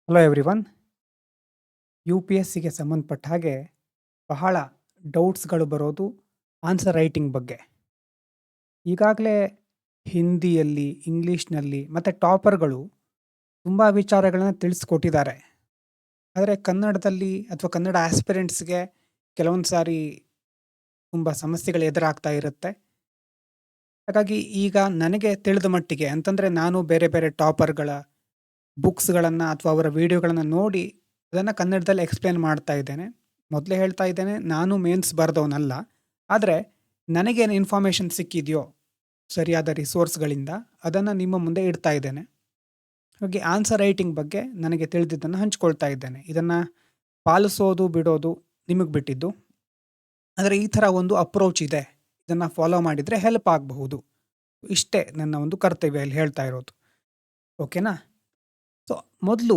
Hello everyone. U P S ಸಿಗೆ ಸಂಬಂಧಪಟ್ಟ ಹಾಗೆ ಬಹಳ ಡೌಟ್ಸ್ಗಳು ಬರೋದು ಆನ್ಸರ್ ರೈಟಿಂಗ್ ಬಗ್ಗೆ. ಈಗಾಗಲೇ ಹಿಂದಿಯಲ್ಲಿ, ಇಂಗ್ಲೀಷ್ನಲ್ಲಿ ಮತ್ತು ಟಾಪರ್ಗಳು ತುಂಬ ವಿಚಾರಗಳನ್ನ ತಿಳಿಸ್ಕೊಟ್ಟಿದ್ದಾರೆ. ಆದರೆ ಕನ್ನಡದಲ್ಲಿ ಅಥವಾ ಕನ್ನಡ ಆಸ್ಪಿರೆಂಟ್ಸ್ಗೆ ಕೆಲವೊಂದು ಸಾರಿ ತುಂಬ ಸಮಸ್ಯೆಗಳು ಎದುರಾಗ್ತಾ ಇರುತ್ತೆ. ಹಾಗಾಗಿ ಈಗ ನನಗೆ ತಿಳಿದ ಮಟ್ಟಿಗೆ ಅಂತಂದರೆ ನಾನು ಬೇರೆ ಬೇರೆ ಟಾಪರ್ಗಳ ಬುಕ್ಸ್ಗಳನ್ನು ಅಥವಾ ಅವರ ವಿಡಿಯೋಗಳನ್ನು ನೋಡಿ ಅದನ್ನು ಕನ್ನಡದಲ್ಲಿ ಎಕ್ಸ್ಪ್ಲೇನ್ ಮಾಡ್ತಾ ಇದ್ದೇನೆ. ಮೊದಲೇ ಹೇಳ್ತಾ ಇದ್ದೇನೆ, ನಾನು ಮೇನ್ಸ್ ಬರೆದವನಲ್ಲ. ಆದರೆ ನನಗೇನು ಇನ್ಫಾರ್ಮೇಷನ್ ಸಿಕ್ಕಿದೆಯೋ ಸರಿಯಾದ ರಿಸೋರ್ಸ್ಗಳಿಂದ ಅದನ್ನು ನಿಮ್ಮ ಮುಂದೆ ಇಡ್ತಾ ಇದ್ದೇನೆ. ಹಾಗೆ ಆನ್ಸರ್ ರೈಟಿಂಗ್ ಬಗ್ಗೆ ನನಗೆ ತಿಳಿದಿದ್ದನ್ನು ಹಂಚ್ಕೊಳ್ತಾ ಇದ್ದೇನೆ. ಇದನ್ನು ಪಾಲಿಸೋದು ಬಿಡೋದು ನಿಮಗೆ ಬಿಟ್ಟಿದ್ದು. ಆದರೆ ಈ ಥರ ಒಂದು ಅಪ್ರೋಚ್ ಇದೆ, ಇದನ್ನು ಫಾಲೋ ಮಾಡಿದರೆ ಹೆಲ್ಪ್ ಆಗಬಹುದು. ಇಷ್ಟೇ ನನ್ನ ಒಂದು ಕರ್ತವ್ಯ ಇಲ್ಲಿ ಹೇಳ್ತಾ ಇರೋದು. ಓಕೆನಾ? ಸೊ ಮೊದಲು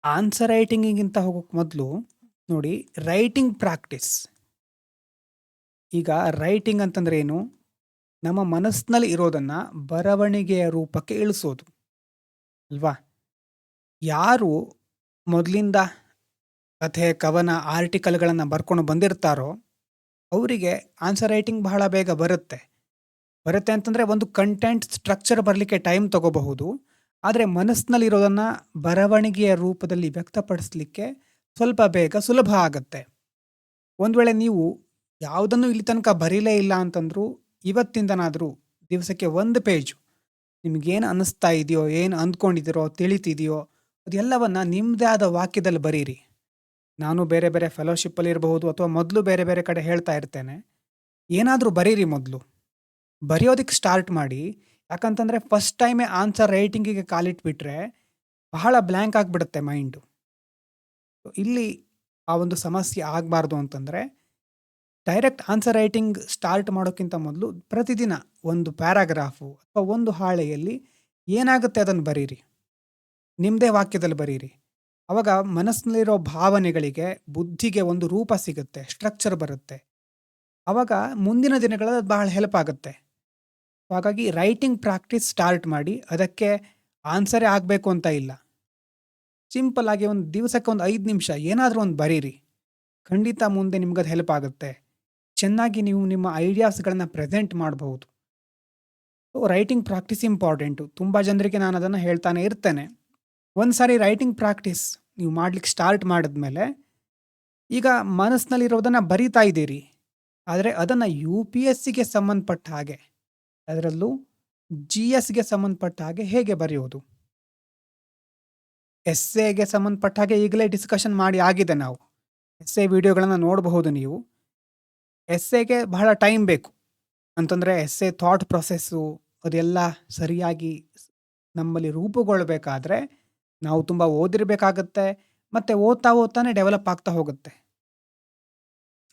ಆನ್ಸರ್ ರೈಟಿಂಗಿಗಿಂತ ಹೋಗೋಕ್ಕೆ ಮೊದಲು ನೋಡಿ, ರೈಟಿಂಗ್ ಪ್ರಾಕ್ಟೀಸ್. ಈಗ ರೈಟಿಂಗ್ ಅಂತಂದ್ರೆ ಏನು? ನಮ್ಮ ಮನಸ್ಸಿನಲ್ಲಿ ಇರೋದನ್ನು ಬರವಣಿಗೆಯ ರೂಪಕ್ಕೆ ಇಳಿಸೋದು ಅಲ್ವಾ? ಯಾರು ಮೊದಲಿಂದ ಕಥೆ, ಕವನ, ಆರ್ಟಿಕಲ್ಗಳನ್ನು ಬರ್ಕೊಂಡು ಬಂದಿರ್ತಾರೋ ಅವರಿಗೆ ಆನ್ಸರ್ ರೈಟಿಂಗ್ ಬಹಳ ಬೇಗ ಬರುತ್ತೆ. ಅಂತಂದರೆ ಒಂದು ಕಂಟೆಂಟ್ ಸ್ಟ್ರಕ್ಚರ್ ಬರಲಿಕ್ಕೆ ಟೈಮ್ ತಗೋಬಹುದು. ಆದರೆ ಮನಸ್ಸಿನಲ್ಲಿರೋದನ್ನು ಬರವಣಿಗೆಯ ರೂಪದಲ್ಲಿ ವ್ಯಕ್ತಪಡಿಸಲಿಕ್ಕೆ ಸ್ವಲ್ಪ ಬೇಗ ಸುಲಭ ಆಗುತ್ತೆ. ಒಂದು ವೇಳೆ ನೀವು ಯಾವುದನ್ನು ಇಲ್ಲಿ ತನಕ ಬರೀಲೇ ಇಲ್ಲ ಅಂತಂದರೂ ಇವತ್ತಿಂದನಾದರೂ ದಿವಸಕ್ಕೆ ಒಂದು ಪೇಜು ನಿಮಗೇನು ಅನ್ನಿಸ್ತಾ ಇದೆಯೋ, ಏನು ಅಂದ್ಕೊಂಡಿದ್ದೀರೋ, ತಿಳಿತಿದೆಯೋ ಅದೆಲ್ಲವನ್ನು ನಿಮ್ಮದೇ ಆದ ವಾಕ್ಯದಲ್ಲಿ ಬರೀರಿ. ನಾನು ಬೇರೆ ಬೇರೆ ಫೆಲೋಶಿಪ್ಪಲ್ಲಿ ಇರಬಹುದು ಅಥವಾ ಮೊದಲು ಬೇರೆ ಬೇರೆ ಕಡೆ ಹೇಳ್ತಾ ಇರ್ತೇನೆ, ಏನಾದರೂ ಬರೀರಿ. ಮೊದಲು ಬರೆಯೋದಕ್ಕೆ ಸ್ಟಾರ್ಟ್ ಮಾಡಿ. ಯಾಕಂತಂದರೆ ಫಸ್ಟ್ ಟೈಮೇ ಆನ್ಸರ್ ರೈಟಿಂಗಿಗೆ ಕಾಲಿಟ್ಬಿಟ್ರೆ ಬಹಳ ಬ್ಲ್ಯಾಂಕ್ ಆಗಿಬಿಡುತ್ತೆ ಮೈಂಡು. ಇಲ್ಲಿ ಆ ಒಂದು ಸಮಸ್ಯೆ ಆಗಬಾರ್ದು ಅಂತಂದರೆ ಡೈರೆಕ್ಟ್ ಆನ್ಸರ್ ರೈಟಿಂಗ್ ಸ್ಟಾರ್ಟ್ ಮಾಡೋಕ್ಕಿಂತ ಮೊದಲು ಪ್ರತಿದಿನ ಒಂದು ಪ್ಯಾರಾಗ್ರಾಫು ಅಥವಾ ಒಂದು ಹಾಳೆಯಲ್ಲಿ ಏನಾಗುತ್ತೆ ಅದನ್ನು ಬರೀರಿ. ನಿಮ್ಮದೇ ವಾಕ್ಯದಲ್ಲಿ ಬರೀರಿ. ಆವಾಗ ಮನಸ್ಸಿನಲ್ಲಿರೋ ಭಾವನೆಗಳಿಗೆ, ಬುದ್ಧಿಗೆ ಒಂದು ರೂಪ ಸಿಗುತ್ತೆ, ಸ್ಟ್ರಕ್ಚರ್ ಬರುತ್ತೆ. ಆವಾಗ ಮುಂದಿನ ದಿನಗಳಲ್ಲಿ ಅದು ಬಹಳ ಹೆಲ್ಪ್ ಆಗುತ್ತೆ. ಹಾಗಾಗಿ ರೈಟಿಂಗ್ ಪ್ರಾಕ್ಟೀಸ್ ಸ್ಟಾರ್ಟ್ ಮಾಡಿ. ಅದಕ್ಕೆ ಆನ್ಸರೇ ಆಗಬೇಕು ಅಂತ ಇಲ್ಲ. ಸಿಂಪಲ್ ಆಗಿ ಒಂದು ದಿವಸಕ್ಕೆ ಒಂದು 5 ನಿಮಿಷ ಏನಾದರೂ ಒಂದು ಬರೀರಿ. ಖಂಡಿತ ಮುಂದೆ ನಿಮ್ಗದು ಹೆಲ್ಪ್ ಆಗುತ್ತೆ. ಚೆನ್ನಾಗಿ ನೀವು ನಿಮ್ಮ ಐಡಿಯಾಸ್ಗಳನ್ನು ಪ್ರೆಸೆಂಟ್ ಮಾಡಬಹುದು. Writing practice important. ತುಂಬ ಜನರಿಗೆ ನಾನು ಅದನ್ನು ಹೇಳ್ತಾನೆ ಇರ್ತೇನೆ. ಒಂದು ಸಾರಿ ರೈಟಿಂಗ್ ಪ್ರಾಕ್ಟೀಸ್ ನೀವು ಮಾಡ್ಲಿಕ್ಕೆ ಸ್ಟಾರ್ಟ್ ಮಾಡಿದ್ಮೇಲೆ ಈಗ ಮನಸ್ಸಿನಲ್ಲಿರೋದನ್ನು ಬರೀತಾ ಇದ್ದೀರಿ. ಆದರೆ ಅದನ್ನು ಯು ಪಿ ಎಸ್ ಸಿಗೆ ಸಂಬಂಧಪಟ್ಟ ಹಾಗೆ, ಅದರಲ್ಲೂ ಜಿ ಎಸ್ಗೆ ಸಂಬಂಧಪಟ್ಟ ಹಾಗೆ ಹೇಗೆ ಬರೆಯೋದು? ಎಸ್ಸೆಗೆ ಸಂಬಂಧಪಟ್ಟ ಹಾಗೆ ಈಗಲೇ ಡಿಸ್ಕಷನ್ ಮಾಡಿ ಆಗಿದೆ. ನಾವು ಎಸ್ಸೆ ವಿಡಿಯೋಗಳನ್ನು ನೋಡಬಹುದು ನೀವು. ಎಸ್ಸೆಗೆ ಬಹಳ ಟೈಮ್ ಬೇಕು. ಅಂತಂದರೆ ಎಸ್ಸೆ ಥಾಟ್ ಪ್ರೊಸೆಸ್ಸು ಅದೆಲ್ಲ ಸರಿಯಾಗಿ ನಮ್ಮಲ್ಲಿ ರೂಪುಗೊಳ್ಳಬೇಕಾದ್ರೆ ನಾವು ತುಂಬ ಓದಿರಬೇಕಾಗತ್ತೆ. ಮತ್ತು ಓದ್ತಾ ಓದ್ತಾನೆ ಡೆವಲಪ್ ಆಗ್ತಾ ಹೋಗುತ್ತೆ.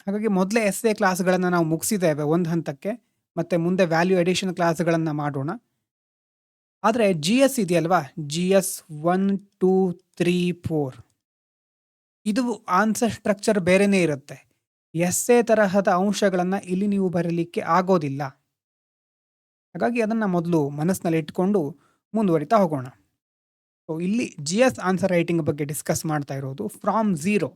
ಹಾಗಾಗಿ ಮೊದಲೇ ಎಸ್ಸೆ ಕ್ಲಾಸ್ಗಳನ್ನು ನಾವು ಮುಗಿಸಿದ್ದೇವೆ ಒಂದು ಹಂತಕ್ಕೆ. ಮತ್ತು ಮುಂದೆ ವ್ಯಾಲ್ಯೂ ಎಡಿಷನ್ ಕ್ಲಾಸ್ಗಳನ್ನು ಮಾಡೋಣ. ಆದರೆ ಜಿ ಎಸ್ ಇದೆಯಲ್ವಾ, ಜಿ ಎಸ್ 1, 2, 3, 4 ಇದು ಆನ್ಸರ್ ಸ್ಟ್ರಕ್ಚರ್ ಬೇರೆಯೇ ಇರುತ್ತೆ. ಎಸ್ಸೆ ತರಹದ ಅಂಶಗಳನ್ನು ಇಲ್ಲಿ ನೀವು ಬರೀಲಿಕ್ಕೆ ಆಗೋದಿಲ್ಲ. ಹಾಗಾಗಿ ಅದನ್ನು ಮೊದಲು ಮನಸ್ಸಿನಲ್ಲಿ ಇಟ್ಕೊಂಡು ಮುಂದುವರಿತಾ ಹೋಗೋಣ. ಸೊ ಇಲ್ಲಿ ಜಿ ಎಸ್ ಆನ್ಸರ್ ರೈಟಿಂಗ್ ಬಗ್ಗೆ ಡಿಸ್ಕಸ್ ಮಾಡ್ತಾ ಇರೋದು ಫ್ರಾಮ್ ಝೀರೋ.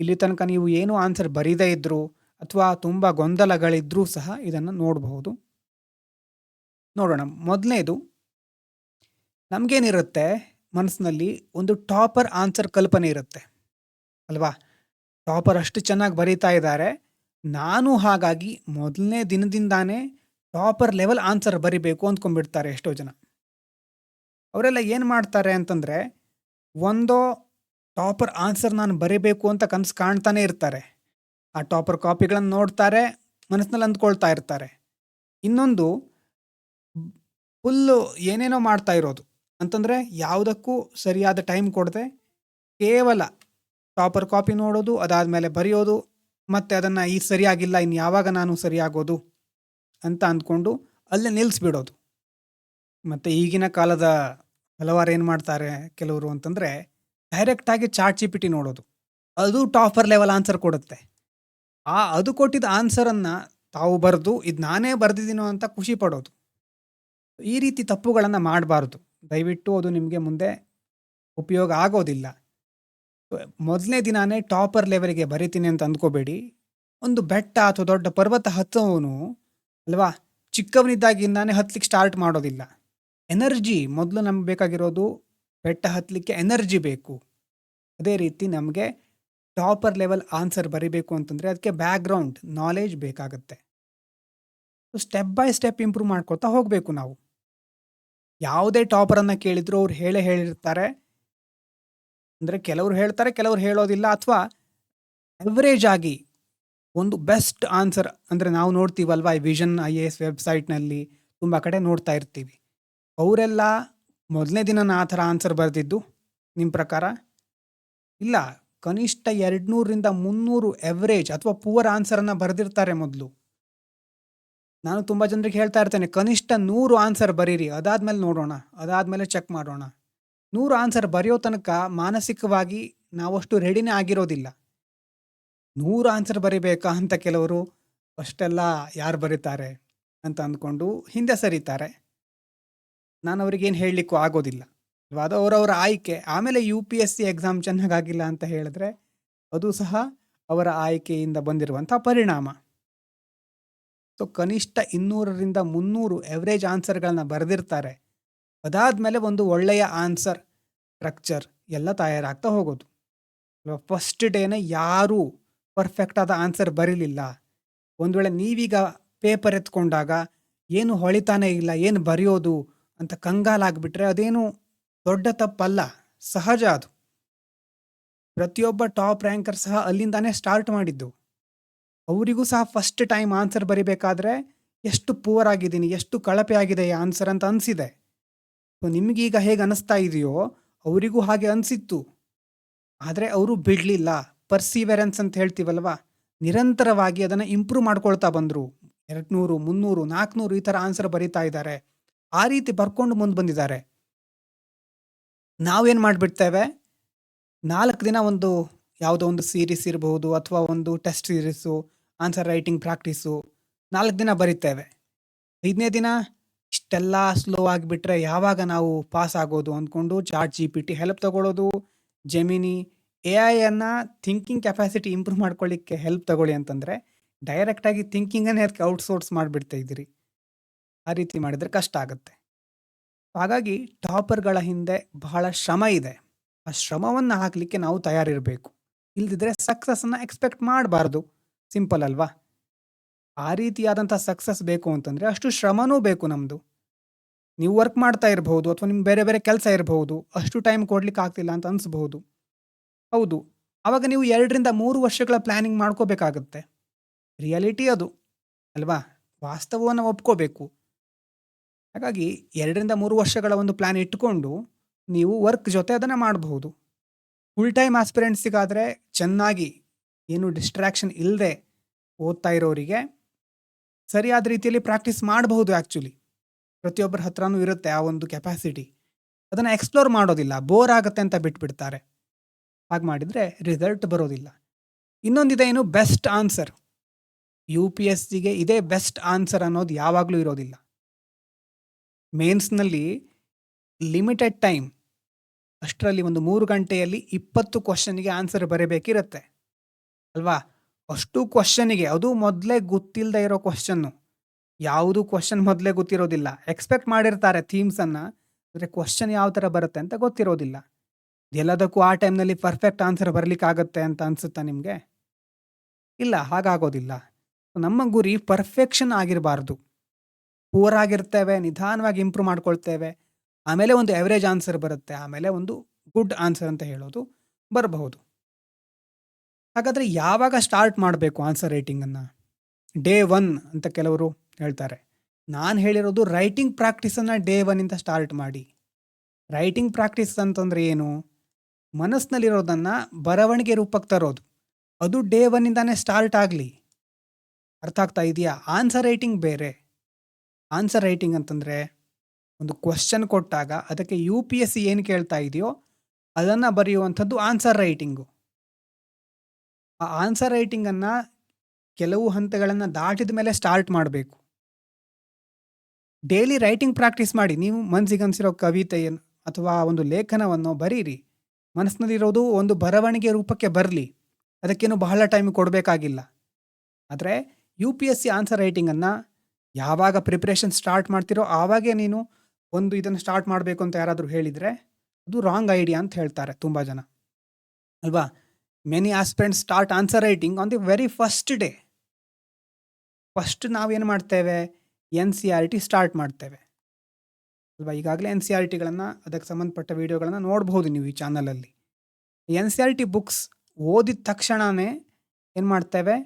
ಇಲ್ಲಿ ತನಕ ನೀವು ಏನೂ ಆನ್ಸರ್ ಬರೀದೇ ಇದ್ದರೂ ಅಥವಾ ತುಂಬ ಗೊಂದಲಗಳಿದ್ರೂ ಸಹ ಇದನ್ನು ನೋಡಬಹುದು. ನೋಡೋಣ. ಮೊದಲನೇದು, ನಮಗೇನಿರುತ್ತೆ ಮನಸ್ಸಿನಲ್ಲಿ ಒಂದು ಟಾಪರ್ ಆನ್ಸರ್ ಕಲ್ಪನೆ ಇರುತ್ತೆ ಅಲ್ವಾ? ಟಾಪರ್ ಅಷ್ಟು ಚೆನ್ನಾಗಿ ಬರೀತಾ ಇದ್ದಾರೆ, ನಾನು ಹಾಗಾಗಿ ಮೊದಲನೇ ದಿನದಿಂದಾನೇ ಟಾಪರ್ ಲೆವೆಲ್ ಆನ್ಸರ್ ಬರಿಬೇಕು ಅಂದ್ಕೊಂಡ್ಬಿಡ್ತಾರೆ ಎಷ್ಟೋ ಜನ. ಅವರೆಲ್ಲ ಏನು ಮಾಡ್ತಾರೆ ಅಂತಂದರೆ, ಒಂದೋ ಟಾಪರ್ ಆನ್ಸರ್ ನಾನು ಬರೀಬೇಕು ಅಂತ ಕನಸು ಕಾಣ್ತಾನೆ ಇರ್ತಾರೆ. ಆ ಟಾಪರ್ ಕಾಪಿಗಳನ್ನು ನೋಡ್ತಾರೆ, ಮನಸ್ಸಿನಲ್ಲಿ ಅಂದ್ಕೊಳ್ತಾ ಇರ್ತಾರೆ. ಇನ್ನೊಂದು ಫುಲ್ಲು ಏನೇನೋ ಮಾಡ್ತಾ ಇರೋದು. ಅಂತಂದರೆ ಯಾವುದಕ್ಕೂ ಸರಿಯಾದ ಟೈಮ್ ಕೊಡದೆ ಕೇವಲ ಟಾಪರ್ ಕಾಪಿ ನೋಡೋದು, ಅದಾದಮೇಲೆ ಬರೆಯೋದು, ಮತ್ತು ಅದನ್ನು ಈ ಸರಿಯಾಗಿಲ್ಲ ಇನ್ನು ಯಾವಾಗ ನಾನು ಸರಿಯಾಗೋದು ಅಂತ ಅಂದ್ಕೊಂಡು ಅಲ್ಲೇ ನಿಲ್ಲಿಸ್ಬಿಡೋದು. ಮತ್ತು ಈಗಿನ ಕಾಲದ ಹಲವಾರು ಏನು ಮಾಡ್ತಾರೆ ಕೆಲವರು ಅಂತಂದರೆ, ಡೈರೆಕ್ಟಾಗಿ ಚಾಟ್ ಜಿ ಪಿ ಟಿ ನೋಡೋದು. ಅದು ಟಾಪರ್ ಲೆವೆಲ್ ಆನ್ಸರ್ ಕೊಡುತ್ತೆ. ಅದು ಕೊಟ್ಟಿದ್ದ ಆನ್ಸರನ್ನು ತಾವು ಬರೆದು ಇದು ನಾನೇ ಬರೆದಿದ್ದೀನೋ ಅಂತ ಖುಷಿ ಪಡೋದು. ಈ ರೀತಿ ತಪ್ಪುಗಳನ್ನು ಮಾಡಬಾರ್ದು. ದಯವಿಟ್ಟು ಅದು ನಿಮಗೆ ಮುಂದೆ ಉಪಯೋಗ ಆಗೋದಿಲ್ಲ. ಮೊದಲನೇ ದಿನಾನೇ ಟಾಪರ್ ಲೆವೆಲ್‌ಗೆ ಬರಿತೀನಿ ಅಂತ ಅಂದ್ಕೋಬೇಡಿ. ಒಂದು ಬೆಟ್ಟ ಅಥವಾ ದೊಡ್ಡ ಪರ್ವತ ಹತ್ತುವವನು ಅಲ್ವಾ, ಚಿಕ್ಕವನಿದ್ದಾಗಿಂದಾನೇ ಹತ್ಲಿಕ್ಕೆ ಸ್ಟಾರ್ಟ್ ಮಾಡೋದಿಲ್ಲ. ಎನರ್ಜಿ ಮೊದಲು ನಮ್ಗೆ ಬೇಕಾಗಿರೋದು. ಬೆಟ್ಟ ಹತ್ತಲಿಕ್ಕೆ ಎನರ್ಜಿ ಬೇಕು. ಅದೇ ರೀತಿ ನಮಗೆ ಟಾಪರ್ ಲೆವೆಲ್ ಆನ್ಸರ್ ಬರಿಬೇಕು ಅಂತಂದರೆ ಅದಕ್ಕೆ ಬ್ಯಾಕ್‌ಗ್ರೌಂಡ್ ನಾಲೆಡ್ಜ್ ಬೇಕಾಗುತ್ತೆ. ಸ್ಟೆಪ್ ಬೈ ಸ್ಟೆಪ್ ಇಂಪ್ರೂವ್ ಮಾಡ್ಕೊಳ್ತಾ ಹೋಗಬೇಕು ನಾವು. ಯಾವುದೇ ಟಾಪರನ್ನು ಕೇಳಿದ್ರು ಅವ್ರು ಹೇಳಿರ್ತಾರೆ. ಅಂದರೆ ಕೆಲವರು ಹೇಳ್ತಾರೆ, ಕೆಲವರು ಹೇಳೋದಿಲ್ಲ. ಅಥವಾ ಎವರೇಜ್ ಆಗಿ ಒಂದು ಬೆಸ್ಟ್ ಆನ್ಸರ್ ಅಂದರೆ ನಾವು ನೋಡ್ತೀವಲ್ವಾ, ಈ ವಿಷನ್ IAS ವೆಬ್ಸೈಟ್ನಲ್ಲಿ ತುಂಬ ಕಡೆ ನೋಡ್ತಾ ಇರ್ತೀವಿ. ಅವರೆಲ್ಲ ಮೊದಲನೇ ದಿನ ಆ ಥರ ಆನ್ಸರ್ ಬರೆದಿದ್ದು ನಿಮ್ಮ ಪ್ರಕಾರ? ಇಲ್ಲ, ಕನಿಷ್ಠ 200ರಿಂದ 300 ಎವರೇಜ್ ಅಥವಾ ಪುವರ್ ಆನ್ಸರನ್ನು ಬರೆದಿರ್ತಾರೆ ಮೊದಲು. ನಾನು ತುಂಬ ಜನರಿಗೆ ಹೇಳ್ತಾ ಇರ್ತೇನೆ, ಕನಿಷ್ಠ 100 ಆನ್ಸರ್ ಬರೀರಿ, ಅದಾದಮೇಲೆ ನೋಡೋಣ, ಅದಾದಮೇಲೆ ಚೆಕ್ ಮಾಡೋಣ. 100 ಆನ್ಸರ್ ಬರೆಯೋ ತನಕ ಮಾನಸಿಕವಾಗಿ ನಾವಷ್ಟು ರೆಡಿನೇ ಆಗಿರೋದಿಲ್ಲ. 100 ಆನ್ಸರ್ ಬರಿಬೇಕಾ ಅಂತ ಕೆಲವರು ಅಷ್ಟೆಲ್ಲ ಯಾರು ಬರೀತಾರೆ ಅಂತ ಅಂದ್ಕೊಂಡು ಹಿಂದೆ ಸರಿತಾರೆ. ನಾನು ಅವ್ರಿಗೇನು ಹೇಳಲಿಕ್ಕೂ ಆಗೋದಿಲ್ಲ. ಅದು ಅವರವರ ಆಯ್ಕೆ. ಆಮೇಲೆ UPSC ಎಕ್ಸಾಮ್ ಚೆನ್ನಾಗಾಗಿಲ್ಲ ಅಂತ ಹೇಳಿದ್ರೆ ಅದು ಸಹ ಅವರ ಆಯ್ಕೆಯಿಂದ ಬಂದಿರುವಂಥ ಪರಿಣಾಮ. ಸೊ ಕನಿಷ್ಠ 200ರಿಂದ 300 ಎವರೇಜ್ ಆನ್ಸರ್ಗಳನ್ನ ಬರೆದಿರ್ತಾರೆ. ಅದಾದಮೇಲೆ ಒಂದು ಒಳ್ಳೆಯ ಆನ್ಸರ್ ಸ್ಟ್ರಕ್ಚರ್ ಎಲ್ಲ ತಯಾರಾಗ್ತಾ ಹೋಗೋದು. ಫಸ್ಟ್ ಡೇನೇ ಯಾರೂ ಪರ್ಫೆಕ್ಟ್ ಆದ ಆನ್ಸರ್ ಬರೀಲಿಲ್ಲ. ಒಂದು ವೇಳೆ ನೀವೀಗ ಪೇಪರ್ ಎತ್ಕೊಂಡಾಗ ಏನು ಹೊಳಿತಾನೆ ಇಲ್ಲ, ಏನು ಬರೆಯೋದು ಅಂತ ಕಂಗಾಲಾಗ್ಬಿಟ್ರೆ ಅದೇನು ದೊಡ್ಡ ತಪ್ಪಲ್ಲ, ಸಹಜ ಅದು. ಪ್ರತಿಯೊಬ್ಬ ಟಾಪ್ ರ್ಯಾಂಕರ್ ಸಹ ಅಲ್ಲಿಂದಾನೇ ಸ್ಟಾರ್ಟ್ ಮಾಡಿದ್ದು. ಅವರಿಗೂ ಸಹ ಫಸ್ಟ್ ಟೈಮ್ ಆನ್ಸರ್ ಬರಿಬೇಕಾದ್ರೆ ಎಷ್ಟು ಪೂವರ್ ಆಗಿದ್ದೀನಿ, ಎಷ್ಟು ಕಳಪೆ ಆಗಿದೆ ಈ ಆನ್ಸರ್ ಅಂತ ಅನಿಸಿದೆ. ಸೊ ನಿಮಗೀಗ ಹೇಗೆ ಅನ್ನಿಸ್ತಾ ಇದೆಯೋ ಅವರಿಗೂ ಹಾಗೆ ಅನಿಸಿತ್ತು. ಆದರೆ ಅವರು ಬಿಡಲಿಲ್ಲ. ಪರ್ಸಿವೆರೆನ್ಸ್ ಅಂತ ಹೇಳ್ತೀವಲ್ವಾ, ನಿರಂತರವಾಗಿ ಅದನ್ನು ಇಂಪ್ರೂವ್ ಮಾಡ್ಕೊಳ್ತಾ ಬಂದರು. 200, 300, 400 ಈ ಥರ ಆನ್ಸರ್ ಬರೀತಾ ಇದ್ದಾರೆ. ಆ ರೀತಿ ಬರ್ಕೊಂಡು ಮುಂದೆ ಬಂದಿದ್ದಾರೆ. ನಾವೇನು ಮಾಡಿಬಿಡ್ತೇವೆ, 4 ದಿನ ಒಂದು ಯಾವುದೋ ಒಂದು ಸೀರೀಸ್ ಇರಬಹುದು ಅಥವಾ ಒಂದು test series, answer writing practice 4 ದಿನ ಬರಿತೇವೆ. 5ನೇ ದಿನ ಇಷ್ಟೆಲ್ಲ ಸ್ಲೋ ಆಗಿಬಿಟ್ರೆ ಯಾವಾಗ ನಾವು ಪಾಸ್ ಆಗೋದು ಅಂದ್ಕೊಂಡು ChatGPT ಹೆಲ್ಪ್ ತಗೊಳ್ಳೋದು, gemini, AI thinking capacity improve ಮಾಡ್ಕೊಳ್ಳಿಕ್ಕೆ ಹೆಲ್ಪ್ ತಗೊಳ್ಳಿ ಅಂತಂದರೆ ಡೈರೆಕ್ಟಾಗಿ ಥಿಂಕಿಂಗನ್ನೇ ಅದಕ್ಕೆ ಔಟ್ಸೋರ್ಸ್ ಮಾಡಿಬಿಡ್ತಾ ಇದ್ದೀರಿ. ಆ ರೀತಿ ಮಾಡಿದರೆ ಕಷ್ಟ ಆಗುತ್ತೆ. ಹಾಗಾಗಿ ಟಾಪರ್ಗಳ ಹಿಂದೆ ಬಹಳ ಶ್ರಮ ಇದೆ. ಆ ಶ್ರಮವನ್ನು ಹಾಕಲಿಕ್ಕೆ ನಾವು ತಯಾರಿರಬೇಕು. ಇಲ್ದಿದ್ರೆ ಸಕ್ಸಸ್ಸನ್ನು ಎಕ್ಸ್ಪೆಕ್ಟ್ ಮಾಡಬಾರ್ದು. ಸಿಂಪಲ್ ಅಲ್ವಾ? ಆ ರೀತಿಯಾದಂಥ ಸಕ್ಸಸ್ ಬೇಕು ಅಂತಂದರೆ ಅಷ್ಟು ಶ್ರಮನೂ ಬೇಕು ನಮ್ಮದು. ನೀವು ವರ್ಕ್ ಮಾಡ್ತಾ ಇರಬಹುದು ಅಥವಾ ನಿಮ್ಗೆ ಬೇರೆ ಬೇರೆ ಕೆಲಸ ಇರಬಹುದು, ಅಷ್ಟು ಟೈಮ್ ಕೊಡ್ಲಿಕ್ಕೆ ಆಗ್ತಿಲ್ಲ ಅಂತ ಅನಿಸ್ಬಹುದು. ಹೌದು, ಆವಾಗ ನೀವು 2ರಿಂದ 3 ವರ್ಷಗಳ ಪ್ಲ್ಯಾನಿಂಗ್ ಮಾಡ್ಕೋಬೇಕಾಗತ್ತೆ. ರಿಯಾಲಿಟಿ ಅದು ಅಲ್ವಾ? ವಾಸ್ತವವನ್ನು ಒಪ್ಕೋಬೇಕು. ಹಾಗಾಗಿ 2ರಿಂದ 3 ವರ್ಷಗಳ ಒಂದು ಪ್ಲ್ಯಾನ್ ಇಟ್ಕೊಂಡು ನೀವು ವರ್ಕ್ ಜೊತೆ ಅದನ್ನು ಮಾಡಬಹುದು. ಫುಲ್ ಟೈಮ್ ಆಸ್ಪಿರೆಂಟ್ಸಿಗಾದರೆ ಚೆನ್ನಾಗಿ ಏನು ಡಿಸ್ಟ್ರಾಕ್ಷನ್ ಇಲ್ಲದೆ ಓದ್ತಾ ಇರೋರಿಗೆ ಸರಿಯಾದ ರೀತಿಯಲ್ಲಿ ಪ್ರಾಕ್ಟೀಸ್ ಮಾಡಬಹುದು. ಆ್ಯಕ್ಚುಲಿ ಪ್ರತಿಯೊಬ್ಬರ ಹತ್ರನೂ ಇರುತ್ತೆ ಆ ಒಂದು ಕೆಪಾಸಿಟಿ. ಅದನ್ನು ಎಕ್ಸ್ಪ್ಲೋರ್ ಮಾಡೋದಿಲ್ಲ, ಬೋರ್ ಆಗುತ್ತೆ ಅಂತ ಬಿಟ್ಬಿಡ್ತಾರೆ. ಹಾಗೆ ಮಾಡಿದರೆ ರಿಸಲ್ಟ್ ಬರೋದಿಲ್ಲ. ಇನ್ನೊಂದಿದೆ, ಏನು ಬೆಸ್ಟ್ ಆನ್ಸರ್. UPSCಗೆ ಇದೇ ಬೆಸ್ಟ್ ಆನ್ಸರ್ ಅನ್ನೋದು ಯಾವಾಗಲೂ ಇರೋದಿಲ್ಲ. ಮೇನ್ಸ್ನಲ್ಲಿ ಲಿಮಿಟೆಡ್ ಟೈಮ್, ಅಷ್ಟರಲ್ಲಿ ಒಂದು 3 ಗಂಟೆಯಲ್ಲಿ 20 ಕ್ವಶನ್ಗೆ ಆನ್ಸರ್ ಬರೀಬೇಕಿರುತ್ತೆ ಅಲ್ವಾ? ಅಷ್ಟು ಕ್ವಶನಿಗೆ, ಅದು ಮೊದಲೇ ಗೊತ್ತಿಲ್ಲದೆ ಇರೋ ಕ್ವಶನ್ನು. ಯಾವುದು ಕ್ವಶನ್ ಮೊದಲೇ ಗೊತ್ತಿರೋದಿಲ್ಲ. ಎಕ್ಸ್ಪೆಕ್ಟ್ ಮಾಡಿರ್ತಾರೆ ಥೀಮ್ಸನ್ನು, ಅಂದರೆ ಕ್ವಶನ್ ಯಾವ ಥರ ಬರುತ್ತೆ ಅಂತ ಗೊತ್ತಿರೋದಿಲ್ಲ. ಎಲ್ಲದಕ್ಕೂ ಆ ಟೈಮ್ನಲ್ಲಿ ಪರ್ಫೆಕ್ಟ್ ಆನ್ಸರ್ ಬರಲಿಕ್ಕಾಗತ್ತೆ ಅಂತ ಅನಿಸುತ್ತಾ ನಿಮಗೆ? ಇಲ್ಲ, ಹಾಗಾಗೋದಿಲ್ಲ. ನಮ್ಮ ಗುರಿ ಪರ್ಫೆಕ್ಷನ್ ಆಗಿರಬಾರ್ದು. ಪೂರ್ ಆಗಿರ್ತೇವೆ, ನಿಧಾನವಾಗಿ ಇಂಪ್ರೂವ್ ಮಾಡ್ಕೊಳ್ತೇವೆ, ಆಮೇಲೆ ಒಂದು ಎವರೇಜ್ ಆನ್ಸರ್ ಬರುತ್ತೆ, ಆಮೇಲೆ ಒಂದು ಗುಡ್ ಆನ್ಸರ್ ಅಂತ ಹೇಳೋದು ಬರಬಹುದು. ಹಾಗಾದರೆ ಯಾವಾಗ ಸ್ಟಾರ್ಟ್ ಮಾಡಬೇಕು ಆನ್ಸರ್ ರೈಟಿಂಗನ್ನು? ಡೇ 1 ಅಂತ ಕೆಲವರು ಹೇಳ್ತಾರೆ. ನಾನು ಹೇಳಿರೋದು ರೈಟಿಂಗ್ ಪ್ರಾಕ್ಟೀಸನ್ನು ಡೇ 1ಇಂದ ಸ್ಟಾರ್ಟ್ ಮಾಡಿ. ರೈಟಿಂಗ್ ಪ್ರಾಕ್ಟೀಸ್ ಅಂತಂದರೆ ಏನು? ಮನಸ್ಸಿನಲ್ಲಿರೋದನ್ನು ಬರವಣಿಗೆ ರೂಪಕ್ಕೆ ತರೋದು. ಅದು ಡೇ 1ಇಂದಾನೇ ಸ್ಟಾರ್ಟ್ ಆಗಲಿ. ಅರ್ಥ ಆಗ್ತಾ ಇದೆಯಾ? ಆನ್ಸರ್ ರೈಟಿಂಗ್ ಬೇರೆ. ಆನ್ಸರ್ ರೈಟಿಂಗ್ ಅಂತಂದರೆ ಒಂದು ಕ್ವಶನ್ ಕೊಟ್ಟಾಗ ಅದಕ್ಕೆ UPSC ಏನು ಕೇಳ್ತಾ ಇದೆಯೋ ಅದನ್ನು ಬರೆಯುವಂಥದ್ದು ಆನ್ಸರ್ ರೈಟಿಂಗು. ಆ ಆನ್ಸರ್ ರೈಟಿಂಗನ್ನು ಕೆಲವು ಹಂತಗಳನ್ನು ದಾಟಿದ ಮೇಲೆ ಸ್ಟಾರ್ಟ್ ಮಾಡಬೇಕು. ಡೈಲಿ ರೈಟಿಂಗ್ ಪ್ರಾಕ್ಟೀಸ್ ಮಾಡಿ. ನೀವು ಮನಸ್ಸಿಗೆ ಅನಿಸಿರೋ ಕವಿತೆಯನ್ನು ಅಥವಾ ಒಂದು ಲೇಖನವನ್ನು ಬರೀರಿ. ಮನಸ್ಸಿನಲ್ಲಿರೋದು ಒಂದು ಬರವಣಿಗೆ ರೂಪಕ್ಕೆ ಬರಲಿ. ಅದಕ್ಕೇನು ಬಹಳ ಟೈಮ್ ಕೊಡಬೇಕಾಗಿಲ್ಲ. ಆದರೆ UPSC ಆನ್ಸರ್ ರೈಟಿಂಗನ್ನು ಯಾವಾಗ ಪ್ರಿಪ್ರೇಷನ್ ಸ್ಟಾರ್ಟ್ ಮಾಡ್ತೀರೋ ಆವಾಗೇ ನೀನು ಒಂದು ಇದನ್ನು ಸ್ಟಾರ್ಟ್ ಮಾಡಬೇಕು ಅಂತ ಯಾರಾದರೂ ಹೇಳಿದರೆ ಅದು ರಾಂಗ್ ಐಡಿಯಾ ಅಂತ ಹೇಳ್ತಾರೆ ತುಂಬ ಜನ ಅಲ್ವಾ. Many aspirants start answer writing on the very first day. First ನಾವೇನು ಮಾಡ್ತೇವೆ, NCERT ಸ್ಟಾರ್ಟ್ ಮಾಡ್ತೇವೆ ಅಲ್ವಾ. ಈಗಾಗಲೇ NCERTಗಳನ್ನು ಅದಕ್ಕೆ ಸಂಬಂಧಪಟ್ಟ ವಿಡಿಯೋಗಳನ್ನು ನೋಡ್ಬೋದು ನೀವು ಈ ಚಾನಲಲ್ಲಿ. NCERT ಬುಕ್ಸ್ ಓದಿದ ತಕ್ಷಣವೇ ಏನು ಮಾಡ್ತೇವೆ,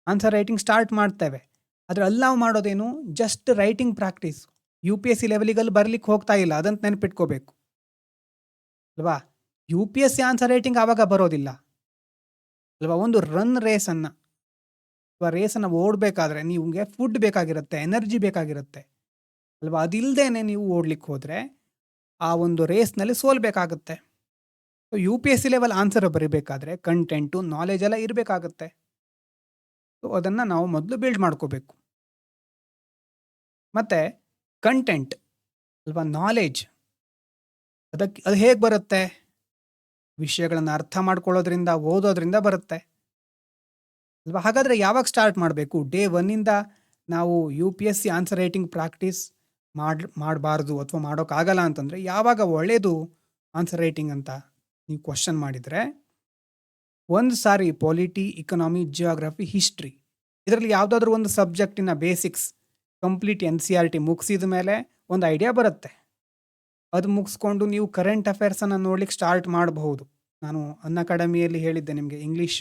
ಆನ್ಸರ್ ರೈಟಿಂಗ್ ಸ್ಟಾರ್ಟ್ ಮಾಡ್ತೇವೆ. ಆದರೆ ಅಲ್ಲಿ ನಾವು ಮಾಡೋದೇನು, ಜಸ್ಟ್ ರೈಟಿಂಗ್ ಪ್ರಾಕ್ಟೀಸ್. UPSC ಲೆವೆಲಿಗಲ್ಲಿ ಬರಲಿಕ್ಕೆ ಹೋಗ್ತಾ ಇಲ್ಲ, ಅದಂತ ನೆನಪಿಟ್ಕೋಬೇಕು ಅಲ್ವಾ. UPSC ಆನ್ಸರ್ ರೈಟಿಂಗ್ ಆವಾಗ ಬರೋದಿಲ್ಲ ಅಲ್ವಾ. ಒಂದು ರನ್ ರೇಸನ್ನು ಅಥವಾ ರೇಸನ್ನು ಓಡಬೇಕಾದ್ರೆ ನಿಮಗೆ ಫುಡ್ ಬೇಕಾಗಿರುತ್ತೆ, ಎನರ್ಜಿ ಬೇಕಾಗಿರುತ್ತೆ ಅಲ್ವಾ. ಅದಿಲ್ಲದೇನೆ ನೀವು ಓಡ್ಲಿಕ್ಕೆ ಹೋದರೆ ಆ ಒಂದು ರೇಸ್ನಲ್ಲಿ ಸೋಲ್ಬೇಕಾಗುತ್ತೆ. UPSC ಲೆವೆಲ್ ಆನ್ಸರ್ ಬರೀಬೇಕಾದ್ರೆ ಕಂಟೆಂಟು, ನಾಲೆಜ್ ಎಲ್ಲ ಇರಬೇಕಾಗುತ್ತೆ. ಸೊ ಅದನ್ನು ನಾವು ಮೊದಲು ಬಿಲ್ಡ್ ಮಾಡ್ಕೋಬೇಕು. ಮತ್ತು ಕಂಟೆಂಟ್ ಅಲ್ವಾ, ನಾಲೆಜ್ ಅದು ಹೇಗೆ ಬರುತ್ತೆ, ವಿಷಯಗಳನ್ನು ಅರ್ಥ ಮಾಡ್ಕೊಳ್ಳೋದ್ರಿಂದ, ಓದೋದ್ರಿಂದ ಬರುತ್ತೆ ಅಲ್ವಾ. ಹಾಗಾದರೆ ಯಾವಾಗ ಸ್ಟಾರ್ಟ್ ಮಾಡಬೇಕು, ಡೇ 1ಇಂದ ನಾವು UPSC ಆನ್ಸರ್ ರೈಟಿಂಗ್ ಪ್ರಾಕ್ಟೀಸ್ ಮಾಡಬಾರ್ದು ಅಥವಾ ಮಾಡೋಕ್ಕಾಗಲ್ಲ ಅಂತಂದರೆ ಯಾವಾಗ ಒಳ್ಳೆಯದು ಆನ್ಸರ್ ರೈಟಿಂಗ್ ಅಂತ ನೀವು ಕ್ವಶನ್ ಮಾಡಿದರೆ, ಒಂದು ಸಾರಿ ಪೊಲಿಟಿ, ಇಕನಾಮಿ, ಜಿಯೋಗ್ರಫಿ, ಹಿಸ್ಟ್ರಿ ಇದರಲ್ಲಿ ಯಾವುದಾದ್ರೂ ಒಂದು ಸಬ್ಜೆಕ್ಟಿನ ಬೇಸಿಕ್ಸ್ ಕಂಪ್ಲೀಟ್ NCERT ಮುಗಿಸಿದ ಮೇಲೆ ಒಂದು ಐಡಿಯಾ ಬರುತ್ತೆ. ಅದು ಮುಗಿಸ್ಕೊಂಡು ನೀವು ಕರೆಂಟ್ ಅಫೇರ್ಸನ್ನು ನೋಡ್ಲಿಕ್ಕೆ ಸ್ಟಾರ್ಟ್ ಮಾಡಬಹುದು. ನಾನು ಅನ್ಅಕಾಡೆಮಿಯಲ್ಲಿ ಹೇಳಿದ್ದೆ ನಿಮಗೆ ಇಂಗ್ಲೀಷ್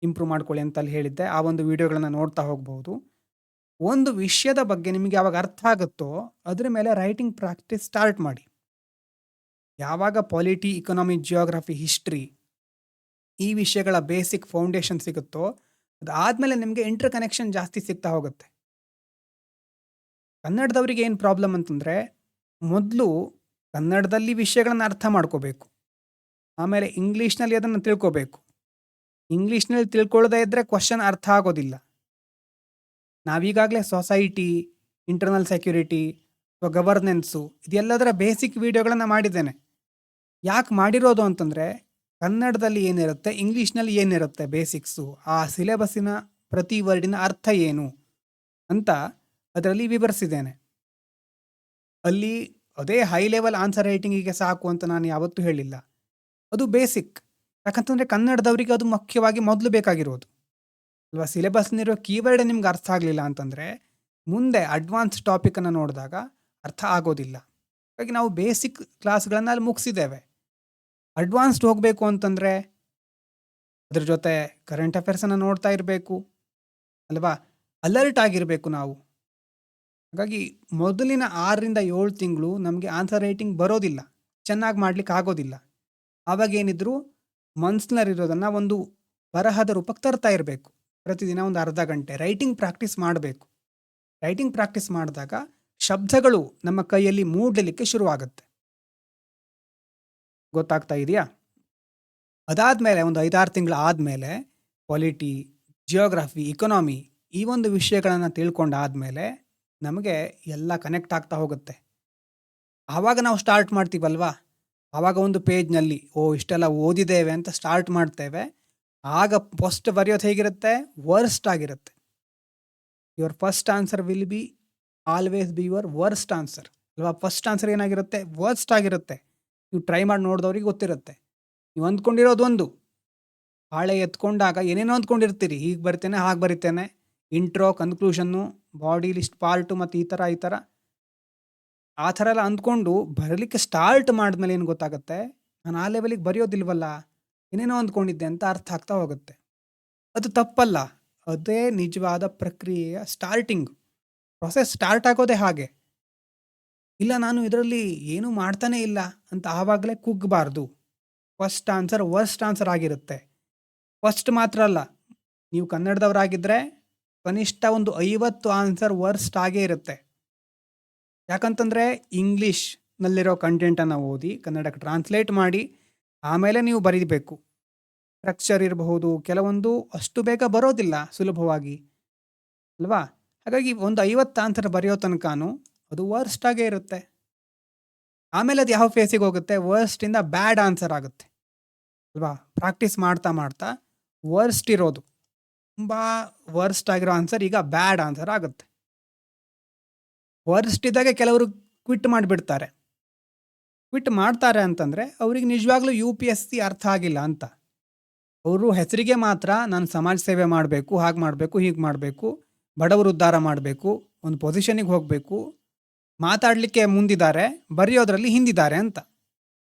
ಇಂಪ್ರೂವ್ ಮಾಡ್ಕೊಳ್ಳಿ ಅಂತಲ್ಲಿ ಹೇಳಿದ್ದೆ. ಆ ಒಂದು ವಿಡಿಯೋಗಳನ್ನು ನೋಡ್ತಾ ಹೋಗ್ಬೋದು. ಒಂದು ವಿಷಯದ ಬಗ್ಗೆ ನಿಮಗೆ ಯಾವಾಗ ಅರ್ಥ ಆಗುತ್ತೋ ಅದ್ರ ಮೇಲೆ ರೈಟಿಂಗ್ ಪ್ರಾಕ್ಟೀಸ್ ಸ್ಟಾರ್ಟ್ ಮಾಡಿ. ಯಾವಾಗ ಪಾಲಿಟಿ, ಇಕನಾಮಿ, ಜಿಯೋಗ್ರಫಿ, ಹಿಸ್ಟ್ರಿ ಈ ವಿಷಯಗಳ ಬೇಸಿಕ್ ಫೌಂಡೇಶನ್ ಸಿಗುತ್ತೋ ಅದಾದಮೇಲೆ ನಿಮಗೆ ಇಂಟರ್ ಕನೆಕ್ಷನ್ ಜಾಸ್ತಿ ಸಿಗ್ತಾ ಹೋಗುತ್ತೆ. ಕನ್ನಡದವರಿಗೆ ಏನು ಪ್ರಾಬ್ಲಮ್ ಅಂತಂದರೆ, ಮೊದಲು ಕನ್ನಡದಲ್ಲಿ ವಿಷಯಗಳನ್ನು ಅರ್ಥ ಮಾಡ್ಕೋಬೇಕು, ಆಮೇಲೆ ಇಂಗ್ಲೀಷ್ನಲ್ಲಿ ಅದನ್ನು ತಿಳ್ಕೋಬೇಕು. ಇಂಗ್ಲೀಷ್ನಲ್ಲಿ ತಿಳ್ಕೊಳ್ಳದೇ ಇದ್ದರೆ ಕ್ವಶನ್ ಅರ್ಥ ಆಗೋದಿಲ್ಲ. ನಾವೀಗಾಗಲೇ ಸೊಸೈಟಿ, ಇಂಟರ್ನಲ್ ಸೆಕ್ಯೂರಿಟಿ ಅಥವಾ ಗವರ್ನೆನ್ಸು ಇದೆಲ್ಲದರ ಬೇಸಿಕ್ ವಿಡಿಯೋಗಳನ್ನು ಮಾಡಿದ್ದೇನೆ. ಯಾಕೆ ಮಾಡಿರೋದು ಅಂತಂದರೆ, ಕನ್ನಡದಲ್ಲಿ ಏನಿರುತ್ತೆ, ಇಂಗ್ಲೀಷ್ನಲ್ಲಿ ಏನಿರುತ್ತೆ ಬೇಸಿಕ್ಸು, ಆ ಸಿಲೆಬಸ್ಸಿನ ಪ್ರತಿ ವರ್ಡಿನ ಅರ್ಥ ಏನು ಅಂತ ಅದರಲ್ಲಿ ವಿವರಿಸಿದ್ದೇನೆ. ಅಲ್ಲಿ ಅದೇ ಹೈ ಲೆವೆಲ್ ಆನ್ಸರ್ ರೈಟಿಂಗಿಗೆ ಸಾಕು ಅಂತ ನಾನು ಯಾವತ್ತೂ ಹೇಳಿಲ್ಲ. ಅದು ಬೇಸಿಕ್. ಯಾಕಂತಂದರೆ ಕನ್ನಡದವರಿಗೆ ಅದು ಮುಖ್ಯವಾಗಿ ಮೊದಲು ಬೇಕಾಗಿರೋದು ಅಲ್ವಾ. ಸಿಲೆಬಸ್ನಿರೋ ಕೀವರ್ಡ್ ನಿಮ್ಗೆ ಅರ್ಥ ಆಗಲಿಲ್ಲ ಅಂತಂದರೆ ಮುಂದೆ ಅಡ್ವಾನ್ಸ್ ಟಾಪಿಕನ್ನು ನೋಡಿದಾಗ ಅರ್ಥ ಆಗೋದಿಲ್ಲ. ಹಾಗಾಗಿ ನಾವು ಬೇಸಿಕ್ ಕ್ಲಾಸ್ಗಳನ್ನು ಅಲ್ಲಿ ಮುಗಿಸಿದ್ದೇವೆ. ಅಡ್ವಾನ್ಸ್ಡ್ ಹೋಗಬೇಕು ಅಂತಂದರೆ ಅದ್ರ ಜೊತೆ ಕರೆಂಟ್ ಅಫೇರ್ಸನ್ನು ನೋಡ್ತಾ ಇರಬೇಕು ಅಲ್ವಾ, ಅಲರ್ಟ್ ಆಗಿರಬೇಕು ನಾವು. ಹಾಗಾಗಿ ಮೊದಲಿನ 6ರಿಂದ 7 ತಿಂಗಳು ನಮಗೆ ಆನ್ಸರ್ ರೈಟಿಂಗ್ ಬರೋದಿಲ್ಲ, ಚೆನ್ನಾಗಿ ಮಾಡ್ಲಿಕ್ಕೆ ಆಗೋದಿಲ್ಲ. ಆವಾಗೇನಿದ್ರು ಮನಸ್ಸಿನಲ್ಲಿರೋದನ್ನು ಒಂದು ಬರಹದ ರೂಪಕ್ಕೆ ತರ್ತಾ ಇರಬೇಕು. ಪ್ರತಿದಿನ ಒಂದು ಅರ್ಧ ಗಂಟೆ ರೈಟಿಂಗ್ ಪ್ರಾಕ್ಟೀಸ್ ಮಾಡಬೇಕು. ರೈಟಿಂಗ್ ಪ್ರಾಕ್ಟೀಸ್ ಮಾಡಿದಾಗ ಶಬ್ದಗಳು ನಮ್ಮ ಕೈಯಲ್ಲಿ ಮೂಡಲಿಕ್ಕೆ ಶುರುವಾಗುತ್ತೆ. ಗೊತ್ತಾಗ್ತಾ ಇದೆಯಾ? ಅದಾದಮೇಲೆ ಒಂದು 5-6 ತಿಂಗಳು ಆದಮೇಲೆ ಪಾಲಿಟಿ, ಜಿಯೋಗ್ರಫಿ, ಇಕನಾಮಿ ಈ ಒಂದು ವಿಷಯಗಳನ್ನು ತಿಳ್ಕೊಂಡಾದಮೇಲೆ ನಮಗೆ ಎಲ್ಲ ಕನೆಕ್ಟ್ ಆಗ್ತಾ ಹೋಗುತ್ತೆ. ಆವಾಗ ನಾವು ಸ್ಟಾರ್ಟ್ ಮಾಡ್ತೀವಲ್ವಾ, ಆವಾಗ ಒಂದು ಪೇಜ್ನಲ್ಲಿ ಇಷ್ಟೆಲ್ಲ ಓದಿದ್ದೇವೆ ಅಂತ ಸ್ಟಾರ್ಟ್ ಮಾಡ್ತೇವೆ. ಆಗ ಫಸ್ಟ್ ಬರೆಯೋದು ಹೇಗಿರುತ್ತೆ, ವರ್ಸ್ಟ್ ಆಗಿರುತ್ತೆ. Your first answer will be always be your worst answer ಅಲ್ವಾ. ಫಸ್ಟ್ ಆನ್ಸರ್ ಏನಾಗಿರುತ್ತೆ, ವರ್ಸ್ಟ್ ಆಗಿರುತ್ತೆ. ನೀವು ಟ್ರೈ ಮಾಡಿ ನೋಡಿದವ್ರಿಗೆ ಗೊತ್ತಿರುತ್ತೆ. ನೀವು ಅಂದ್ಕೊಂಡಿರೋದು ಒಂದು, ಹಾಳೆ ಎತ್ಕೊಂಡಾಗ ಏನೇನೋ ಅಂದ್ಕೊಂಡಿರ್ತೀರಿ, ಹೀಗೆ ಬರಿತೇನೆ ಹಾಗೆ ಬರಿತೇನೆ, ಇಂಟ್ರೋ, ಕನ್ಕ್ಲೂಷನ್ನು, ಬಾಡಿ ಲಿಸ್ಟ್ ಪಾರ್ಟು ಮತ್ತು ಈ ಥರ ಆ ಥರ ಎಲ್ಲ ಅಂದ್ಕೊಂಡು ಬರಲಿಕ್ಕೆ ಸ್ಟಾರ್ಟ್ ಮಾಡಿದ್ಮೇಲೆ ಏನು ಗೊತ್ತಾಗುತ್ತೆ, ನಾನು ಆ ಲೆವೆಲಿಗೆ ಬರೆಯೋದಿಲ್ವಲ್ಲ, ಏನೇನೋ ಅಂದ್ಕೊಂಡಿದ್ದೆ ಅಂತ ಅರ್ಥ ಆಗ್ತಾ ಹೋಗುತ್ತೆ. ಅದು ತಪ್ಪಲ್ಲ, ಅದೇ ನಿಜವಾದ ಪ್ರಕ್ರಿಯೆಯ ಸ್ಟಾರ್ಟಿಂಗ್. ಪ್ರೊಸೆಸ್ ಸ್ಟಾರ್ಟ್ ಆಗೋದೇ ಹಾಗೆ. ಇಲ್ಲ ನಾನು ಇದರಲ್ಲಿ ಏನೂ ಮಾಡ್ತಾನೇ ಇಲ್ಲ ಅಂತ ಆವಾಗಲೇ ಕುಗ್ಗಬಾರ್ದು. ಫಸ್ಟ್ ಆನ್ಸರ್ ವರ್ಸ್ಟ್ ಆನ್ಸರ್ ಆಗಿರುತ್ತೆ. ಫಸ್ಟ್ ಮಾತ್ರ ಅಲ್ಲ, ನೀವು ಕನ್ನಡದವರಾಗಿದ್ದರೆ ಕನಿಷ್ಠ ಒಂದು 50 ಆನ್ಸರ್ ವರ್ಸ್ಟ್ ಆಗೇ ಇರುತ್ತೆ. ಯಾಕಂತಂದರೆ ಇಂಗ್ಲೀಷ್ನಲ್ಲಿರೋ ಕಂಟೆಂಟನ್ನು ಓದಿ ಕನ್ನಡಕ್ಕೆ ಟ್ರಾನ್ಸ್ಲೇಟ್ ಮಾಡಿ ಆಮೇಲೆ ನೀವು ಬರೀಬೇಕು. ಸ್ಟ್ರಕ್ಚರ್ ಇರಬಹುದು, ಕೆಲವೊಂದು ಅಷ್ಟು ಬೇಗ ಬರೋದಿಲ್ಲ ಸುಲಭವಾಗಿ ಅಲ್ವಾ. ಹಾಗಾಗಿ ಒಂದು 50 ಆನ್ಸರ್ ಬರೆಯೋ ತನಕನೂ ಅದು ವರ್ಸ್ಟ್ ಆಗೇ ಇರುತ್ತೆ. ಆಮೇಲೆ ಅದು ಯಾವ ಫೇಸಿಗೆ ಹೋಗುತ್ತೆ, ವರ್ಸ್ಟಿಂದ ಬ್ಯಾಡ್ ಆನ್ಸರ್ ಆಗುತ್ತೆ ಅಲ್ವಾ? ಪ್ರಾಕ್ಟೀಸ್ ಮಾಡ್ತಾ ಮಾಡ್ತಾ ವರ್ಸ್ಟ್ ಇರೋದು, ತುಂಬ ವರ್ಸ್ಟ್ ಆಗಿರೋ ಆನ್ಸರ್ ಈಗ ಬ್ಯಾಡ್ ಆನ್ಸರ್ ಆಗುತ್ತೆ. ವರ್ಸ್ಟ್ ಇದ್ದಾಗೆ ಕೆಲವರು ಕ್ವಿಟ್ ಮಾಡಿಬಿಡ್ತಾರೆ. ಕ್ವಿಟ್ ಮಾಡ್ತಾರೆ ಅಂತಂದರೆ ಅವ್ರಿಗೆ ನಿಜವಾಗ್ಲೂ UPSC ಅರ್ಥ ಆಗಿಲ್ಲ ಅಂತ. ಅವರು ಹೆಸರಿಗೆ ಮಾತ್ರ ನಾನು ಸಮಾಜ ಸೇವೆ ಮಾಡಬೇಕು, ಹಾಗೆ ಮಾಡಬೇಕು, ಹೀಗೆ ಮಾಡಬೇಕು, ಬಡವರು ಉದ್ಧಾರ ಮಾಡಬೇಕು, ಒಂದು ಪೊಸಿಷನಿಗೆ ಹೋಗಬೇಕು, ಮಾತಾಡಲಿಕ್ಕೆ ಮುಂದಿದ್ದಾರೆ, ಬರೆಯೋದ್ರಲ್ಲಿ ಹಿಂದಿದ್ದಾರೆ ಅಂತ.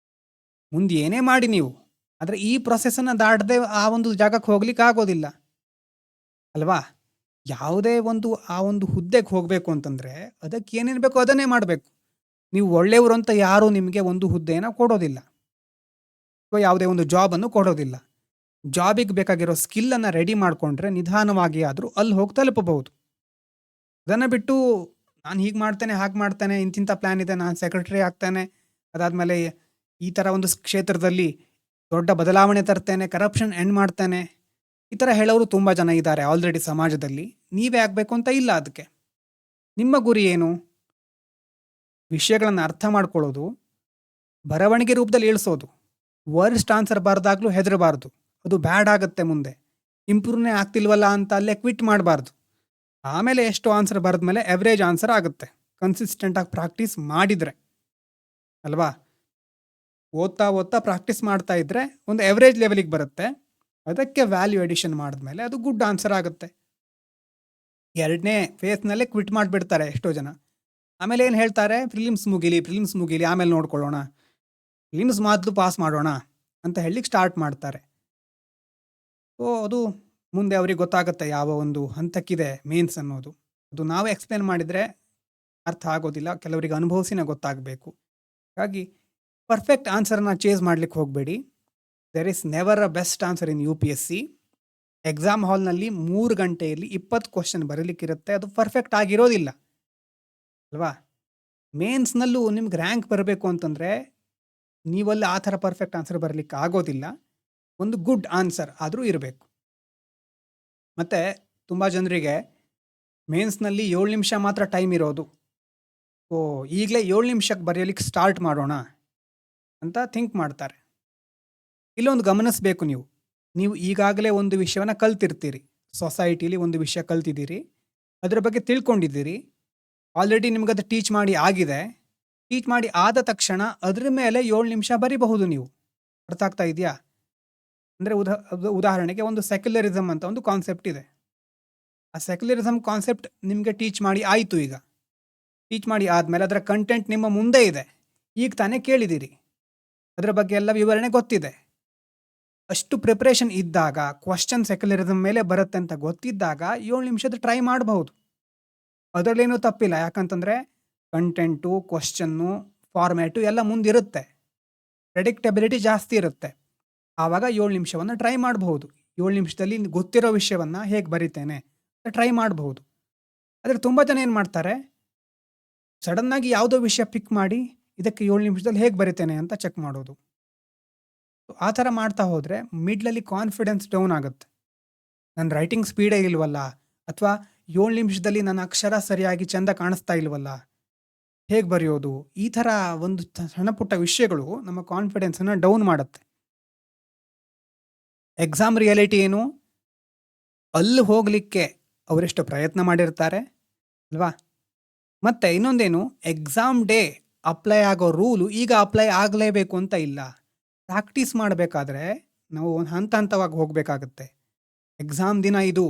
ಮುಂದೆ ಏನೇ ಮಾಡಿ ನೀವು, ಆದರೆ ಈ ಪ್ರೊಸೆಸನ್ನು ದಾಟದೆ ಆ ಒಂದು ಜಾಗಕ್ಕೆ ಹೋಗ್ಲಿಕ್ಕೆ ಆಗೋದಿಲ್ಲ ಅಲ್ವಾ? ಯಾವುದೇ ಆ ಒಂದು ಹುದ್ದೆಗೆ ಹೋಗಬೇಕು ಅಂತಂದರೆ ಅದಕ್ಕೆ ಏನೇನು ಬೇಕೋ ಅದನ್ನೇ ಮಾಡಬೇಕು. ನೀವು ಒಳ್ಳೆಯವರು ಅಂತ ಯಾರೂ ನಿಮಗೆ ಒಂದು ಹುದ್ದೆಯನ್ನು ಕೊಡೋದಿಲ್ಲ, ಅಥವಾ ಯಾವುದೇ ಒಂದು ಜಾಬನ್ನು ಕೊಡೋದಿಲ್ಲ. ಜಾಬಿಗೆ ಬೇಕಾಗಿರೋ ಸ್ಕಿಲ್ಲನ್ನು ರೆಡಿ ಮಾಡಿಕೊಂಡ್ರೆ ನಿಧಾನವಾಗಿ ಆದರೂ ಅಲ್ಲಿ ಹೋಗಿ ತಲುಪಬಹುದು. ಅದನ್ನು ಬಿಟ್ಟು ನಾನು ಹೀಗೆ ಮಾಡ್ತೇನೆ, ಹಾಗೆ ಮಾಡ್ತೇನೆ, ಇಂತಿಂಥ ಪ್ಲ್ಯಾನ್ ಇದೆ, ನಾನು ಸೆಕ್ರೆಟರಿ ಆಗ್ತೇನೆ, ಅದಾದಮೇಲೆ ಈ ಥರ ಒಂದು ಕ್ಷೇತ್ರದಲ್ಲಿ ದೊಡ್ಡ ಬದಲಾವಣೆ ತರ್ತೇನೆ, ಕರಪ್ಷನ್ ಎಂಡ್ ಮಾಡ್ತೇನೆ, ಈ ಥರ ಹೇಳೋರು ತುಂಬ ಜನ ಇದ್ದಾರೆ ಆಲ್ರೆಡಿ ಸಮಾಜದಲ್ಲಿ. ನೀವೇ ಆಗಬೇಕು ಅಂತ ಇಲ್ಲ. ಅದಕ್ಕೆ ನಿಮ್ಮ ಗುರಿ ಏನು? ವಿಷಯಗಳನ್ನು ಅರ್ಥ ಮಾಡ್ಕೊಳ್ಳೋದು, ಬರವಣಿಗೆ ರೂಪದಲ್ಲಿ ಇಳಿಸೋದು. ವರ್ಸ್ಟ್ ಆನ್ಸರ್ ಬರೆದಾಗಲೂ ಹೆದರಬಾರ್ದು, ಅದು ಬ್ಯಾಡ್ ಆಗುತ್ತೆ, ಮುಂದೆ ಇಂಪ್ರೂವ್ನೇ ಆಗ್ತಿಲ್ವಲ್ಲ ಅಂತ ಅಲ್ಲೇ ಕ್ವಿಟ್ ಮಾಡಬಾರ್ದು. ಆಮೇಲೆ ಎಷ್ಟು ಆನ್ಸರ್ ಬರೆದ್ಮೇಲೆ ಎವ್ರೇಜ್ ಆನ್ಸರ್ ಆಗುತ್ತೆ, ಕನ್ಸಿಸ್ಟೆಂಟಾಗಿ ಪ್ರಾಕ್ಟೀಸ್ ಮಾಡಿದರೆ ಅಲ್ವಾ? ಓದ್ತಾ ಓದ್ತಾ ಪ್ರಾಕ್ಟೀಸ್ ಮಾಡ್ತಾ ಇದ್ದರೆ ಒಂದು ಎವ್ರೇಜ್ ಲೆವೆಲಿಗೆ ಬರುತ್ತೆ. ಅದಕ್ಕೆ ವ್ಯಾಲ್ಯೂ ಎಡಿಷನ್ ಮಾಡಿದ್ಮೇಲೆ ಅದು ಗುಡ್ ಆನ್ಸರ್ ಆಗುತ್ತೆ. ಎರಡನೇ ಫೇಸ್ನಲ್ಲೇ ಕ್ವಿಟ್ ಮಾಡಿಬಿಡ್ತಾರೆ ಎಷ್ಟೋ ಜನ. ಆಮೇಲೆ ಏನು ಹೇಳ್ತಾರೆ, ಪ್ರಿಲಿಮ್ಸ್ ಮುಗೀಲಿ ಆಮೇಲೆ ನೋಡ್ಕೊಳ್ಳೋಣ, ಪ್ರಿಲಿಮ್ಸ್ ಮೊದಲು ಪಾಸ್ ಮಾಡೋಣ ಅಂತ ಹೇಳಲಿಕ್ಕೆ ಸ್ಟಾರ್ಟ್ ಮಾಡ್ತಾರೆ. ಸೊ ಅದು ಮುಂದೆ ಅವ್ರಿಗೆ ಗೊತ್ತಾಗುತ್ತೆ ಯಾವ ಒಂದು ಹಂತಕ್ಕಿದೆ ಮೇನ್ಸ್ ಅನ್ನೋದು. ಅದು ನಾವು ಎಕ್ಸ್ಪ್ಲೇನ್ ಮಾಡಿದರೆ ಅರ್ಥ ಆಗೋದಿಲ್ಲ, ಕೆಲವರಿಗೆ ಅನುಭವಿಸಿನೇ ಗೊತ್ತಾಗಬೇಕು. ಹಾಗಾಗಿ ಪರ್ಫೆಕ್ಟ್ ಆನ್ಸರ್ನ ಚೇಸ್ ಮಾಡಲಿಕ್ಕೆ ಹೋಗಬೇಡಿ. There is never a best answer in UPSC. Exam ಹಾಲ್ನಲ್ಲಿ 3 ಗಂಟೆಯಲ್ಲಿ 20 ಕ್ವಶನ್ ಬರೀಲಿಕ್ಕಿರುತ್ತೆ, ಅದು ಪರ್ಫೆಕ್ಟ್ ಆಗಿರೋದಿಲ್ಲ ಅಲ್ವಾ? ಮೇನ್ಸ್ನಲ್ಲೂ ನಿಮ್ಗೆ ರ್ಯಾಂಕ್ ಬರಬೇಕು ಅಂತಂದರೆ ನೀವಲ್ಲಿ ಆ ಥರ ಪರ್ಫೆಕ್ಟ್ ಆನ್ಸರ್ ಬರಲಿಕ್ಕೆ ಆಗೋದಿಲ್ಲ. ಒಂದು ಗುಡ್ ಆನ್ಸರ್ ಆದರೂ ಇರಬೇಕು. ಮತ್ತು ತುಂಬ ಜನರಿಗೆ ಮೇನ್ಸ್ನಲ್ಲಿ 7 ನಿಮಿಷ ಮಾತ್ರ ಟೈಮ್ ಇರೋದು, ಸೊ ಈಗಲೇ 7 ನಿಮಿಷಕ್ಕೆ ಬರೆಯಲಿಕ್ಕೆ ಸ್ಟಾರ್ಟ್ ಮಾಡೋಣ ಅಂತ ಥಿಂಕ್ ಮಾಡ್ತಾರೆ. ಇಲ್ಲೊಂದು ಗಮನಿಸಬೇಕು, ನೀವು ಈಗಾಗಲೇ ಒಂದು ವಿಷಯವನ್ನು ಕಲ್ತಿರ್ತೀರಿ, ಸೊಸೈಟಿಲಿ ಒಂದು ವಿಷಯ ಕಲ್ತಿದ್ದೀರಿ, ಅದರ ಬಗ್ಗೆ ತಿಳ್ಕೊಂಡಿದ್ದೀರಿ, ಆಲ್ರೆಡಿ ನಿಮಗದು ಟೀಚ್ ಮಾಡಿ ಆಗಿದೆ. ಟೀಚ್ ಮಾಡಿ ಆದ ತಕ್ಷಣ ಅದರ ಮೇಲೆ 7 ನಿಮಿಷ ಬರೀಬಹುದು ನೀವು. ಅರ್ಥ ಆಗ್ತಾ ಇದೆಯಾ? ಅಂದರೆ ಉದಾಹರಣೆಗೆ ಒಂದು ಸೆಕ್ಯುಲರಿಸಮ್ ಅಂತ ಒಂದು ಕಾನ್ಸೆಪ್ಟ್ ಇದೆ. ಆ ಸೆಕ್ಯುಲರಿಸಮ್ ಕಾನ್ಸೆಪ್ಟ್ ನಿಮಗೆ ಟೀಚ್ ಮಾಡಿ ಆಯಿತು. ಈಗ ಟೀಚ್ ಮಾಡಿ ಆದಮೇಲೆ ಅದರ ಕಂಟೆಂಟ್ ನಿಮ್ಮ ಮುಂದೆ ಇದೆ, ಈಗ ತಾನೇ ಕೇಳಿದ್ದೀರಿ, ಅದರ ಬಗ್ಗೆ ಎಲ್ಲ ವಿವರಣೆ ಗೊತ್ತಿದೆ. ಅಷ್ಟು ಪ್ರಿಪ್ರೇಷನ್ ಇದ್ದಾಗ, ಕ್ವಶನ್ ಸೆಕ್ಯುಲರಿಸಮ್ ಮೇಲೆ ಬರುತ್ತೆ ಅಂತ ಗೊತ್ತಿದ್ದಾಗ 7 ನಿಮಿಷದ ಟ್ರೈ ಮಾಡಬಹುದು. ಅದರಲ್ಲೇನೂ ತಪ್ಪಿಲ್ಲ, ಯಾಕಂತಂದರೆ ಕಂಟೆಂಟು, ಕ್ವಶನ್ನು, ಫಾರ್ಮ್ಯಾಟು ಎಲ್ಲ ಮುಂದಿರುತ್ತೆ, ಪ್ರೆಡಿಕ್ಟಬಿಲಿಟಿ ಜಾಸ್ತಿ ಇರುತ್ತೆ. ಆವಾಗ 7 ನಿಮಿಷವನ್ನು ಟ್ರೈ ಮಾಡಬಹುದು. 7 ನಿಮಿಷದಲ್ಲಿ ಗೊತ್ತಿರೋ ವಿಷಯವನ್ನು ಹೇಗೆ ಬರಿತೇನೆ ಟ್ರೈ ಮಾಡಬಹುದು. ಆದರೆ ತುಂಬ ಜನ ಏನು ಮಾಡ್ತಾರೆ, ಸಡನ್ನಾಗಿ ಯಾವುದೋ ವಿಷಯ ಪಿಕ್ ಮಾಡಿ ಇದಕ್ಕೆ 7 ನಿಮಿಷದಲ್ಲಿ ಹೇಗೆ ಬರಿತೇನೆ ಅಂತ ಚೆಕ್ ಮಾಡೋದು. ಆ ಥರ ಮಾಡ್ತಾ ಹೋದರೆ ಮಿಡ್ಲಲ್ಲಿ ಕಾನ್ಫಿಡೆನ್ಸ್ ಡೌನ್ ಆಗುತ್ತೆ. ನನ್ನ ರೈಟಿಂಗ್ ಸ್ಪೀಡೇ ಇಲ್ವಲ್ಲ, ಅಥವಾ 7 ನಿಮಿಷದಲ್ಲಿ ನನ್ನ ಅಕ್ಷರ ಸರಿಯಾಗಿ ಚೆಂದ ಕಾಣಿಸ್ತಾ ಇಲ್ವಲ್ಲ, ಹೇಗೆ ಬರೆಯೋದು? ಈ ಥರ ಒಂದು ಸಣ್ಣ ಪುಟ್ಟ ವಿಷಯಗಳು ನಮ್ಮ ಕಾನ್ಫಿಡೆನ್ಸನ್ನು ಡೌನ್ ಮಾಡುತ್ತೆ. ಎಕ್ಸಾಮ್ ರಿಯಾಲಿಟಿ ಏನು? ಅಲ್ಲಿ ಹೋಗಲಿಕ್ಕೆ ಅವರೆಷ್ಟು ಪ್ರಯತ್ನ ಮಾಡಿರ್ತಾರೆ ಅಲ್ವಾ? ಮತ್ತು ಇನ್ನೊಂದೇನು, ಎಕ್ಸಾಮ್ ಡೇ ಅಪ್ಲೈ ಆಗೋ ರೂಲು ಈಗ ಅಪ್ಲೈ ಆಗಲೇಬೇಕು ಅಂತ ಇಲ್ಲ. ಪ್ರಾಕ್ಟೀಸ್ ಮಾಡಬೇಕಾದ್ರೆ ನಾವು ಒಂದು ಹಂತವಾಗಿ ಹೋಗಬೇಕಾಗತ್ತೆ. ಎಕ್ಸಾಮ್ ದಿನ ಇದು,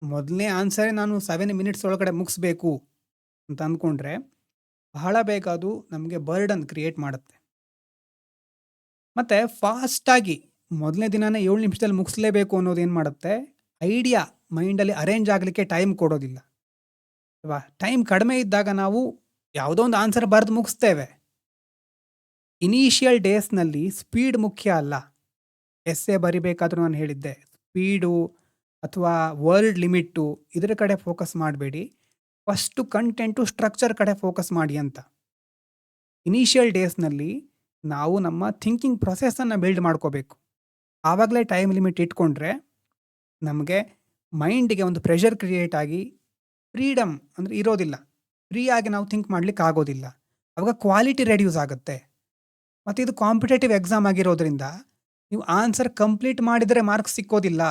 ಮೊದಲನೇ ಆನ್ಸರೇ ನಾನು 7 ಮಿನಿಟ್ಸ್ ಒಳಗಡೆ ಮುಗಿಸ್ಬೇಕು ಅಂತ ಅಂದ್ಕೊಂಡ್ರೆ ಬಹಳ ಬೇಗ ಅದು ನಮಗೆ ಬರ್ಡನ್ ಕ್ರಿಯೇಟ್ ಮಾಡುತ್ತೆ. ಮತ್ತು ಫಾಸ್ಟಾಗಿ ಮೊದಲನೇ ದಿನನೇ 7 ನಿಮಿಷದಲ್ಲಿ ಮುಗಿಸ್ಲೇಬೇಕು ಅನ್ನೋದು ಏನು ಮಾಡುತ್ತೆ, ಐಡಿಯಾ ಮೈಂಡಲ್ಲಿ ಅರೇಂಜ್ ಆಗಲಿಕ್ಕೆ ಟೈಮ್ ಕೊಡೋದಿಲ್ಲ ಅಲ್ವಾ? ಟೈಮ್ ಕಡಿಮೆ ಇದ್ದಾಗ ನಾವು ಯಾವುದೋ ಒಂದು ಆನ್ಸರ್ ಬರೆದು ಮುಗಿಸ್ತೇವೆ. ಇನಿಷಿಯಲ್ ಡೇಸ್ನಲ್ಲಿ ಸ್ಪೀಡ್ ಮುಖ್ಯ ಅಲ್ಲ. ಎಸ್ಸೆ ಬರಿಬೇಕಾದ್ರೂ ನಾನು ಹೇಳಿದ್ದೆ, ಸ್ಪೀಡು ಅಥವಾ ವರ್ಡ್ ಲಿಮಿಟ್ಟು ಇದರ ಕಡೆ ಫೋಕಸ್ ಮಾಡಬೇಡಿ, ಫಸ್ಟು ಕಂಟೆಂಟು ಸ್ಟ್ರಕ್ಚರ್ ಕಡೆ ಫೋಕಸ್ ಮಾಡಿ ಅಂತ. ಇನಿಷಿಯಲ್ ಡೇಸ್ನಲ್ಲಿ ನಾವು ನಮ್ಮ ಥಿಂಕಿಂಗ್ ಪ್ರೊಸೆಸನ್ನು ಬಿಲ್ಡ್ ಮಾಡ್ಕೋಬೇಕು. ಆವಾಗಲೇ ಟೈಮ್ ಲಿಮಿಟ್ ಇಟ್ಕೊಂಡ್ರೆ ನಮಗೆ ಮೈಂಡಿಗೆ ಒಂದು ಪ್ರೆಷರ್ ಕ್ರಿಯೇಟ್ ಆಗಿ ಫ್ರೀಡಮ್ ಅಂದರೆ ಇರೋದಿಲ್ಲ, ಫ್ರೀಯಾಗಿ ನಾವು ಥಿಂಕ್ ಮಾಡಲಿಕ್ಕೆ ಆಗೋದಿಲ್ಲ. ಆವಾಗ ಕ್ವಾಲಿಟಿ ರೆಡ್ಯೂಸ್ ಆಗುತ್ತೆ. ಮತ್ತು ಇದು ಕಾಂಪಿಟೇಟಿವ್ ಎಕ್ಸಾಮ್ ಆಗಿರೋದ್ರಿಂದ ನೀವು ಆನ್ಸರ್ ಕಂಪ್ಲೀಟ್ ಮಾಡಿದರೆ ಮಾರ್ಕ್ಸ್ ಸಿಕ್ಕೋದಿಲ್ಲ.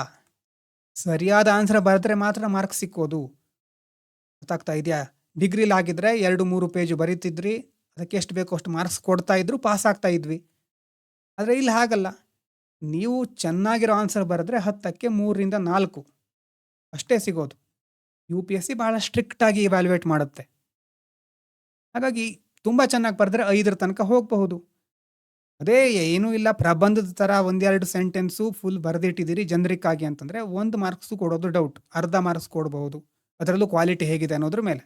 ಸರಿಯಾದ ಆನ್ಸರ್ ಬರೆದ್ರೆ ಮಾತ್ರ ಮಾರ್ಕ್ಸ್ ಸಿಕ್ಕೋದು. ಗೊತ್ತಾಗ್ತಾ ಇದೆಯಾ? ಡಿಗ್ರಿಲಾಗಿದ್ದರೆ 2-3 ಪೇಜ್ ಬರೀತಿದ್ರಿ, ಅದಕ್ಕೆ ಎಷ್ಟು ಬೇಕೋ ಅಷ್ಟು ಮಾರ್ಕ್ಸ್ ಕೊಡ್ತಾ ಇದ್ರು, ಪಾಸ್ ಆಗ್ತಾ ಇದ್ವಿ. ಆದರೆ ಇಲ್ಲಿ ಹಾಗಲ್ಲ. ನೀವು ಚೆನ್ನಾಗಿರೋ ಆನ್ಸರ್ ಬರೆದ್ರೆ 10ಕ್ಕೆ 3ರಿಂದ 4 ಅಷ್ಟೇ ಸಿಗೋದು. UPSC ಬಹಳ ಸ್ಟ್ರಿಕ್ಟಾಗಿ ಇವ್ಯಾಲ್ಯೂಯೇಟ್ ಮಾಡುತ್ತೆ. ಹಾಗಾಗಿ ತುಂಬ ಚೆನ್ನಾಗಿ ಬರೆದ್ರೆ 5 ತನಕ ಹೋಗಬಹುದು. ಅದೇ ಏನೂ ಇಲ್ಲ, ಪ್ರಬಂಧದ ಥರ ಒಂದೆರಡು ಸೆಂಟೆನ್ಸು ಫುಲ್ ಬರೆದಿಟ್ಟಿದ್ದೀರಿ ಜನರಿಕ್ ಆಗಿ ಅಂತಂದರೆ 1 ಮಾರ್ಕ್ಸು ಕೊಡೋದು ಡೌಟ್, ಅರ್ಧ ಮಾರ್ಕ್ಸ್ ಕೊಡಬಹುದು. ಅದರಲ್ಲೂ ಕ್ವಾಲಿಟಿ ಹೇಗಿದೆ ಅನ್ನೋದ್ರ ಮೇಲೆ.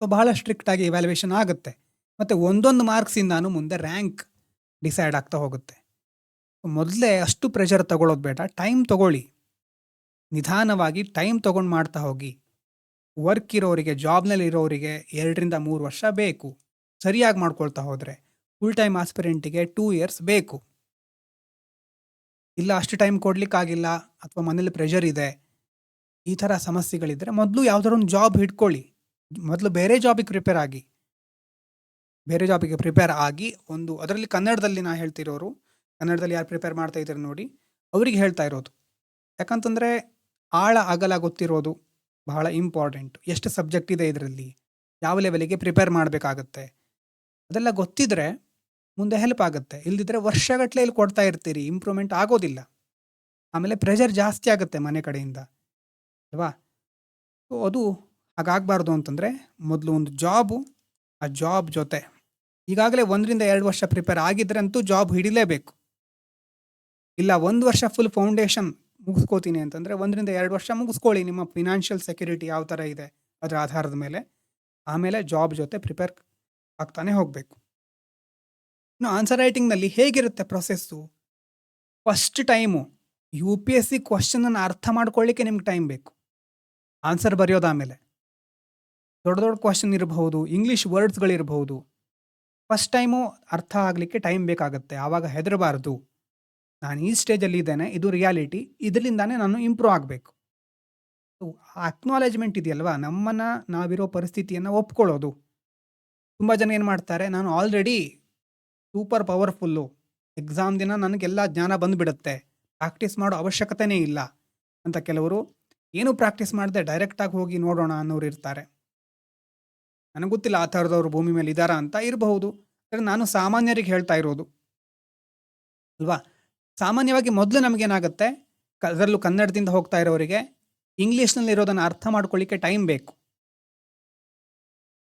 ಸೊ ಬಹಳ ಸ್ಟ್ರಿಕ್ಟಾಗಿ ಇವ್ಯಾಲ್ಯೂಯೇಷನ್ ಆಗುತ್ತೆ. ಮತ್ತು ಒಂದೊಂದು ಮಾರ್ಕ್ಸಿಂದಾನು ಮುಂದೆ ರ್ಯಾಂಕ್ ಡಿಸೈಡ್ ಆಗ್ತಾ ಹೋಗುತ್ತೆ. ಮೊದಲೇ ಅಷ್ಟು ಪ್ರೆಷರ್ ತಗೊಳ್ಳೋದು ಬೇಡ, ಟೈಮ್ ತಗೊಳ್ಳಿ. ನಿಧಾನವಾಗಿ ಟೈಮ್ ತೊಗೊಂಡು ಮಾಡ್ತಾ ಹೋಗಿ. ವರ್ಕ್ ಇರೋರಿಗೆ, ಜಾಬ್ನಲ್ಲಿ ಇರೋರಿಗೆ 2-3 ವರ್ಷ ಬೇಕು. ಸರಿಯಾಗಿ ಮಾಡ್ಕೊಳ್ತಾ ಹೋದರೆ ಫುಲ್ ಟೈಮ್ ಆಸ್ಪಿರೆಂಟಿಗೆ 2 ಇಯರ್ಸ್ ಬೇಕು. ಇಲ್ಲ ಅಷ್ಟು ಟೈಮ್ ಕೊಡ್ಲಿಕ್ಕಾಗಿಲ್ಲ ಅಥವಾ ಮನೇಲಿ ಪ್ರೆಷರ್ ಇದೆ, ಈ ಥರ ಸಮಸ್ಯೆಗಳಿದ್ದರೆ ಮೊದಲು ಯಾವುದಾದ್ರು ಒಂದು ಜಾಬ್ ಹಿಡ್ಕೊಳ್ಳಿ. ಮೊದಲು ಬೇರೆ ಜಾಬಿಗೆ ಪ್ರಿಪೇರ್ ಆಗಿ ಒಂದು ಅದರಲ್ಲಿ ಕನ್ನಡದಲ್ಲಿ ನಾ ಹೇಳ್ತಿರೋರು, ಕನ್ನಡದಲ್ಲಿ ಯಾರು ಪ್ರಿಪೇರ್ ಮಾಡ್ತಾ ಇದ್ದಾರೆ ನೋಡಿ, ಅವರಿಗೆ ಹೇಳ್ತಾ ಇರೋದು. ಯಾಕಂತಂದರೆ ಆಳ ಅಗಲ ಗೊತ್ತಿರೋದು ಬಹಳ ಇಂಪಾರ್ಟೆಂಟ್. ಎಷ್ಟು ಸಬ್ಜೆಕ್ಟ್ ಇದೆ ಇದರಲ್ಲಿ, ಯಾವ ಲೆವೆಲಿಗೆ ಪ್ರಿಪೇರ್ ಮಾಡಬೇಕಾಗತ್ತೆ, ಅದೆಲ್ಲ ಗೊತ್ತಿದ್ರೆ ಮುಂದೆ ಹೆಲ್ಪ್ ಆಗುತ್ತೆ. ಇಲ್ದಿದ್ರೆ ವರ್ಷಗಟ್ಟಲೆ ಇಲ್ಲಿ ಕೊಡ್ತಾ ಇರ್ತೀರಿ, ಇಂಪ್ರೂವ್ಮೆಂಟ್ ಆಗೋದಿಲ್ಲ. ಆಮೇಲೆ ಪ್ರೆಷರ್ ಜಾಸ್ತಿ ಆಗುತ್ತೆ ಮನೆ ಕಡೆಯಿಂದ ಅಲ್ವಾ? ಸೊ ಅದು ಹಾಗಾಗಬಾರ್ದು ಅಂತಂದರೆ ಮೊದಲು ಒಂದು ಜಾಬು, ಆ ಜಾಬ್ ಜೊತೆ ಈಗಾಗಲೇ 1-2 ವರ್ಷ ಪ್ರಿಪೇರ್ ಆಗಿದ್ರೆ ಅಂತೂ ಜಾಬ್ ಹಿಡಿಲೇಬೇಕು. ಇಲ್ಲ 1 ವರ್ಷ ಫುಲ್ ಫೌಂಡೇಶನ್ ಮುಗಿಸ್ಕೋತೀನಿ ಅಂತಂದರೆ 1-2 ವರ್ಷ ಮುಗಿಸ್ಕೊಳ್ಳಿ. ನಿಮ್ಮ ಫಿನಾನ್ಷಿಯಲ್ ಸೆಕ್ಯೂರಿಟಿ ಯಾವ ಥರ ಇದೆ ಅದರ ಆಧಾರದ ಮೇಲೆ. ಆಮೇಲೆ ಜಾಬ್ ಜೊತೆ ಪ್ರಿಪೇರ್ ಆಗ್ತಾನೆ ಹೋಗಬೇಕು. ಇನ್ನು ಆನ್ಸರ್ ರೈಟಿಂಗ್ನಲ್ಲಿ ಹೇಗಿರುತ್ತೆ ಪ್ರೊಸೆಸ್ಸು? ಫಸ್ಟ್ ಟೈಮು UPSC ಕ್ವಶನನ್ನು ಅರ್ಥ ಮಾಡ್ಕೊಳ್ಳಿಕ್ಕೆ ನಿಮ್ಗೆ ಟೈಮ್ ಬೇಕು. ಆನ್ಸರ್ ಬರೆಯೋದಾಮೇಲೆ ದೊಡ್ಡ ದೊಡ್ಡ ಕ್ವಶನ್ ಇರಬಹುದು, ಇಂಗ್ಲೀಷ್ ವರ್ಡ್ಸ್ಗಳಿರಬಹುದು. ಫಸ್ಟ್ ಟೈಮು ಅರ್ಥ ಆಗಲಿಕ್ಕೆ ಟೈಮ್ ಬೇಕಾಗುತ್ತೆ. ಆವಾಗ ಹೆದರಬಾರ್ದು. ನಾನು ಈ ಸ್ಟೇಜಲ್ಲಿ ಇದ್ದೇನೆ, ಇದು ರಿಯಾಲಿಟಿ, ಇದರಿಂದಾನೇ ನಾನು ಇಂಪ್ರೂವ್ ಆಗಬೇಕು. ಅಕ್ನಾಲೇಜ್ಮೆಂಟ್ ಇದೆಯಲ್ವಾ, ನಮ್ಮನ್ನು ನಾವಿರೋ ಪರಿಸ್ಥಿತಿಯನ್ನು ಒಪ್ಕೊಳ್ಳೋದು. ತುಂಬ ಜನ ಏನು ಮಾಡ್ತಾರೆ, ನಾನು ಆಲ್ರೆಡಿ ಸೂಪರ್ ಪವರ್ಫುಲ್ಲು, ಎಕ್ಸಾಮ್ ದಿನ ನನಗೆಲ್ಲ ಜ್ಞಾನ ಬಂದುಬಿಡುತ್ತೆ, ಪ್ರಾಕ್ಟೀಸ್ ಮಾಡೋ ಅವಶ್ಯಕತೆನೇ ಇಲ್ಲ ಅಂತ ಕೆಲವರು ಏನೂ ಪ್ರಾಕ್ಟೀಸ್ ಮಾಡದೆ ಡೈರೆಕ್ಟಾಗಿ ಹೋಗಿ ನೋಡೋಣ ಅನ್ನೋರು ಇರ್ತಾರೆ. ನನಗೆ ಗೊತ್ತಿಲ್ಲ ಆ ಥರದವ್ರು ಭೂಮಿ ಮೇಲೆ ಇದ್ದಾರಾ ಅಂತ. ಇರಬಹುದು. ನಾನು ಸಾಮಾನ್ಯರಿಗೆ ಹೇಳ್ತಾ ಇರೋದು ಅಲ್ವಾ. ಸಾಮಾನ್ಯವಾಗಿ ಮೊದಲು ನಮಗೇನಾಗುತ್ತೆ, ಅದರಲ್ಲೂ ಕನ್ನಡದಿಂದ ಹೋಗ್ತಾ ಇರೋರಿಗೆ ಇಂಗ್ಲೀಷ್ನಲ್ಲಿ ಇರೋದನ್ನು ಅರ್ಥ ಮಾಡ್ಕೊಳ್ಳಿಕ್ಕೆ ಟೈಮ್ ಬೇಕು.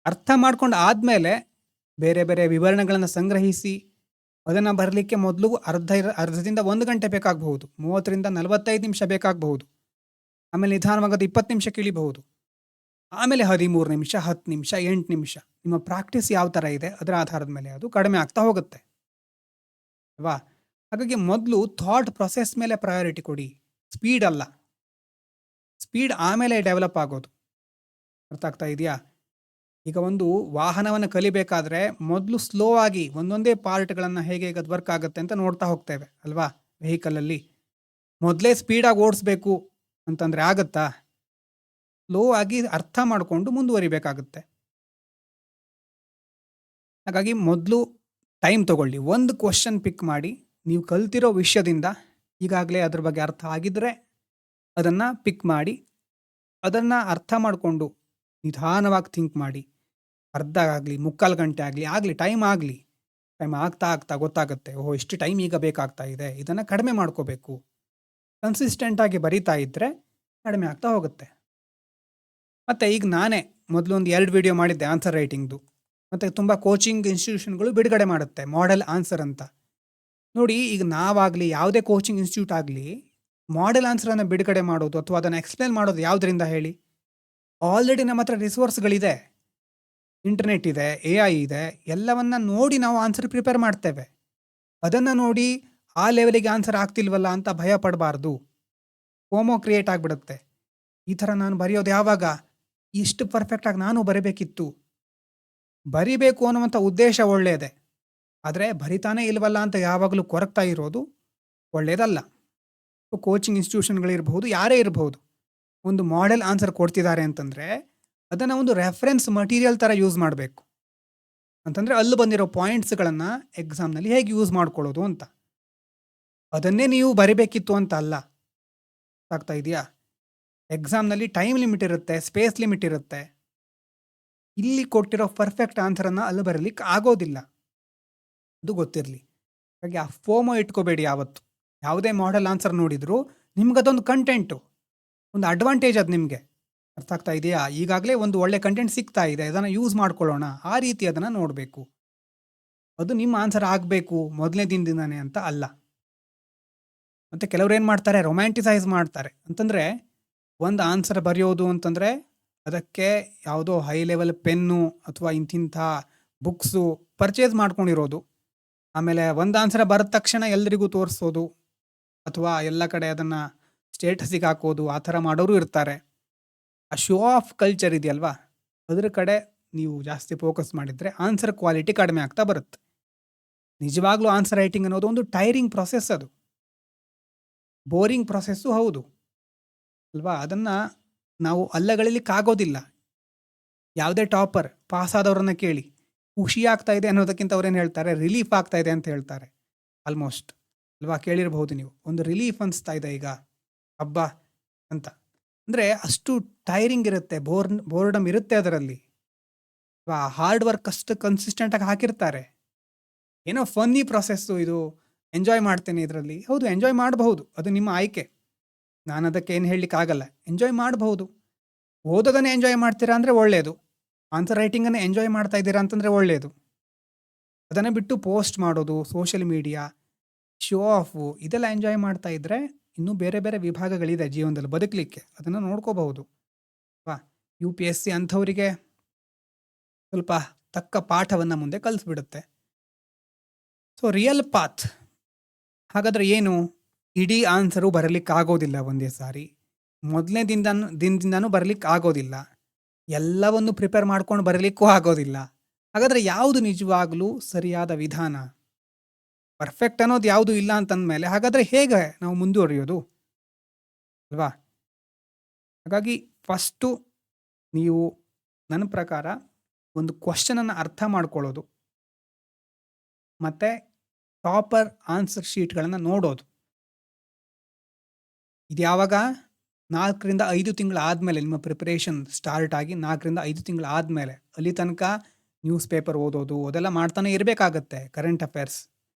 ಅರ್ಥ ಮಾಡ್ಕೊಂಡು ಆದಮೇಲೆ ಬೇರೆ ಬೇರೆ ವಿವರಣೆಗಳನ್ನು ಸಂಗ್ರಹಿಸಿ ಅದನ್ನು ಬರಲಿಕ್ಕೆ ಮೊದಲು ಅರ್ಧದಿಂದ 1 ಗಂಟೆ ಬೇಕಾಗಬಹುದು, 30-45 ನಿಮಿಷ ಬೇಕಾಗಬಹುದು. ಆಮೇಲೆ ನಿಧಾನವಾಗೋದು 20 ನಿಮಿಷಕ್ಕೆ ಇಳಿಬಹುದು. ಆಮೇಲೆ 13 ನಿಮಿಷ, 10 ನಿಮಿಷ, 8 ನಿಮಿಷ. ನಿಮ್ಮ ಪ್ರಾಕ್ಟೀಸ್ ಯಾವ ಥರ ಇದೆ ಅದರ ಆಧಾರದ ಮೇಲೆ ಅದು ಕಡಿಮೆ ಆಗ್ತಾ ಹೋಗುತ್ತೆ ಅಲ್ವಾ. ಹಾಗಾಗಿ ಮೊದಲು ಥಾಟ್ ಪ್ರೊಸೆಸ್ ಮೇಲೆ ಪ್ರಯಾರಿಟಿ ಕೊಡಿ, ಸ್ಪೀಡ್ ಅಲ್ಲ. ಸ್ಪೀಡ್ ಆಮೇಲೆ ಡೆವಲಪ್ ಆಗೋದು. ಅರ್ಥ ಆಗ್ತಾ ಇದೆಯಾ? ಈಗ ಒಂದು ವಾಹನವನ್ನು ಕಲಿಬೇಕಾದ್ರೆ ಮೊದಲು ಸ್ಲೋ ಆಗಿ ಒಂದೊಂದೇ ಪಾರ್ಟ್ಗಳನ್ನು ಹೇಗೆ ಅದು ವರ್ಕ್ ಆಗುತ್ತೆ ಅಂತ ನೋಡ್ತಾ ಹೋಗ್ತೇವೆ ಅಲ್ವಾ. ವೆಹಿಕಲಲ್ಲಿ ಮೊದಲೇ ಸ್ಪೀಡಾಗಿ ಓಡಿಸ್ಬೇಕು ಅಂತಂದರೆ ಆಗುತ್ತಾ? ಸ್ಲೋ ಆಗಿ ಅರ್ಥ ಮಾಡಿಕೊಂಡು ಮುಂದುವರಿಬೇಕಾಗುತ್ತೆ. ಹಾಗಾಗಿ ಮೊದಲು ಟೈಮ್ ತಗೊಳ್ಳಿ. ಒಂದು ಕ್ವಶನ್ ಪಿಕ್ ಮಾಡಿ, ನೀವು ಕಲ್ತಿರೋ ವಿಷಯದಿಂದ ಈಗಾಗಲೇ ಅದ್ರ ಬಗ್ಗೆ ಅರ್ಥ ಆಗಿದ್ದರೆ ಅದನ್ನು ಪಿಕ್ ಮಾಡಿ, ಅದನ್ನು ಅರ್ಥ ಮಾಡಿಕೊಂಡು ನಿಧಾನವಾಗಿ ಥಿಂಕ್ ಮಾಡಿ. ಅರ್ಧ ಆಗಲಿ, 3/4 ಗಂಟೆ ಆಗಲಿ ಟೈಮ್ ಆಗ್ತಾ ಆಗ್ತಾ ಗೊತ್ತಾಗುತ್ತೆ, ಓಹೋ ಇಷ್ಟು ಟೈಮ್ ಈಗ ಬೇಕಾಗ್ತಾ ಇದೆ, ಇದನ್ನು ಕಡಿಮೆ ಮಾಡ್ಕೋಬೇಕು. ಕನ್ಸಿಸ್ಟೆಂಟಾಗಿ ಬರಿತಾ ಇದ್ದರೆ ಕಡಿಮೆ ಆಗ್ತಾ ಹೋಗುತ್ತೆ. ಮತ್ತು ಈಗ ನಾನೇ ಮೊದಲು ಒಂದು 2 ವಿಡಿಯೋ ಮಾಡಿದ್ದೆ ಆನ್ಸರ್ ರೈಟಿಂಗ್ದು. ಮತ್ತು ತುಂಬ ಕೋಚಿಂಗ್ ಇನ್ಸ್ಟಿಟ್ಯೂಷನ್ಗಳು ಬಿಡುಗಡೆ ಮಾಡುತ್ತೆ ಮಾಡೆಲ್ ಆನ್ಸರ್ ಅಂತ. ನೋಡಿ, ಈಗ ನಾವಾಗಲಿ ಯಾವುದೇ ಕೋಚಿಂಗ್ ಇನ್ಸ್ಟಿಟ್ಯೂಟ್ ಆಗಲಿ ಮಾಡೆಲ್ ಆನ್ಸರನ್ನು ಬಿಡುಗಡೆ ಮಾಡೋದು ಅಥವಾ ಅದನ್ನು ಎಕ್ಸ್ಪ್ಲೇನ್ ಮಾಡೋದು ಯಾವುದರಿಂದ ಹೇಳಿ? ಆಲ್ರೆಡಿ ನಮ್ಮ ಹತ್ರ ರಿಸೋರ್ಸ್ಗಳಿದೆ, ಇಂಟರ್ನೆಟ್ ಇದೆ, AI ಇದೆ. ಎಲ್ಲವನ್ನ ನೋಡಿ ನಾವು ಆನ್ಸರ್ ಪ್ರಿಪೇರ್ ಮಾಡ್ತೇವೆ. ಅದನ್ನು ನೋಡಿ ಆ ಲೆವೆಲಿಗೆ ಆನ್ಸರ್ ಆಗ್ತಿಲ್ವಲ್ಲ ಅಂತ ಭಯ ಪಡಬಾರ್ದು. ಫೋಮೋ ಕ್ರಿಯೇಟ್ ಆಗಿಬಿಡುತ್ತೆ. ಈ ಥರ ನಾನು ಬರೆಯೋದು ಯಾವಾಗ, ಇಷ್ಟು ಪರ್ಫೆಕ್ಟಾಗಿ ನಾನು ಬರೀಬೇಕಿತ್ತು. ಬರಿಬೇಕು ಅನ್ನುವಂಥ ಉದ್ದೇಶ ಒಳ್ಳೆಯದೇ, ಆದರೆ ಬರಿತಾನೇ ಇಲ್ವಲ್ಲ ಅಂತ ಯಾವಾಗಲೂ ಕೊರಗ್ತಾ ಇರೋದು ಒಳ್ಳೆಯದಲ್ಲ. ಕೋಚಿಂಗ್ ಇನ್ಸ್ಟಿಟ್ಯೂಷನ್ಗಳಿರ್ಬಹುದು, ಯಾರೇ ಇರಬಹುದು, ಒಂದು ಮಾಡೆಲ್ ಆನ್ಸರ್ ಕೊಡ್ತಿದ್ದಾರೆ ಅಂತಂದರೆ ಅದನ್ನು ಒಂದು ರೆಫರೆನ್ಸ್ ಮಟೀರಿಯಲ್ ಥರ ಯೂಸ್ ಮಾಡಬೇಕು. ಅಂತಂದರೆ ಅಲ್ಲಿ ಬಂದಿರೋ ಪಾಯಿಂಟ್ಸ್ಗಳನ್ನು ಎಕ್ಸಾಮ್ನಲ್ಲಿ ಹೇಗೆ ಯೂಸ್ ಮಾಡ್ಕೊಳ್ಳೋದು ಅಂತ. ಅದನ್ನೇ ನೀವು ಬರಿಬೇಕಿತ್ತು ಅಂತ ಅಲ್ಲ. ಆಗ್ತಾ ಇದೆಯಾ? ಎಕ್ಸಾಮ್ನಲ್ಲಿ ಟೈಮ್ ಲಿಮಿಟ್ ಇರುತ್ತೆ, ಸ್ಪೇಸ್ ಲಿಮಿಟ್ ಇರುತ್ತೆ. ಇಲ್ಲಿ ಕೊಟ್ಟಿರೋ ಪರ್ಫೆಕ್ಟ್ ಆನ್ಸರನ್ನು ಅಲ್ಲಿ ಬರಲಿಕ್ಕೆ ಆಗೋದಿಲ್ಲ. ಅದು ಗೊತ್ತಿರಲಿ. ಹಾಗೆ ಆ ಫೋಮೋ ಇಟ್ಕೋಬೇಡಿ ಯಾವತ್ತು. ಯಾವುದೇ ಮಾಡೆಲ್ ಆನ್ಸರ್ ನೋಡಿದರೂ ನಿಮ್ಗದೊಂದು ಕಂಟೆಂಟು, ಒಂದು ಅಡ್ವಾಂಟೇಜ್ ಅದು ನಿಮಗೆ. ಅರ್ಥ ಆಗ್ತಾ ಇದೆಯಾ? ಈಗಾಗಲೇ ಒಂದು ಒಳ್ಳೆ ಕಂಟೆಂಟ್ ಸಿಗ್ತಾ ಇದೆ, ಅದನ್ನು ಯೂಸ್ ಮಾಡ್ಕೊಳ್ಳೋಣ, ಆ ರೀತಿ ಅದನ್ನು ನೋಡಬೇಕು. ಅದು ನಿಮ್ಮ ಆನ್ಸರ್ ಆಗಬೇಕು ಮೊದಲನೇ ದಿನದಿಂದಾನೆ ಅಂತ ಅಲ್ಲ. ಮತ್ತು ಕೆಲವ್ರು ಏನು ಮಾಡ್ತಾರೆ, ರೊಮ್ಯಾಂಟಿಸೈಸ್ ಮಾಡ್ತಾರೆ. ಅಂತಂದರೆ ಒಂದು ಆನ್ಸರ್ ಬರೆಯೋದು ಅಂತಂದರೆ ಅದಕ್ಕೆ ಯಾವುದೋ ಹೈ ಲೆವೆಲ್ ಪೆನ್ನು ಅಥವಾ ಇಂತಿಂಥ ಬುಕ್ಸು ಪರ್ಚೇಸ್ ಮಾಡ್ಕೊಂಡಿರೋದು. ಆಮೇಲೆ ಒಂದು ಆನ್ಸರ್ ಬರೆದ ತಕ್ಷಣ ಎಲ್ರಿಗೂ ತೋರಿಸೋದು ಅಥವಾ ಎಲ್ಲ ಕಡೆ ಅದನ್ನು ಸ್ಟೇಟಸಿಗೆ ಹಾಕೋದು, ಆ ಥರ ಮಾಡೋರು ಇರ್ತಾರೆ. ಆ ಶೋ ಆಫ್ ಕಲ್ಚರ್ ಇದೆಯಲ್ವಾ, ಅದರ ಕಡೆ ನೀವು ಜಾಸ್ತಿ ಫೋಕಸ್ ಮಾಡಿದರೆ ಆನ್ಸರ್ ಕ್ವಾಲಿಟಿ ಕಡಿಮೆ ಆಗ್ತಾ ಬರುತ್ತೆ. ನಿಜವಾಗ್ಲೂ ಆನ್ಸರ್ ರೈಟಿಂಗ್ ಅನ್ನೋದು ಒಂದು ಟೈರಿಂಗ್ ಪ್ರೊಸೆಸ್, ಅದು ಬೋರಿಂಗ್ ಪ್ರೊಸೆಸ್ಸು ಹೌದು ಅಲ್ವಾ. ಅದನ್ನು ನಾವು ಅಲ್ಲಗಳಿಲಿಕ್ಕಾಗೋದಿಲ್ಲ. ಯಾವುದೇ ಟಾಪರ್ ಪಾಸ್ ಆದವ್ರನ್ನ ಕೇಳಿ, ಖುಷಿ ಆಗ್ತಾ ಇದೆ ಅನ್ನೋದಕ್ಕಿಂತ ಅವ್ರೇನು ಹೇಳ್ತಾರೆ, ರಿಲೀಫ್ ಆಗ್ತಾ ಇದೆ ಅಂತ ಹೇಳ್ತಾರೆ ಆಲ್ಮೋಸ್ಟ್ ಅಲ್ವಾ. ಕೇಳಿರಬಹುದು ನೀವು, ಒಂದು ರಿಲೀಫ್ ಅನಿಸ್ತಾ ಇದೆ ಈಗ ಹಬ್ಬ ಅಂತ. ಅಂದರೆ ಅಷ್ಟು ಟೈರಿಂಗ್ ಇರುತ್ತೆ, ಬೋರ್ಡಮ್ ಇರುತ್ತೆ ಅದರಲ್ಲಿ. ಹಾರ್ಡ್ ವರ್ಕ್ ಅಷ್ಟು ಕನ್ಸಿಸ್ಟೆಂಟಾಗಿ ಹಾಕಿರ್ತಾರೆ. ಏನೋ ಫನ್ನಿ ಪ್ರೊಸೆಸ್ಸು ಇದು, ಎಂಜಾಯ್ ಮಾಡ್ತೇನೆ ಇದರಲ್ಲಿ. ಹೌದು, ಎಂಜಾಯ್ ಮಾಡಬಹುದು, ಅದು ನಿಮ್ಮ ಆಯ್ಕೆ. ನಾನು ಅದಕ್ಕೆ ಏನು ಹೇಳಲಿಕ್ಕೆ ಆಗಲ್ಲ. ಎಂಜಾಯ್ ಮಾಡಬಹುದು. ಓದೋದನ್ನೇ ಎಂಜಾಯ್ ಮಾಡ್ತೀರಾ ಅಂದರೆ ಒಳ್ಳೆಯದು. ಆನ್ಸರ್ ರೈಟಿಂಗನ್ನು ಎಂಜಾಯ್ ಮಾಡ್ತಾ ಇದ್ದೀರಾ ಅಂತಂದರೆ ಒಳ್ಳೆಯದು. ಅದನ್ನು ಬಿಟ್ಟು ಪೋಸ್ಟ್ ಮಾಡೋದು, ಸೋಷಿಯಲ್ ಮೀಡಿಯಾ, ಶೋ ಆಫು ಇದೆಲ್ಲ ಎಂಜಾಯ್ ಮಾಡ್ತಾ ಇದ್ದರೆ ಇನ್ನೂ ಬೇರೆ ಬೇರೆ ವಿಭಾಗಗಳಿದೆ ಜೀವನದಲ್ಲಿ ಬದುಕಲಿಕ್ಕೆ, ಅದನ್ನು ನೋಡ್ಕೋಬಹುದು. UPSC ಅಂಥವರಿಗೆ ಸ್ವಲ್ಪ ತಕ್ಕ ಪಾಠವನ್ನು ಮುಂದೆ ಕಲಿಸ್ಬಿಡುತ್ತೆ. ಸೊ ರಿಯಲ್ ಪಾತ್ ಹಾಗಾದರೆ ಏನು? ಇಡೀ ಆನ್ಸರು ಬರಲಿಕ್ಕಾಗೋದಿಲ್ಲ ಒಂದೇ ಸಾರಿ, ಮೊದಲನೇ ದಿನದಿಂದನೂ ಬರಲಿಕ್ಕೆ ಆಗೋದಿಲ್ಲ, ಎಲ್ಲವನ್ನು ಪ್ರಿಪೇರ್ ಮಾಡ್ಕೊಂಡು ಬರಲಿಕ್ಕೂ ಆಗೋದಿಲ್ಲ. ಹಾಗಾದರೆ ಯಾವುದು ನಿಜವಾಗ್ಲೂ ಸರಿಯಾದ ವಿಧಾನ? ಪರ್ಫೆಕ್ಟ್ ಅನ್ನೋದು ಯಾವುದು ಇಲ್ಲ ಅಂತಂದಮೇಲೆ ಹಾಗಾದರೆ ಹೇಗೆ ನಾವು ಮುಂದುವರಿಯೋದು ಅಲ್ವಾ? ಹಾಗಾಗಿ ಫಸ್ಟು ನೀವು ನನ್ನ ಪ್ರಕಾರ ಒಂದು ಕ್ವಶನನ್ನು ಅರ್ಥ ಮಾಡ್ಕೊಳ್ಳೋದು, ಮತ್ತು ಟಾಪರ್ ಆನ್ಸರ್ ಶೀಟ್ಗಳನ್ನು ನೋಡೋದು. ಇದು ಯಾವಾಗ? 4ರಿಂದ 5 ತಿಂಗಳು ಆದಮೇಲೆ, ನಿಮ್ಮ ಪ್ರಿಪರೇಷನ್ ಸ್ಟಾರ್ಟ್ ಆಗಿ 4ರಿಂದ 5 ತಿಂಗಳು ಆದಮೇಲೆ. ಅಲ್ಲಿ ತನಕ ನ್ಯೂಸ್ ಪೇಪರ್ ಓದೋದು ಅದೆಲ್ಲ ಮಾಡ್ತಾನೆ ಇರಬೇಕಾಗತ್ತೆ. ಕರೆಂಟ್ ಅಫೇರ್ಸ್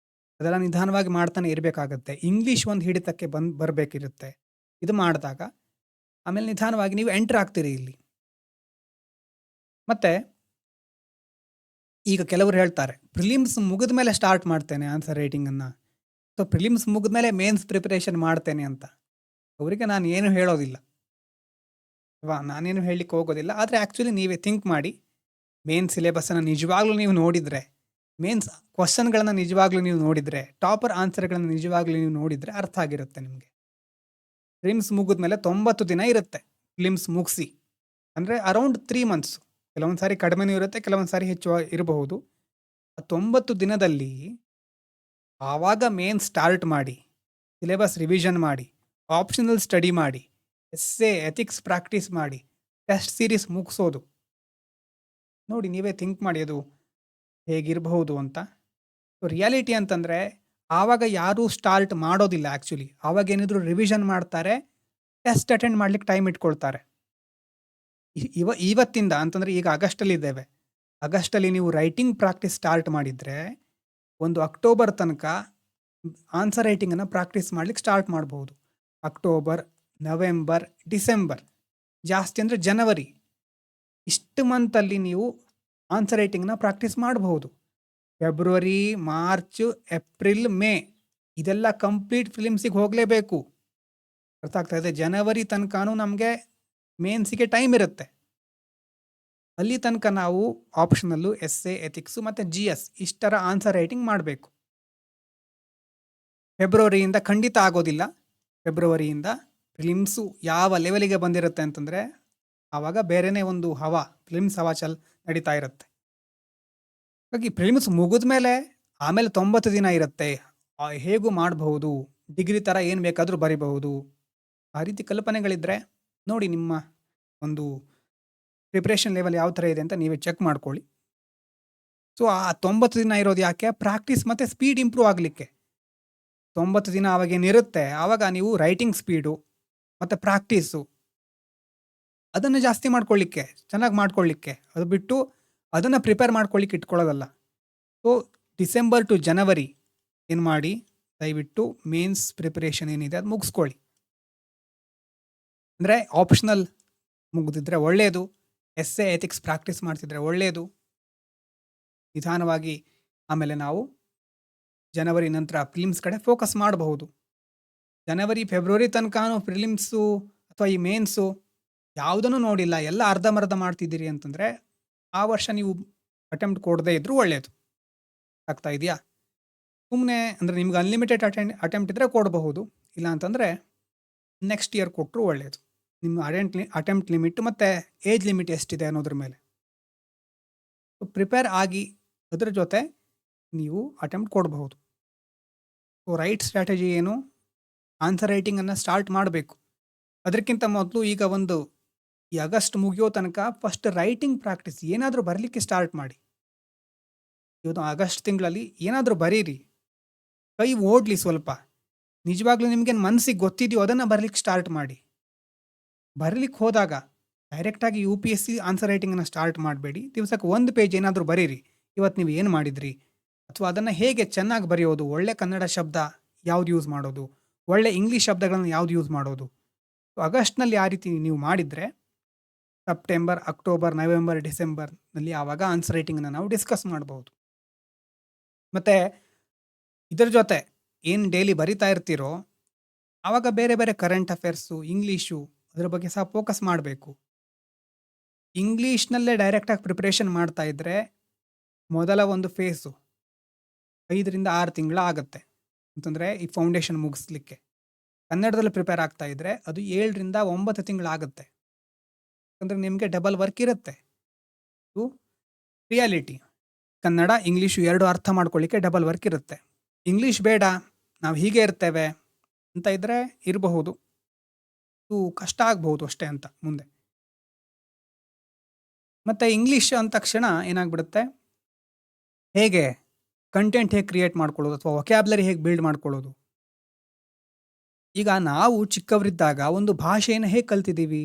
ಅದೆಲ್ಲ ನಿಧಾನವಾಗಿ ಮಾಡ್ತಾನೆ ಇರಬೇಕಾಗತ್ತೆ. ಇಂಗ್ಲೀಷ್ ಒಂದು ಹಿಡಿತಕ್ಕೆ ಬರಬೇಕಿರುತ್ತೆ. ಇದು ಮಾಡಿದಾಗ ಆಮೇಲೆ ನಿಧಾನವಾಗಿ ನೀವು ಎಂಟ್ರ್ ಆಗ್ತೀರಿ ಇಲ್ಲಿ. ಮತ್ತು ಈಗ ಕೆಲವರು ಹೇಳ್ತಾರೆ, ಪ್ರಿಲಿಮ್ಸ್ ಮುಗಿದ ಮೇಲೆ ಸ್ಟಾರ್ಟ್ ಮಾಡ್ತೇನೆ ಆನ್ಸರ್ ರೈಟಿಂಗನ್ನು, ಸೊ ಪ್ರಿಲಿಮ್ಸ್ ಮುಗಿದ ಮೇಲೆ ಮೇನ್ಸ್ ಪ್ರಿಪರೇಷನ್ ಮಾಡ್ತೇನೆ ಅಂತ. ಅವರಿಗೆ ನಾನು ಏನು ಹೇಳೋದಿಲ್ಲ ನಾನೇನು ಹೇಳಲಿಕ್ಕೆ ಹೋಗೋದಿಲ್ಲ. ಆದರೆ ಆ್ಯಕ್ಚುಲಿ ನೀವೇ ಥಿಂಕ್ ಮಾಡಿ, ಮೇನ್ ಸಿಲೆಬಸ್ಸನ್ನು ನಿಜವಾಗ್ಲೂ ನೀವು ನೋಡಿದರೆ, ಮೇನ್ಸ್ ಕ್ವಶನ್ಗಳನ್ನು ನಿಜವಾಗ್ಲೂ ನೀವು ನೋಡಿದರೆ, ಟಾಪರ್ ಆನ್ಸರ್ಗಳನ್ನು ನಿಜವಾಗ್ಲೂ ನೀವು ನೋಡಿದರೆ ಅರ್ಥ ಆಗಿರುತ್ತೆ ನಿಮಗೆ. ಪ್ರಿಲಿಮ್ಸ್ ಮುಗಿದ ಮೇಲೆ 90 ದಿನ ಇರುತ್ತೆ ಪ್ರಿಲಿಮ್ಸ್ ಮುಗಿಸಿ, ಅಂದರೆ ಅರೌಂಡ್ 3 ಮಂತ್ಸ್. ಕೆಲವೊಂದು ಸಾರಿ ಕಡಿಮೆನೂ ಇರುತ್ತೆ, ಕೆಲವೊಂದು ಸಾರಿ ಹೆಚ್ಚು ಇರಬಹುದು. 90 ದಿನದಲ್ಲಿ ಆವಾಗ ಮೇನ್ ಸ್ಟಾರ್ಟ್ ಮಾಡಿ, ಸಿಲೆಬಸ್ ರಿವಿಷನ್ ಮಾಡಿ, ಆಪ್ಷನಲ್ ಸ್ಟಡಿ ಮಾಡಿ, ಎಸ್ಸೆ ಎಥಿಕ್ಸ್ ಪ್ರಾಕ್ಟೀಸ್ ಮಾಡಿ, ಟೆಸ್ಟ್ ಸೀರೀಸ್ ಮುಗಿಸೋದು. ನೋಡಿ, ನೀವೇ ಥಿಂಕ್ ಮಾಡಿ ಅದು ಹೇಗಿರಬಹುದು ಅಂತ. ರಿಯಾಲಿಟಿ ಅಂತಂದರೆ ಆವಾಗ ಯಾರೂ ಸ್ಟಾರ್ಟ್ ಮಾಡೋದಿಲ್ಲ. ಆ್ಯಕ್ಚುಲಿ ಆವಾಗ ಏನಿದ್ರು ರಿವಿಷನ್ ಮಾಡ್ತಾರೆ, ಟೆಸ್ಟ್ ಅಟೆಂಡ್ ಮಾಡ್ಲಿಕ್ಕೆ ಟೈಮ್ ಇಟ್ಕೊಳ್ತಾರೆ. ಇವತ್ತಿಂದ ಅಂತಂದರೆ ಈಗ ಆಗಸ್ಟಲ್ಲಿದ್ದೇವೆ, ಆಗಸ್ಟಲ್ಲಿ ನೀವು ರೈಟಿಂಗ್ ಪ್ರಾಕ್ಟೀಸ್ ಸ್ಟಾರ್ಟ್ ಮಾಡಿದರೆ ಒಂದು ಅಕ್ಟೋಬರ್ ತನಕ ಆನ್ಸರ್ ರೈಟಿಂಗನ್ನು ಪ್ರಾಕ್ಟೀಸ್ ಮಾಡ್ಲಿಕ್ಕೆ ಸ್ಟಾರ್ಟ್ ಮಾಡ್ಬೋದು. ಅಕ್ಟೋಬರ್, ನವೆಂಬರ್, ಡಿಸೆಂಬರ್, ಜಾಸ್ತಿ ಅಂದರೆ ಜನವರಿ, ಇಷ್ಟು ಮಂತಲ್ಲಿ ನೀವು ಆನ್ಸರ್ ರೈಟಿಂಗ್ನ ಪ್ರಾಕ್ಟೀಸ್ ಮಾಡಬಹುದು. ಫೆಬ್ರವರಿ, ಮಾರ್ಚ್, ಏಪ್ರಿಲ್, ಮೇ ಇದೆಲ್ಲ ಕಂಪ್ಲೀಟ್ ಫಿಲಿಮ್ಸಿಗೆ ಹೋಗಲೇಬೇಕು. ಅರ್ಥ ಆಗ್ತಾ ಇದೆ? ಜನವರಿ ತನಕನೂ ನಮಗೆ ಮೇನ್ಸಿಗೆ ಟೈಮ್ ಇರುತ್ತೆ. ಅಲ್ಲಿ ತನಕ ನಾವು ಆಪ್ಷನಲ್ಲು, ಎಸ್ಸೆ, ಎಥಿಕ್ಸು ಮತ್ತು GS ಇಷ್ಟರ ಆನ್ಸರ್ ರೈಟಿಂಗ್ ಮಾಡಬೇಕು. ಫೆಬ್ರವರಿಯಿಂದ ಖಂಡಿತ ಆಗೋದಿಲ್ಲ. ಫೆಬ್ರವರಿಯಿಂದ ಫಿಲಿಮ್ಸು ಯಾವ ಲೆವೆಲಿಗೆ ಬಂದಿರುತ್ತೆ ಅಂತಂದರೆ ಆವಾಗ ಬೇರೆಯೇ ಒಂದು ಫಿಲಿಮ್ಸ್ ಹವಾ ನಡೀತಾ ಇರುತ್ತೆ. ಹಾಗಾಗಿ ಫಿಲಿಮ್ಸ್ ಮುಗಿದ ಮೇಲೆ ಆಮೇಲೆ 90 ದಿನ ಇರುತ್ತೆ, ಹೇಗೂ ಮಾಡಬಹುದು, ಡಿಗ್ರಿ ಥರ ಏನು ಬೇಕಾದರೂ ಬರಿಬಹುದು. ಆ ರೀತಿ ಕಲ್ಪನೆಗಳಿದ್ದರೆ ನೋಡಿ, ನಿಮ್ಮ ಒಂದು ಪ್ರಿಪ್ರೇಷನ್ ಲೆವೆಲ್ ಯಾವ ಥರ ಇದೆ ಅಂತ ನೀವೇ ಚೆಕ್ ಮಾಡ್ಕೊಳ್ಳಿ. ಸೊ ಆ 90 ದಿನ ಇರೋದು ಯಾಕೆ? ಪ್ರಾಕ್ಟೀಸ್ ಮತ್ತು ಸ್ಪೀಡ್ ಇಂಪ್ರೂವ್ ಆಗಲಿಕ್ಕೆ. 90 ದಿನ ಅವಾಗೇನಿರುತ್ತೆ, ಆವಾಗ ನೀವು ರೈಟಿಂಗ್ ಸ್ಪೀಡು ಮತ್ತು ಪ್ರಾಕ್ಟೀಸು ಅದನ್ನು ಜಾಸ್ತಿ ಮಾಡ್ಕೊಳ್ಳಿಕ್ಕೆ, ಚೆನ್ನಾಗಿ ಮಾಡ್ಕೊಳ್ಳಿಕ್ಕೆ. ಅದು ಬಿಟ್ಟು ಅದನ್ನು ಪ್ರಿಪೇರ್ ಮಾಡ್ಕೊಳ್ಳಿಕ್ಕೆ ಇಟ್ಕೊಳ್ಳೋದಲ್ಲ. ಸೊ ಡಿಸೆಂಬರ್ ಟು ಜನವರಿ ಏನು ಮಾಡಿ, ದಯವಿಟ್ಟು ಮೇನ್ಸ್ ಪ್ರಿಪರೇಷನ್ ಏನಿದೆ ಅದು ಮುಗಿಸ್ಕೊಳ್ಳಿ. ಅಂದರೆ ಆಪ್ಷನಲ್ ಮುಗಿದಿದ್ರೆ ಒಳ್ಳೆಯದು. ಎಸ್ಸೆ ಎಥಿಕ್ಸ್ ಪ್ರಾಕ್ಟೀಸ್ ಮಾಡ್ತಿದ್ರೆ ಒಳ್ಳೆಯದು. ನಿಧಾನವಾಗಿ ಆಮೇಲೆ ನಾವು ಜನವರಿ ನಂತರ ಪ್ರಿಲಿಮ್ಸ್ ಕಡೆ ಫೋಕಸ್ ಮಾಡಬಹುದು. ಜನವರಿ ಫೆಬ್ರವರಿ ತನಕನೂ ಪ್ರಿಲಿಮ್ಸು ಅಥವಾ ಈ ಮೇನ್ಸು ಯಾವುದನ್ನು ನೋಡಿಲ್ಲ, ಎಲ್ಲ ಅರ್ಧಂಬರ್ಧ ಮಾಡ್ತಿದ್ದೀರಿ ಅಂತಂದರೆ ಆ ವರ್ಷ ನೀವು ಅಟೆಂಪ್ಟ್ ಕೊಡದೇ ಇದ್ರೂ ಒಳ್ಳೆಯದು. ಆಗ್ತಾ ಇದೆಯಾ? ಸುಮ್ಮನೆ ಅಂದರೆ ನಿಮ್ಗೆ ಅನ್ಲಿಮಿಟೆಡ್ ಅಟೆಂಪ್ಟ್ ಇದ್ದರೆ ಕೊಡಬಹುದು, ಇಲ್ಲ ಅಂತಂದರೆ ನೆಕ್ಸ್ಟ್ ಇಯರ್ ಕೊಟ್ಟರು ಒಳ್ಳೆಯದು. ನಿಮ್ಮ ಅಟೆಂಪ್ಟ್ ಲಿಮಿಟ್ ಮತ್ತು ಏಜ್ ಲಿಮಿಟ್ ಎಷ್ಟಿದೆ ಅನ್ನೋದ್ರ ಮೇಲೆ ಪ್ರಿಪೇರ್ ಆಗಿ ಅದರ ಜೊತೆ ನೀವು ಅಟೆಂಪ್ಟ್ ಕೊಡಬಹುದು. ಸೊ ರೈಟ್ ಸ್ಟ್ರಾಟಜಿ ಏನು? ಆನ್ಸರ್ ರೈಟಿಂಗನ್ನು ಸ್ಟಾರ್ಟ್ ಮಾಡಬೇಕು. ಅದಕ್ಕಿಂತ ಮೊದಲು ಈಗ ಈ ಆಗಸ್ಟ್ ಮುಗಿಯೋ ತನಕ ಫಸ್ಟ್ ರೈಟಿಂಗ್ ಪ್ರಾಕ್ಟೀಸ್ ಏನಾದರೂ ಬರಲಿಕ್ಕೆ ಸ್ಟಾರ್ಟ್ ಮಾಡಿ. ಇವತ್ತು ಆಗಸ್ಟ್ ತಿಂಗಳಲ್ಲಿ ಏನಾದರೂ ಬರೀರಿ, ಕೈ ಓಡಲಿ ಸ್ವಲ್ಪ. ನಿಜವಾಗ್ಲೂ ನಿಮಗೇನು ಮನಸ್ಸಿಗೆ ಗೊತ್ತಿದೆಯೋ ಅದನ್ನು ಬರಲಿಕ್ಕೆ ಸ್ಟಾರ್ಟ್ ಮಾಡಿ. ಬರಲಿಕ್ಕೆ ಹೋದಾಗ ಡೈರೆಕ್ಟಾಗಿ UPSC ಆನ್ಸರ್ ರೈಟಿಂಗನ್ನು ಸ್ಟಾರ್ಟ್ ಮಾಡಬೇಡಿ. ದಿವಸಕ್ಕೆ 1 ಪೇಜ್ ಏನಾದರೂ ಬರೀರಿ. ಇವತ್ತು ನೀವು ಏನು ಮಾಡಿದ್ರಿ, ಅಥವಾ ಅದನ್ನು ಹೇಗೆ ಚೆನ್ನಾಗಿ ಬರೆಯೋದು, ಒಳ್ಳೆ ಕನ್ನಡ ಶಬ್ದ ಯಾವ್ದು ಯೂಸ್ ಮಾಡೋದು, ಒಳ್ಳೆ ಇಂಗ್ಲೀಷ್ ಶಬ್ದಗಳನ್ನು ಯಾವ್ದು ಯೂಸ್ ಮಾಡೋದು. ಆಗಸ್ಟ್ನಲ್ಲಿ ಆ ರೀತಿ ನೀವು ಮಾಡಿದರೆ ಸೆಪ್ಟೆಂಬರ್, ಅಕ್ಟೋಬರ್, ನವೆಂಬರ್, ಡಿಸೆಂಬರ್ನಲ್ಲಿ ಆವಾಗ ಆನ್ಸರ್ ರೈಟಿಂಗನ್ನು ನಾವು ಡಿಸ್ಕಸ್ ಮಾಡ್ಬೋದು. ಮತ್ತು ಇದರ ಜೊತೆ ಏನು ಡೈಲಿ ಬರಿತಾ ಇರ್ತೀರೋ ಆವಾಗ ಬೇರೆ ಬೇರೆ ಕರೆಂಟ್ ಅಫೇರ್ಸು, ಇಂಗ್ಲೀಷು ಅದರ ಬಗ್ಗೆ ಸಹ ಫೋಕಸ್ ಮಾಡಬೇಕು. ಇಂಗ್ಲೀಷ್ನಲ್ಲೇ ಡೈರೆಕ್ಟಾಗಿ ಪ್ರಿಪ್ರೇಷನ್ ಮಾಡ್ತಾ ಇದ್ದರೆ ಮೊದಲ ಒಂದು ಫೇಸು 5 ರಿಂದ 6 ತಿಂಗಳ ಆಗುತ್ತೆ ಅಂತಂದರೆ ಈ ಫೌಂಡೇಶನ್ ಮುಗಿಸ್ಲಿಕ್ಕೆ. ಕನ್ನಡದಲ್ಲಿ ಪ್ರಿಪೇರ್ ಆಗ್ತಾ ಇದ್ದರೆ ಅದು 7 ರಿಂದ 9 ತಿಂಗಳಾಗುತ್ತೆ. ಯಾಕಂದರೆ ನಿಮಗೆ ಡಬಲ್ ವರ್ಕ್ ಇರುತ್ತೆ. ಇದು ರಿಯಾಲಿಟಿ. ಕನ್ನಡ ಇಂಗ್ಲೀಷು 2 ಅರ್ಥ ಮಾಡ್ಕೊಳ್ಳಿಕ್ಕೆ ಡಬಲ್ ವರ್ಕ್ ಇರುತ್ತೆ. ಇಂಗ್ಲೀಷ್ ಬೇಡ, ನಾವು ಹೀಗೆ ಇರ್ತೇವೆ ಅಂತ ಇದ್ದರೆ ಇರಬಹುದು, ಇದು ಕಷ್ಟ ಆಗ್ಬಹುದು ಅಷ್ಟೇ ಅಂತ ಮುಂದೆ. ಮತ್ತು ಇಂಗ್ಲೀಷ್ ಅಂದ ತಕ್ಷಣ ಏನಾಗ್ಬಿಡುತ್ತೆ, ಹೇಗೆ ಕಂಟೆಂಟ್ ಹೇಗೆ ಕ್ರಿಯೇಟ್ ಮಾಡ್ಕೊಳ್ಳೋದು ಅಥವಾ ವೊಕ್ಯಾಬ್ಲರಿ ಹೇಗೆ ಬಿಲ್ಡ್ ಮಾಡ್ಕೊಳ್ಳೋದು. ಈಗ ನಾವು ಚಿಕ್ಕವರಿದ್ದಾಗ ಒಂದು ಭಾಷೆಯನ್ನು ಹೇಗೆ ಕಲ್ತಿದ್ದೀವಿ?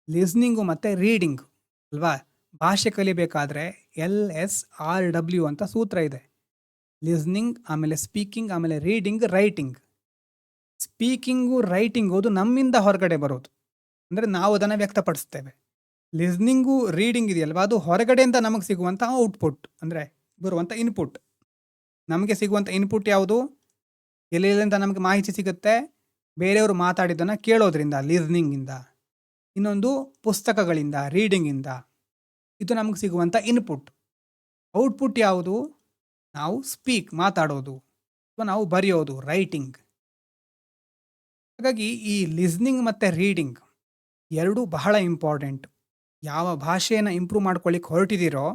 ಲಿಸ್ನಿಂಗು ಮತ್ತು ರೀಡಿಂಗು ಅಲ್ವಾ? ಭಾಷೆ ಕಲಿಬೇಕಾದ್ರೆ LSRW ಅಂತ ಸೂತ್ರ ಇದೆ. ಲಿಸ್ನಿಂಗ್, ಆಮೇಲೆ ಸ್ಪೀಕಿಂಗ್, ಆಮೇಲೆ ರೀಡಿಂಗ್, ರೈಟಿಂಗ್. ಸ್ಪೀಕಿಂಗು, ರೈಟಿಂಗು ಅದು ನಮ್ಮಿಂದ ಹೊರಗಡೆ ಬರೋದು, ಅಂದರೆ ನಾವು ಅದನ್ನು ವ್ಯಕ್ತಪಡಿಸ್ತೇವೆ. ಲಿಸ್ನಿಂಗು, ರೀಡಿಂಗ್ ಇದೆಯಲ್ವ, ಅದು ಹೊರಗಡೆಯಿಂದ ನಮಗೆ ಸಿಗುವಂಥ ಔಟ್ಪುಟ್, ಅಂದರೆ ಬರುವಂಥ ಇನ್ಪುಟ್. ನಮಗೆ ಸಿಗುವಂಥ ಇನ್ಪುಟ್ ಯಾವುದು? ಎಲ್ಲೆಲ್ಲಿಂದ ನಮಗೆ ಮಾಹಿತಿ ಸಿಗುತ್ತೆ? ಬೇರೆಯವರು ಮಾತಾಡಿದ್ದನ್ನು ಕೇಳೋದ್ರಿಂದ, ಲಿಸ್ನಿಂಗಿಂದ. ಇನ್ನೊಂದು ಪುಸ್ತಕಗಳಿಂದ, ರೀಡಿಂಗಿಂದ. ಇದು ನಮಗೆ ಸಿಗುವಂಥ ಇನ್ಪುಟ್. ಔಟ್ಪುಟ್ ಯಾವುದು? ನಾವು ಮಾತಾಡೋದು ಅಥವಾ ನಾವು ಬರೆಯೋದು, ರೈಟಿಂಗ್. ಹಾಗಾಗಿ ಈ ಲಿಸ್ನಿಂಗ್ ಮತ್ತು ರೀಡಿಂಗ್ ಎರಡೂ ಬಹಳ ಇಂಪಾರ್ಟೆಂಟ್. ಯಾವ ಭಾಷೆಯನ್ನು ಇಂಪ್ರೂವ್ ಮಾಡ್ಕೊಳ್ಳಿಕ್ಕೆ ಹೊರಟಿದ್ದೀರೋ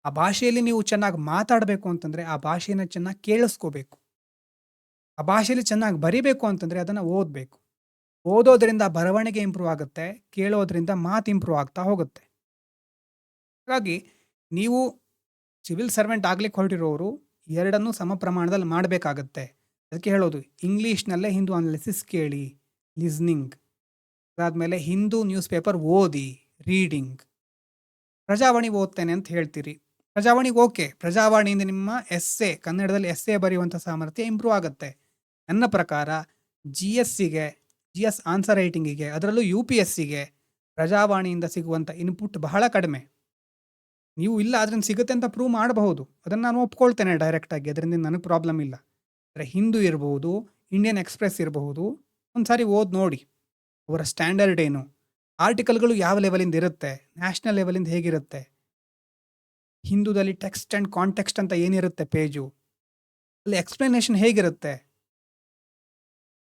ಆ ಭಾಷೆಯಲ್ಲಿ ನೀವು ಚೆನ್ನಾಗಿ ಮಾತಾಡಬೇಕು ಅಂತಂದರೆ ಆ ಭಾಷೆಯನ್ನು ಚೆನ್ನಾಗಿ ಕೇಳಿಸ್ಕೋಬೇಕು. ಆ ಭಾಷೆಯಲ್ಲಿ ಚೆನ್ನಾಗಿ ಬರಿಬೇಕು ಅಂತಂದರೆ ಅದನ್ನು ಓದಬೇಕು. ಓದೋದ್ರಿಂದ ಬರವಣಿಗೆ ಇಂಪ್ರೂವ್ ಆಗುತ್ತೆ, ಕೇಳೋದ್ರಿಂದ ಮಾತು ಇಂಪ್ರೂವ್ ಆಗ್ತಾ ಹೋಗುತ್ತೆ. ಹಾಗಾಗಿ ನೀವು ಸಿವಿಲ್ ಸರ್ವೆಂಟ್ ಆಗ್ಲಿಕ್ಕೆ ಹೊರಟಿರೋರು ಎರಡನ್ನೂ ಸಮ ಪ್ರಮಾಣದಲ್ಲಿ ಮಾಡಬೇಕಾಗತ್ತೆ. ಅದಕ್ಕೆ ಹೇಳೋದು, ಇಂಗ್ಲೀಷ್ನಲ್ಲೇ ಹಿಂದೂ ಅನಾಲಿಸಿಸ್ ಕೇಳಿ, ಲಿಸ್ನಿಂಗ್. ಅದಾದಮೇಲೆ ಹಿಂದೂ ನ್ಯೂಸ್ ಪೇಪರ್ ಓದಿ, ರೀಡಿಂಗ್. ಪ್ರಜಾವಾಣಿ ಓದ್ತೇನೆ ಅಂತ ಹೇಳ್ತೀರಿ, ಪ್ರಜಾವಾಣಿಗೆ ಓಕೆ. ಪ್ರಜಾವಾಣಿಯಿಂದ ನಿಮ್ಮ ಕನ್ನಡದಲ್ಲಿ ಎಸ್ಸೆ ಬರೆಯುವಂಥ ಸಾಮರ್ಥ್ಯ ಇಂಪ್ರೂವ್ ಆಗುತ್ತೆ. ನನ್ನ ಪ್ರಕಾರ GS ಆನ್ಸರ್ ರೈಟಿಂಗಿಗೆ, ಅದರಲ್ಲೂ UPSCಗೆ ಪ್ರಜಾವಾಣಿಯಿಂದ ಸಿಗುವಂಥ ಇನ್ಪುಟ್ ಬಹಳ ಕಡಿಮೆ. ನೀವು ಇಲ್ಲ ಅದರಿಂದ ಸಿಗುತ್ತೆ ಅಂತ ಪ್ರೂವ್ ಮಾಡಬಹುದು, ಅದನ್ನು ನಾನು ಒಪ್ಕೊಳ್ತೇನೆ ಡೈರೆಕ್ಟಾಗಿ, ಅದರಿಂದ ನನಗೆ ಪ್ರಾಬ್ಲಮ್ ಇಲ್ಲ. ಅಂದರೆ ಹಿಂದೂ ಇರಬಹುದು, ಇಂಡಿಯನ್ ಎಕ್ಸ್‌ಪ್ರೆಸ್ ಇರಬಹುದು, ಒಂದು ಸಾರಿ ಓದಿ ನೋಡಿ ಅವರ ಸ್ಟ್ಯಾಂಡರ್ಡ್ ಏನು, ಆರ್ಟಿಕಲ್ಗಳು ಯಾವ ಲೆವೆಲಿಂದ ಇರುತ್ತೆ, ನ್ಯಾಷನಲ್ ಲೆವೆಲಿಂದ ಹೇಗಿರುತ್ತೆ, ಹಿಂದೂದಲ್ಲಿ ಟೆಕ್ಸ್ಟ್ ಆ್ಯಂಡ್ ಕಾಂಟೆಕ್ಸ್ಟ್ ಅಂತ ಏನಿರುತ್ತೆ ಪೇಜು, ಅಲ್ಲಿ ಎಕ್ಸ್ಪ್ಲನೇಷನ್ ಹೇಗಿರುತ್ತೆ,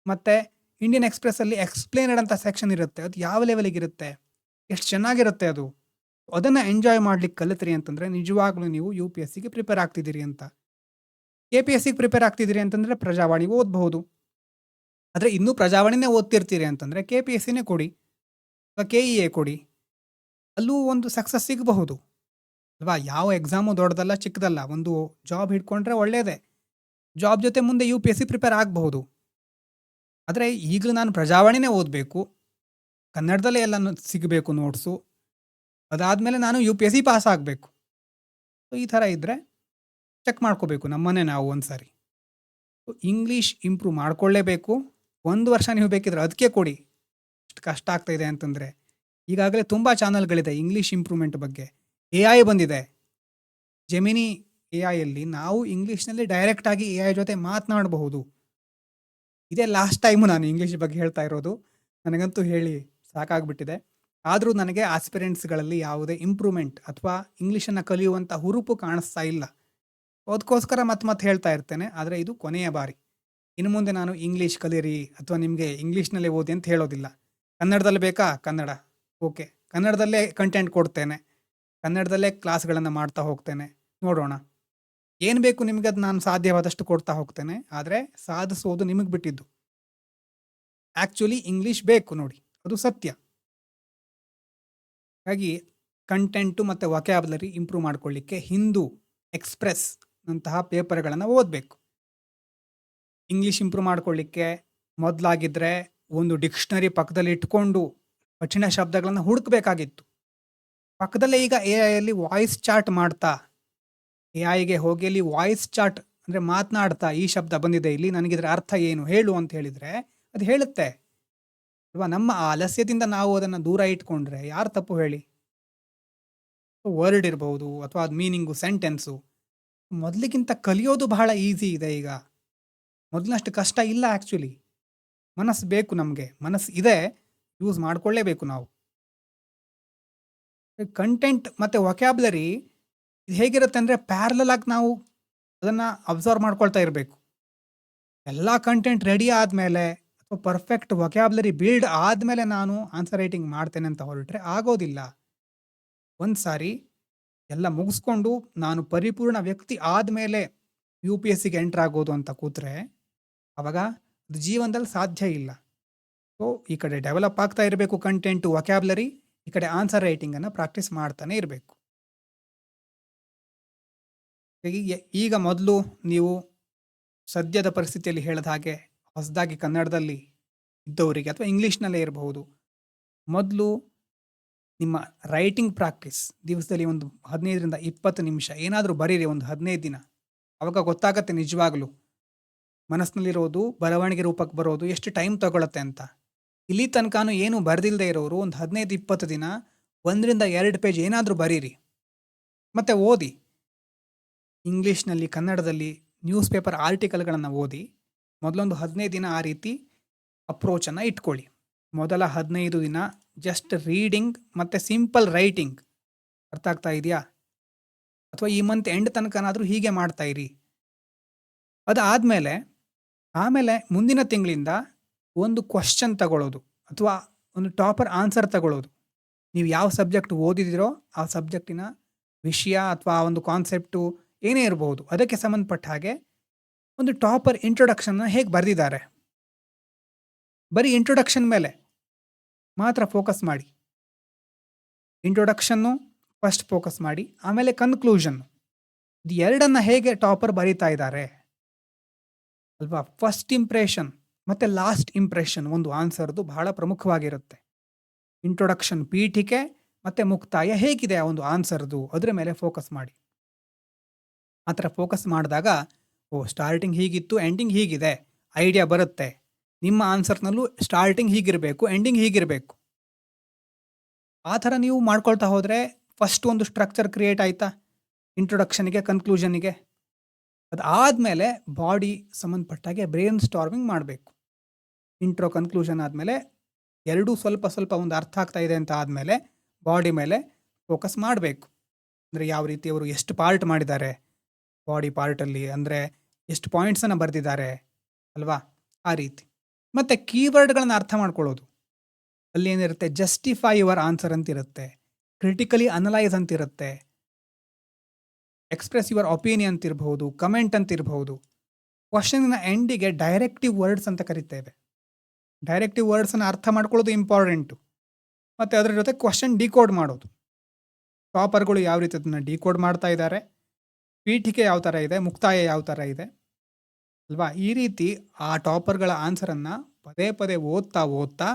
ಮತ್ತು ಇಂಡಿಯನ್ ಎಕ್ಸ್‌ಪ್ರೆಸ್ಸಲ್ಲಿ ಎಕ್ಸ್ಪ್ಲೇನಡ್ ಅಂತ ಸೆಕ್ಷನ್ ಇರುತ್ತೆ, ಅದು ಯಾವ ಲೆವೆಲಿಗಿರುತ್ತೆ, ಎಷ್ಟು ಚೆನ್ನಾಗಿರುತ್ತೆ ಅದು. ಅದನ್ನು ಎಂಜಾಯ್ ಮಾಡ್ಲಿಕ್ಕೆ ಕಲಿತ್ರಿ ಅಂತಂದರೆ ನಿಜವಾಗ್ಲೂ ನೀವು UPSCಗೆ ಪ್ರಿಪೇರ್ ಆಗ್ತಿದ್ದೀರಿ ಅಂತ. KPSCಗೆ ಪ್ರಿಪೇರ್ ಆಗ್ತಿದ್ದೀರಿ ಅಂತಂದರೆ ಪ್ರಜಾವಾಣಿ ಓದಬಹುದು. ಆದರೆ ಇನ್ನೂ ಪ್ರಜಾವಾಣಿನೇ ಓದ್ತಿರ್ತೀರಿ ಅಂತಂದರೆ KPSCನೇ ಕೊಡಿ ಅಥವಾ KEA ಕೊಡಿ, ಅಲ್ಲೂ ಒಂದು ಸಕ್ಸಸ್ ಸಿಗಬಹುದು. ಅಲ್ವಾ? ಯಾವ ಎಕ್ಸಾಮು ದೊಡ್ಡದಲ್ಲ, ಚಿಕ್ಕದಲ್ಲ. ಒಂದು ಜಾಬ್ ಹಿಡ್ಕೊಂಡ್ರೆ ಒಳ್ಳೇದೇ. ಜಾಬ್ ಜೊತೆ ಮುಂದೆ UPSC ಪ್ರಿಪೇರ್ ಆಗಬಹುದು. ಆದರೆ ಈಗಲೂ ನಾನು ಪ್ರಜಾವಾಣಿನೇ ಓದಬೇಕು. ಕನ್ನಡದಲ್ಲೇ ಎಲ್ಲಾನು ಸಿಗಬೇಕು ನೋಟ್ಸು. ಅದಾದ್ಮೇಲೆ ನಾನು UPSC ಪಾಸ್ ಆಗಬೇಕು. ಸೊ ಈ ಥರ ಇದ್ರೆ ಚೆಕ್ ಮಾಡ್ಕೋಬೇಕು ನಮ್ಮನ್ನೇ ನಾವು ಒಂದ್ಸಾರಿ. English improve ಮಾಡ್ಕೊಳ್ಳೇಬೇಕು. 1 ವರ್ಷ ನೀವು ಬೇಕಿದ್ರೆ ಅದಕ್ಕೆ ಕೊಡಿ. ಇಷ್ಟು ಕಷ್ಟ ಆಗ್ತಾ ಇದೆ ಅಂತಂದ್ರೆ. ಈಗಾಗಲೇ ತುಂಬಾ ಚಾನಲ್‌ಗಳಿದೆ ಇಂಗ್ಲೀಷ್ ಇಂಪ್ರೂವ್‌ಮೆಂಟ್ ಬಗ್ಗೆ. AI ಬಂದಿದೆ. ಜೆಮಿನಿ AIಯಲ್ಲಿ ನಾವು ಇಂಗ್ಲೀಷ್‌ನಲ್ಲಿ ಡೈರೆಕ್ಟ್ ಆಗಿ AI ಜೊತೆ ಮಾತನಾಡಬಹುದು. ಇದೇ ಲಾಸ್ಟ್ ಟೈಮು ನಾನು ಇಂಗ್ಲೀಷ್ ಬಗ್ಗೆ ಹೇಳ್ತಾ ಇರೋದು. ನನಗಂತೂ ಹೇಳಿ ಸಾಕಾಗ್ಬಿಟ್ಟಿದೆ. ಆದ್ರೂ ನನಗೆ ಆಸ್ಪಿರೆಂಟ್ಸ್‌ಗಳಲ್ಲಿ ಯಾವುದೇ ಇಂಪ್ರೂವ್‌ಮೆಂಟ್ ಅಥವಾ ಇಂಗ್ಲೀಷನ್ನ ಕಲಿಯುವಂಥ ಹುರುಪು ಕಾಣಿಸ್ತಾ ಇಲ್ಲ. ಅದಕ್ಕೋಸ್ಕರ ಮತ್ತೆ ಹೇಳ್ತಾ ಇರ್ತೇನೆ. ಆದರೆ ಇದು ಕೊನೆಯ ಬಾರಿ. ಇನ್ನು ಮುಂದೆ ನಾನು ಇಂಗ್ಲೀಷ್ ಕಲೀರಿ ಅಥವಾ ನಿಮಗೆ ಇಂಗ್ಲೀಷ್‌ನಲ್ಲೇ ಓದಿ ಅಂತ ಹೇಳೋದಿಲ್ಲ. ಕನ್ನಡದಲ್ಲಿ ಬೇಕಾ? ಕನ್ನಡ. ಓಕೆ. ಕನ್ನಡದಲ್ಲೇ ಕಂಟೆಂಟ್ ಕೊಡ್ತೇನೆ. ಕನ್ನಡದಲ್ಲೇ ಕ್ಲಾಸ್‌ಗಳನ್ನು ಮಾಡ್ತಾ ಹೋಗ್ತೇನೆ. ನೋಡೋಣ. ಏನು ಬೇಕು ನಿಮಗೆ ಅದು ನಾನು ಸಾಧ್ಯವಾದಷ್ಟು ಕೊಡ್ತಾ ಹೋಗ್ತೇನೆ. ಆದರೆ ಸಾಧಿಸೋದು ನಿಮಗೆ ಬಿಟ್ಟಿದ್ದು. ಆ್ಯಕ್ಚುಲಿ ಇಂಗ್ಲೀಷ್ ಬೇಕು ನೋಡಿ. ಅದು ಸತ್ಯ. ಹಾಗಾಗಿ ಕಂಟೆಂಟು ಮತ್ತು ವೊಕ್ಯಾಬ್ಯುಲರಿ ಇಂಪ್ರೂವ್ ಮಾಡ್ಕೊಳ್ಳಿಕ್ಕೆ ಹಿಂದೂ, ಎಕ್ಸ್‌ಪ್ರೆಸ್ ನಂತಹ ಪೇಪರ್‌ಗಳನ್ನು ಓದಬೇಕು. ಇಂಗ್ಲೀಷ್ ಇಂಪ್ರೂವ್ ಮಾಡ್ಕೊಳ್ಳಿಕ್ಕೆ ಮೊದಲಾಗಿದ್ರೆ ಒಂದು ಡಿಕ್ಷನರಿ ಪಕ್ಕದಲ್ಲಿ ಇಟ್ಕೊಂಡು ಕಠಿಣ ಶಬ್ದಗಳನ್ನು ಹುಡುಕಬೇಕಾಗಿತ್ತು. ಪಕ್ಕದಲ್ಲೇ ಈಗ AI ವಾಯ್ಸ್ ಚಾಟ್ ಮಾಡ್ತಾ AIಗೆ ಹೋಗಿ ಅಲ್ಲಿ ವಾಯ್ಸ್ ಚಾಟ್ ಅಂದರೆ ಮಾತನಾಡ್ತಾ ಈ ಶಬ್ದ ಬಂದಿದೆ ಇಲ್ಲಿ ನನಗಿದ್ರ ಅರ್ಥ ಏನು ಹೇಳು ಅಂತ ಹೇಳಿದರೆ ಅದು ಹೇಳುತ್ತೆ ಅಲ್ವಾ? ನಮ್ಮ ಆಲಸ್ಯದಿಂದ ನಾವು ಅದನ್ನು ದೂರ ಇಟ್ಕೊಂಡ್ರೆ ಯಾರು ತಪ್ಪು ಹೇಳಿ? ವರ್ಡ್ ಇರಬಹುದು ಅಥವಾ ಅದು ಮೀನಿಂಗು ಸೆಂಟೆನ್ಸು ಮೊದಲಿಗಿಂತ ಕಲಿಯೋದು ಬಹಳ ಈಸಿ ಇದೆ ಈಗ. ಮೊದಲಿನಷ್ಟು ಕಷ್ಟ ಇಲ್ಲ ಆ್ಯಕ್ಚುಲಿ. ಮನಸ್ಸು ಬೇಕು ನಮಗೆ. ಮನಸ್ಸು ಇದೆ, ಯೂಸ್ ಮಾಡ್ಕೊಳ್ಳೇಬೇಕು ನಾವು. ಕಂಟೆಂಟ್ ಮತ್ತು ವೊಕ್ಯಾಬ್ಯುಲರಿ ಇದು ಹೇಗಿರುತ್ತೆ ಅಂದರೆ ಪ್ಯಾರಲಲ್ ಆಗಿ ನಾವು ಅದನ್ನು ಅಬ್ಸರ್ವ್ ಮಾಡ್ಕೊಳ್ತಾ ಇರಬೇಕು. ಎಲ್ಲ ಕಂಟೆಂಟ್ ರೆಡಿ ಆದಮೇಲೆ ಅಥವಾ ಪರ್ಫೆಕ್ಟ್ ವೊಕ್ಯಾಬ್ಯುಲರಿ ಬಿಲ್ಡ್ ಆದಮೇಲೆ ನಾನು ಆನ್ಸರ್ ರೈಟಿಂಗ್ ಮಾಡ್ತೇನೆ ಅಂತ ಹೊರಟ್ರೆ ಆಗೋದಿಲ್ಲ. ಒಂದು ಸಾರಿ ಎಲ್ಲ ಮುಗಿಸ್ಕೊಂಡು ನಾನು ಪರಿಪೂರ್ಣ ವ್ಯಕ್ತಿ ಆದಮೇಲೆ UPSCಗೆ ಎಂಟರ್ ಆಗೋದು ಅಂತ ಕೂತ್ರೆ ಅವಾಗ ಅದು ಜೀವನದಲ್ಲಿ ಸಾಧ್ಯ ಇಲ್ಲ. ಸೊ ಈ ಕಡೆ ಡೆವಲಪ್ ಆಗ್ತಾ ಇರಬೇಕು ಕಂಟೆಂಟು, ವೊಕ್ಯಾಬ್ಯುಲರಿ, ಈ ಕಡೆ ಆನ್ಸರ್ ರೈಟಿಂಗನ್ನು ಪ್ರಾಕ್ಟೀಸ್ ಮಾಡ್ತಾನೆ ಇರಬೇಕು. ಈಗ ಮೊದಲು ನೀವು ಸದ್ಯದ ಪರಿಸ್ಥಿತಿಯಲ್ಲಿ ಹೇಳಿದ ಹಾಗೆ ಹೊಸದಾಗಿ ಕನ್ನಡದಲ್ಲಿ ಇದ್ದವರಿಗೆ ಅಥವಾ ಇಂಗ್ಲೀಷ್ನಲ್ಲೇ ಇರಬಹುದು, ಮೊದಲು ನಿಮ್ಮ ರೈಟಿಂಗ್ ಪ್ರಾಕ್ಟೀಸ್ ದಿವಸದಲ್ಲಿ ಒಂದು 15ರಿಂದ 20 ನಿಮಿಷ ಏನಾದರೂ ಬರೀರಿ, ಒಂದು 15 ದಿನ. ಅವಾಗ ಗೊತ್ತಾಗತ್ತೆ ನಿಜವಾಗ್ಲೂ ಮನಸ್ಸಿನಲ್ಲಿರೋದು ಬರವಣಿಗೆ ರೂಪಕ್ಕೆ ಬರೋದು ಎಷ್ಟು ಟೈಮ್ ತಗೊಳುತ್ತೆ ಅಂತ. ಇಲ್ಲಿ ತನಕನೂ ಏನು ಬರೆದಿಲ್ಲದೆ ಇರೋರು ಒಂದು 15-20 ದಿನ 1ರಿಂದ 2 ಪೇಜ್ ಏನಾದರೂ ಬರೀರಿ ಮತ್ತು ಓದಿ. ಇಂಗ್ಲೀಷ್ನಲ್ಲಿ, ಕನ್ನಡದಲ್ಲಿ ನ್ಯೂಸ್ ಪೇಪರ್ ಆರ್ಟಿಕಲ್ಗಳನ್ನು ಓದಿ. ಮೊದಲೊಂದು 15 ದಿನ ಆ ರೀತಿ ಅಪ್ರೋಚನ್ನು ಇಟ್ಕೊಳ್ಳಿ. ಮೊದಲ 15 ದಿನ ಜಸ್ಟ್ ರೀಡಿಂಗ್ ಮತ್ತು ಸಿಂಪಲ್ ರೈಟಿಂಗ್. ಅರ್ಥ ಆಗ್ತಾ ಇದೆಯಾ? ಅಥವಾ ಈ ಮಂತ್ ಎಂಡ್ ತನಕನಾದರೂ ಹೀಗೆ ಮಾಡ್ತಾ ಇರಿ. ಆಮೇಲೆ ಮುಂದಿನ ತಿಂಗಳಿಂದ ಒಂದು ಕ್ವಶ್ಚನ್ ತಗೊಳ್ಳೋದು ಅಥವಾ ಒಂದು ಟಾಪರ್ ಆನ್ಸರ್ ತಗೊಳ್ಳೋದು. ನೀವು ಯಾವ ಸಬ್ಜೆಕ್ಟ್ ಓದಿದಿರೋ ಆ ಸಬ್ಜೆಕ್ಟಿನ ವಿಷಯ ಅಥವಾ ಆ ಒಂದು ಕಾನ್ಸೆಪ್ಟು ಏನೇ ಇರಬಹುದು ಅದಕ್ಕೆ ಸಂಬಂಧಪಟ್ಟ ಹಾಗೆ ಒಂದು ಟಾಪರ್ ಇಂಟ್ರೊಡಕ್ಷನ್ನ ಹೇಗೆ ಬರೆದಿದ್ದಾರೆ, ಬರೀ ಇಂಟ್ರೊಡಕ್ಷನ್ ಮೇಲೆ ಮಾತ್ರ ಫೋಕಸ್ ಮಾಡಿ. ಇಂಟ್ರೊಡಕ್ಷನ್ನು ಫಸ್ಟ್ ಫೋಕಸ್ ಮಾಡಿ, ಆಮೇಲೆ ಕನ್ಕ್ಲೂಷನ್ನು. ಇದು ಎರಡನ್ನು ಹೇಗೆ ಟಾಪರ್ ಬರೀತಾ ಇದ್ದಾರೆ ಅಲ್ವಾ? ಫಸ್ಟ್ ಇಂಪ್ರೆಷನ್ ಮತ್ತು ಲಾಸ್ಟ್ ಇಂಪ್ರೆಷನ್ ಒಂದು ಆನ್ಸರ್ದು ಬಹಳ ಪ್ರಮುಖವಾಗಿರುತ್ತೆ. ಇಂಟ್ರೊಡಕ್ಷನ್ ಪೀಠಿಕೆ ಮತ್ತು ಮುಕ್ತಾಯ ಹೇಗಿದೆ ಆ ಒಂದು ಆನ್ಸರ್ದು ಅದರ ಮೇಲೆ ಫೋಕಸ್ ಮಾಡಿ. ಆ ಥರ ಫೋಕಸ್ ಮಾಡಿದಾಗ ಸ್ಟಾರ್ಟಿಂಗ್ ಹೀಗಿತ್ತು, ಎಂಡಿಂಗ್ ಹೀಗಿದೆ, ಐಡಿಯಾ ಬರುತ್ತೆ. ನಿಮ್ಮ ಆನ್ಸರ್ನಲ್ಲೂ ಸ್ಟಾರ್ಟಿಂಗ್ ಹೀಗಿರಬೇಕು, ಎಂಡಿಂಗ್ ಹೀಗಿರಬೇಕು. ಆ ಥರ ನೀವು ಮಾಡ್ಕೊಳ್ತಾ ಹೋದರೆ ಫಸ್ಟ್ ಒಂದು ಸ್ಟ್ರಕ್ಚರ್ ಕ್ರಿಯೇಟ್ ಆಯಿತಾ ಇಂಟ್ರೊಡಕ್ಷನಿಗೆ, ಕನ್ಕ್ಲೂಷನಿಗೆ. ಅದಾದಮೇಲೆ ಬಾಡಿ ಸಂಬಂಧಪಟ್ಟಾಗೆ ಬ್ರೈನ್ ಸ್ಟಾರ್ಮಿಂಗ್ ಮಾಡಬೇಕು. ಇಂಟ್ರೋ ಕನ್ಕ್ಲೂಷನ್ ಆದಮೇಲೆ ಎರಡೂ ಸ್ವಲ್ಪ ಸ್ವಲ್ಪ ಒಂದು ಅರ್ಥ ಆಗ್ತಾ ಇದೆ ಅಂತ ಆದಮೇಲೆ ಬಾಡಿ ಮೇಲೆ ಫೋಕಸ್ ಮಾಡಬೇಕು. ಅಂದರೆ ಯಾವ ರೀತಿ ಅವರು ಎಷ್ಟು ಪಾರ್ಟ್ ಮಾಡಿದ್ದಾರೆ ಬಾಡಿ ಪಾರ್ಟಲ್ಲಿ, ಅಂದರೆ ಎಷ್ಟು ಪಾಯಿಂಟ್ಸನ್ನು ಬರೆದಿದ್ದಾರೆ ಅಲ್ವಾ? ಆ ರೀತಿ. ಮತ್ತು ಕೀವರ್ಡ್ಗಳನ್ನು ಅರ್ಥ ಮಾಡ್ಕೊಳ್ಳೋದು. ಅಲ್ಲಿ ಏನಿರುತ್ತೆ, ಜಸ್ಟಿಫೈ ಯುವರ್ ಆನ್ಸರ್ ಅಂತಿರುತ್ತೆ, ಕ್ರಿಟಿಕಲಿ ಅನಲೈಸ್ ಅಂತಿರುತ್ತೆ, ಎಕ್ಸ್ಪ್ರೆಸ್ ಯುವರ್ ಒಪಿನಿಯನ್ ಅಂತಿರಬಹುದು, ಕಮೆಂಟ್ ಅಂತಿರಬಹುದು. ಕ್ವಶನ್ನ ಎಂಡಿಗೆ ಡೈರೆಕ್ಟಿವ್ ವರ್ಡ್ಸ್ ಅಂತ ಕರಿತೇವೆ. ಡೈರೆಕ್ಟಿವ್ ವರ್ಡ್ಸನ್ನು ಅರ್ಥ ಮಾಡ್ಕೊಳ್ಳೋದು ಇಂಪಾರ್ಟೆಂಟು. ಮತ್ತು ಅದರ ಜೊತೆ ಕ್ವಶನ್ ಡಿಕೋಡ್ ಮಾಡೋದು. ಟಾಪರ್ಗಳು ಯಾವ ರೀತಿ ಅದನ್ನು ಡಿಕೋಡ್ ಮಾಡ್ತಾ ಇದ್ದಾರೆ, ಪೀಠಿಕೆ ಯಾವ ಥರ ಇದೆ, ಮುಕ್ತಾಯ ಯಾವ ಥರ ಇದೆ ಅಲ್ವಾ? ಈ ರೀತಿ ಆ ಟಾಪರ್ಗಳ ಆನ್ಸರನ್ನು ಪದೇ ಪದೇ ಓದ್ತಾ ಓದ್ತಾ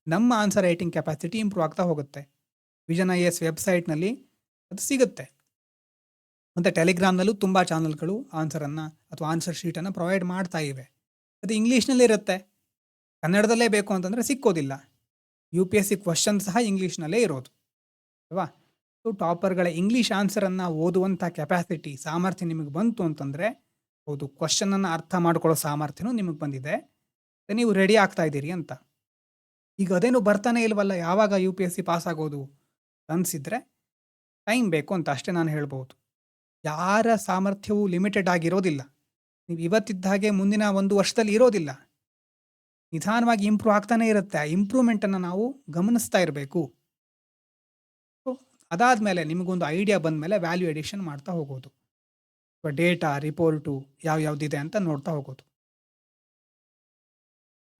ನಮ್ಮ ಆನ್ಸರ್ ರೈಟಿಂಗ್ ಕೆಪಾಸಿಟಿ ಇಂಪ್ರೂವ್ ಆಗ್ತಾ ಹೋಗುತ್ತೆ. ವಿಷನ್ IAS ವೆಬ್ಸೈಟ್ನಲ್ಲಿ ಅದು ಸಿಗುತ್ತೆ. ಮತ್ತು ಟೆಲಿಗ್ರಾಮ್ನಲ್ಲೂ ತುಂಬ ಚಾನಲ್ಗಳು ಆನ್ಸರನ್ನು ಅಥವಾ ಆನ್ಸರ್ ಶೀಟನ್ನು ಪ್ರೊವೈಡ್ ಮಾಡ್ತಾ ಇವೆ. ಅದು ಇಂಗ್ಲೀಷ್ನಲ್ಲೇ ಇರುತ್ತೆ, ಕನ್ನಡದಲ್ಲೇ ಬೇಕು ಅಂತಂದರೆ ಸಿಕ್ಕೋದಿಲ್ಲ. UPSC ಕ್ವಶನ್ ಸಹ ಇಂಗ್ಲೀಷ್ನಲ್ಲೇ ಇರೋದು ಅಲ್ವಾ? ಸೊ ಟಾಪರ್ಗಳ ಇಂಗ್ಲೀಷ್ ಆನ್ಸರನ್ನು ಓದುವಂಥ ಕೆಪಾಸಿಟಿ, ಸಾಮರ್ಥ್ಯ ನಿಮಗೆ ಬಂತು ಅಂತಂದರೆ, ಹೌದು ಕ್ವಶನನ್ನು ಅರ್ಥ ಮಾಡ್ಕೊಳ್ಳೋ ಸಾಮರ್ಥ್ಯನೂ ನಿಮಗೆ ಬಂದಿದೆ, ನೀವು ರೆಡಿ ಆಗ್ತಾ ಇದ್ದೀರಿ ಅಂತ. ಈಗ ಅದೇನು ಬರ್ತಾನೆ ಇಲ್ವಲ್ಲ, ಯಾವಾಗ UPSC ಪಾಸ್ ಆಗೋದು ಅನಿಸಿದರೆ ಟೈಮ್ ಬೇಕು ಅಂತ ಅಷ್ಟೇ ನಾನು ಹೇಳ್ಬೋದು. ಯಾರ ಸಾಮರ್ಥ್ಯವೂ ಲಿಮಿಟೆಡ್ ಆಗಿರೋದಿಲ್ಲ. ನೀವು ಇವತ್ತಿದ್ದ ಹಾಗೆ ಮುಂದಿನ 1 ವರ್ಷದಲ್ಲಿ ಇರೋದಿಲ್ಲ. ನಿಧಾನವಾಗಿ ಇಂಪ್ರೂವ್ ಆಗ್ತಾನೆ ಇರುತ್ತೆ. ಆ ಇಂಪ್ರೂವ್ಮೆಂಟನ್ನು ನಾವು ಗಮನಿಸ್ತಾ ಇರಬೇಕು. ಅದಾದಮೇಲೆ ನಿಮಗೊಂದು ಐಡಿಯಾ ಬಂದ ಮೇಲೆ ವ್ಯಾಲ್ಯೂ ಎಡಿಷನ್ ಮಾಡ್ತಾ ಹೋಗೋದು, ಡೇಟಾ ರಿಪೋರ್ಟು ಯಾವ್ಯಾವ್ದಿದೆ ಅಂತ ನೋಡ್ತಾ ಹೋಗೋದು.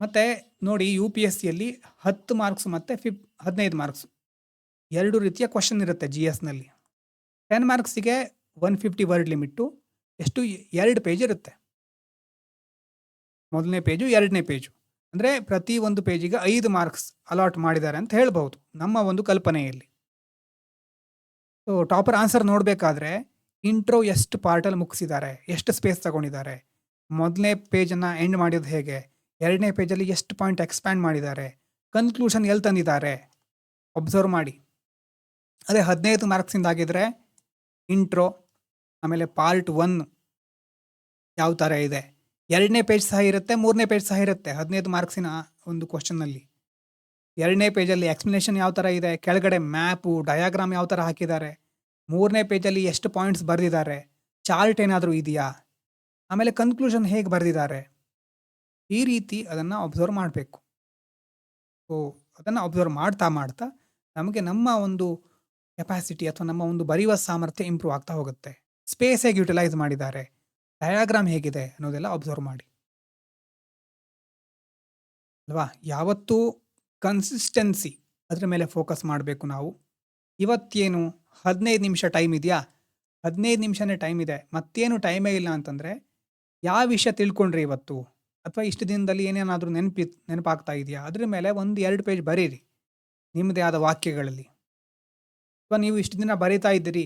ಮತ್ತು ನೋಡಿ, UPSCಯಲ್ಲಿ 10 ಮಾರ್ಕ್ಸ್ ಮತ್ತು 15 ಮಾರ್ಕ್ಸ್ 2 ರೀತಿಯ ಕ್ವಶನ್ ಇರುತ್ತೆ. GSನಲ್ಲಿ 10 ಮಾರ್ಕ್ಸಿಗೆ 150 ವರ್ಡ್ ಲಿಮಿಟ್ಟು, ಎಷ್ಟು 2 ಪೇಜ್ ಇರುತ್ತೆ. ಮೊದಲನೇ ಪೇಜು, ಎರಡನೇ ಪೇಜು, ಅಂದರೆ ಪ್ರತಿ ಒಂದು ಪೇಜಿಗೆ 5 ಮಾರ್ಕ್ಸ್ ಅಲಾಟ್ ಮಾಡಿದ್ದಾರೆ ಅಂತ ಹೇಳ್ಬಹುದು ನಮ್ಮ ಒಂದು ಕಲ್ಪನೆಯಲ್ಲಿ. ಸೊ ಟಾಪರ್ ಆನ್ಸರ್ ನೋಡಬೇಕಾದ್ರೆ ಇಂಟ್ರೋ ಎಷ್ಟು ಪಾರ್ಟಲ್ಲಿ ಮುಗಿಸಿದ್ದಾರೆ, ಎಷ್ಟು ಸ್ಪೇಸ್ ತಗೊಂಡಿದ್ದಾರೆ, ಮೊದಲನೇ ಪೇಜನ್ನು ಎಂಡ್ ಮಾಡಿದ್ದು ಹೇಗೆ, ಎರಡನೇ ಪೇಜಲ್ಲಿ ಎಷ್ಟು ಪಾಯಿಂಟ್ ಎಕ್ಸ್ಪ್ಯಾಂಡ್ ಮಾಡಿದ್ದಾರೆ, ಕನ್ಕ್ಲೂಷನ್ ಎಲ್ಲಿ ತಂದಿದ್ದಾರೆ ಒಬ್ಸರ್ವ್ ಮಾಡಿ. ಅದೇ 15 ಮಾರ್ಕ್ಸಿಂದ ಆಗಿದ್ರೆ ಇಂಟ್ರೋ, ಆಮೇಲೆ ಪಾರ್ಟ್ 1 ಯಾವ ಥರ ಇದೆ, ಎರಡನೇ ಪೇಜ್ ಸಹ ಇರುತ್ತೆ, ಮೂರನೇ ಪೇಜ್ ಸಹ ಇರುತ್ತೆ. 15 ಮಾರ್ಕ್ಸಿನ ಒಂದು ಕ್ವಶನ್ನಲ್ಲಿ ಎರಡನೇ ಪೇಜಲ್ಲಿ ಎಕ್ಸ್ಪ್ಲನೇಷನ್ ಯಾವ ಥರ ಇದೆ, ಕೆಳಗಡೆ ಮ್ಯಾಪು ಡಯಾಗ್ರಾಮ್ ಯಾವ ಥರ ಹಾಕಿದ್ದಾರೆ, ಮೂರನೇ ಪೇಜಲ್ಲಿ ಎಷ್ಟು ಪಾಯಿಂಟ್ಸ್ ಬರೆದಿದ್ದಾರೆ, ಚಾರ್ಟ್ ಏನಾದರೂ ಇದೆಯಾ, ಆಮೇಲೆ ಕನ್ಕ್ಲೂಷನ್ ಹೇಗೆ ಬರೆದಿದ್ದಾರೆ, ಈ ರೀತಿ ಅದನ್ನು ಅಬ್ಸರ್ವ್ ಮಾಡಬೇಕು. ಸೊ ಅದನ್ನು ಅಬ್ಸರ್ವ್ ಮಾಡ್ತಾ ಮಾಡ್ತಾ ನಮಗೆ ನಮ್ಮ ಒಂದು ಕೆಪಾಸಿಟಿ ಅಥವಾ ನಮ್ಮ ಒಂದು ಬರೆಯುವ ಸಾಮರ್ಥ್ಯ ಇಂಪ್ರೂವ್ ಆಗ್ತಾ ಹೋಗುತ್ತೆ. ಸ್ಪೇಸ್ ಹೇಗೆ ಯುಟಿಲೈಸ್ ಮಾಡಿದ್ದಾರೆ, ಡಯಾಗ್ರಾಮ್ ಹೇಗಿದೆ ಅನ್ನೋದೆಲ್ಲ ಅಬ್ಸರ್ವ್ ಮಾಡಿ ಅಲ್ವಾ? ಯಾವತ್ತೂ ಕನ್ಸಿಸ್ಟೆನ್ಸಿ ಅದರ ಮೇಲೆ ಫೋಕಸ್ ಮಾಡಬೇಕು ನಾವು. ಇವತ್ತೇನು 15 ನಿಮಿಷ ಟೈಮ್ ಇದೆಯಾ, 15 ನಿಮಿಷನೇ ಟೈಮ್ ಇದೆ, ಮತ್ತೇನು ಟೈಮೇ ಇಲ್ಲ ಅಂತಂದರೆ ಯಾವ ವಿಷಯ ತಿಳ್ಕೊಂಡ್ರಿ ಇವತ್ತು, ಅಥವಾ ಇಷ್ಟು ದಿನದಲ್ಲಿ ಏನೇನಾದರೂ ನೆನಪಾಗ್ತಾ ಇದೆಯಾ, ಅದ್ರ ಮೇಲೆ 1-2 ಪೇಜ್ ಬರೀರಿ ನಿಮ್ಮದೇ ಆದ ವಾಕ್ಯಗಳಲ್ಲಿ. ಅಥವಾ ನೀವು ಇಷ್ಟು ದಿನ ಬರೀತಾ ಇದ್ದೀರಿ,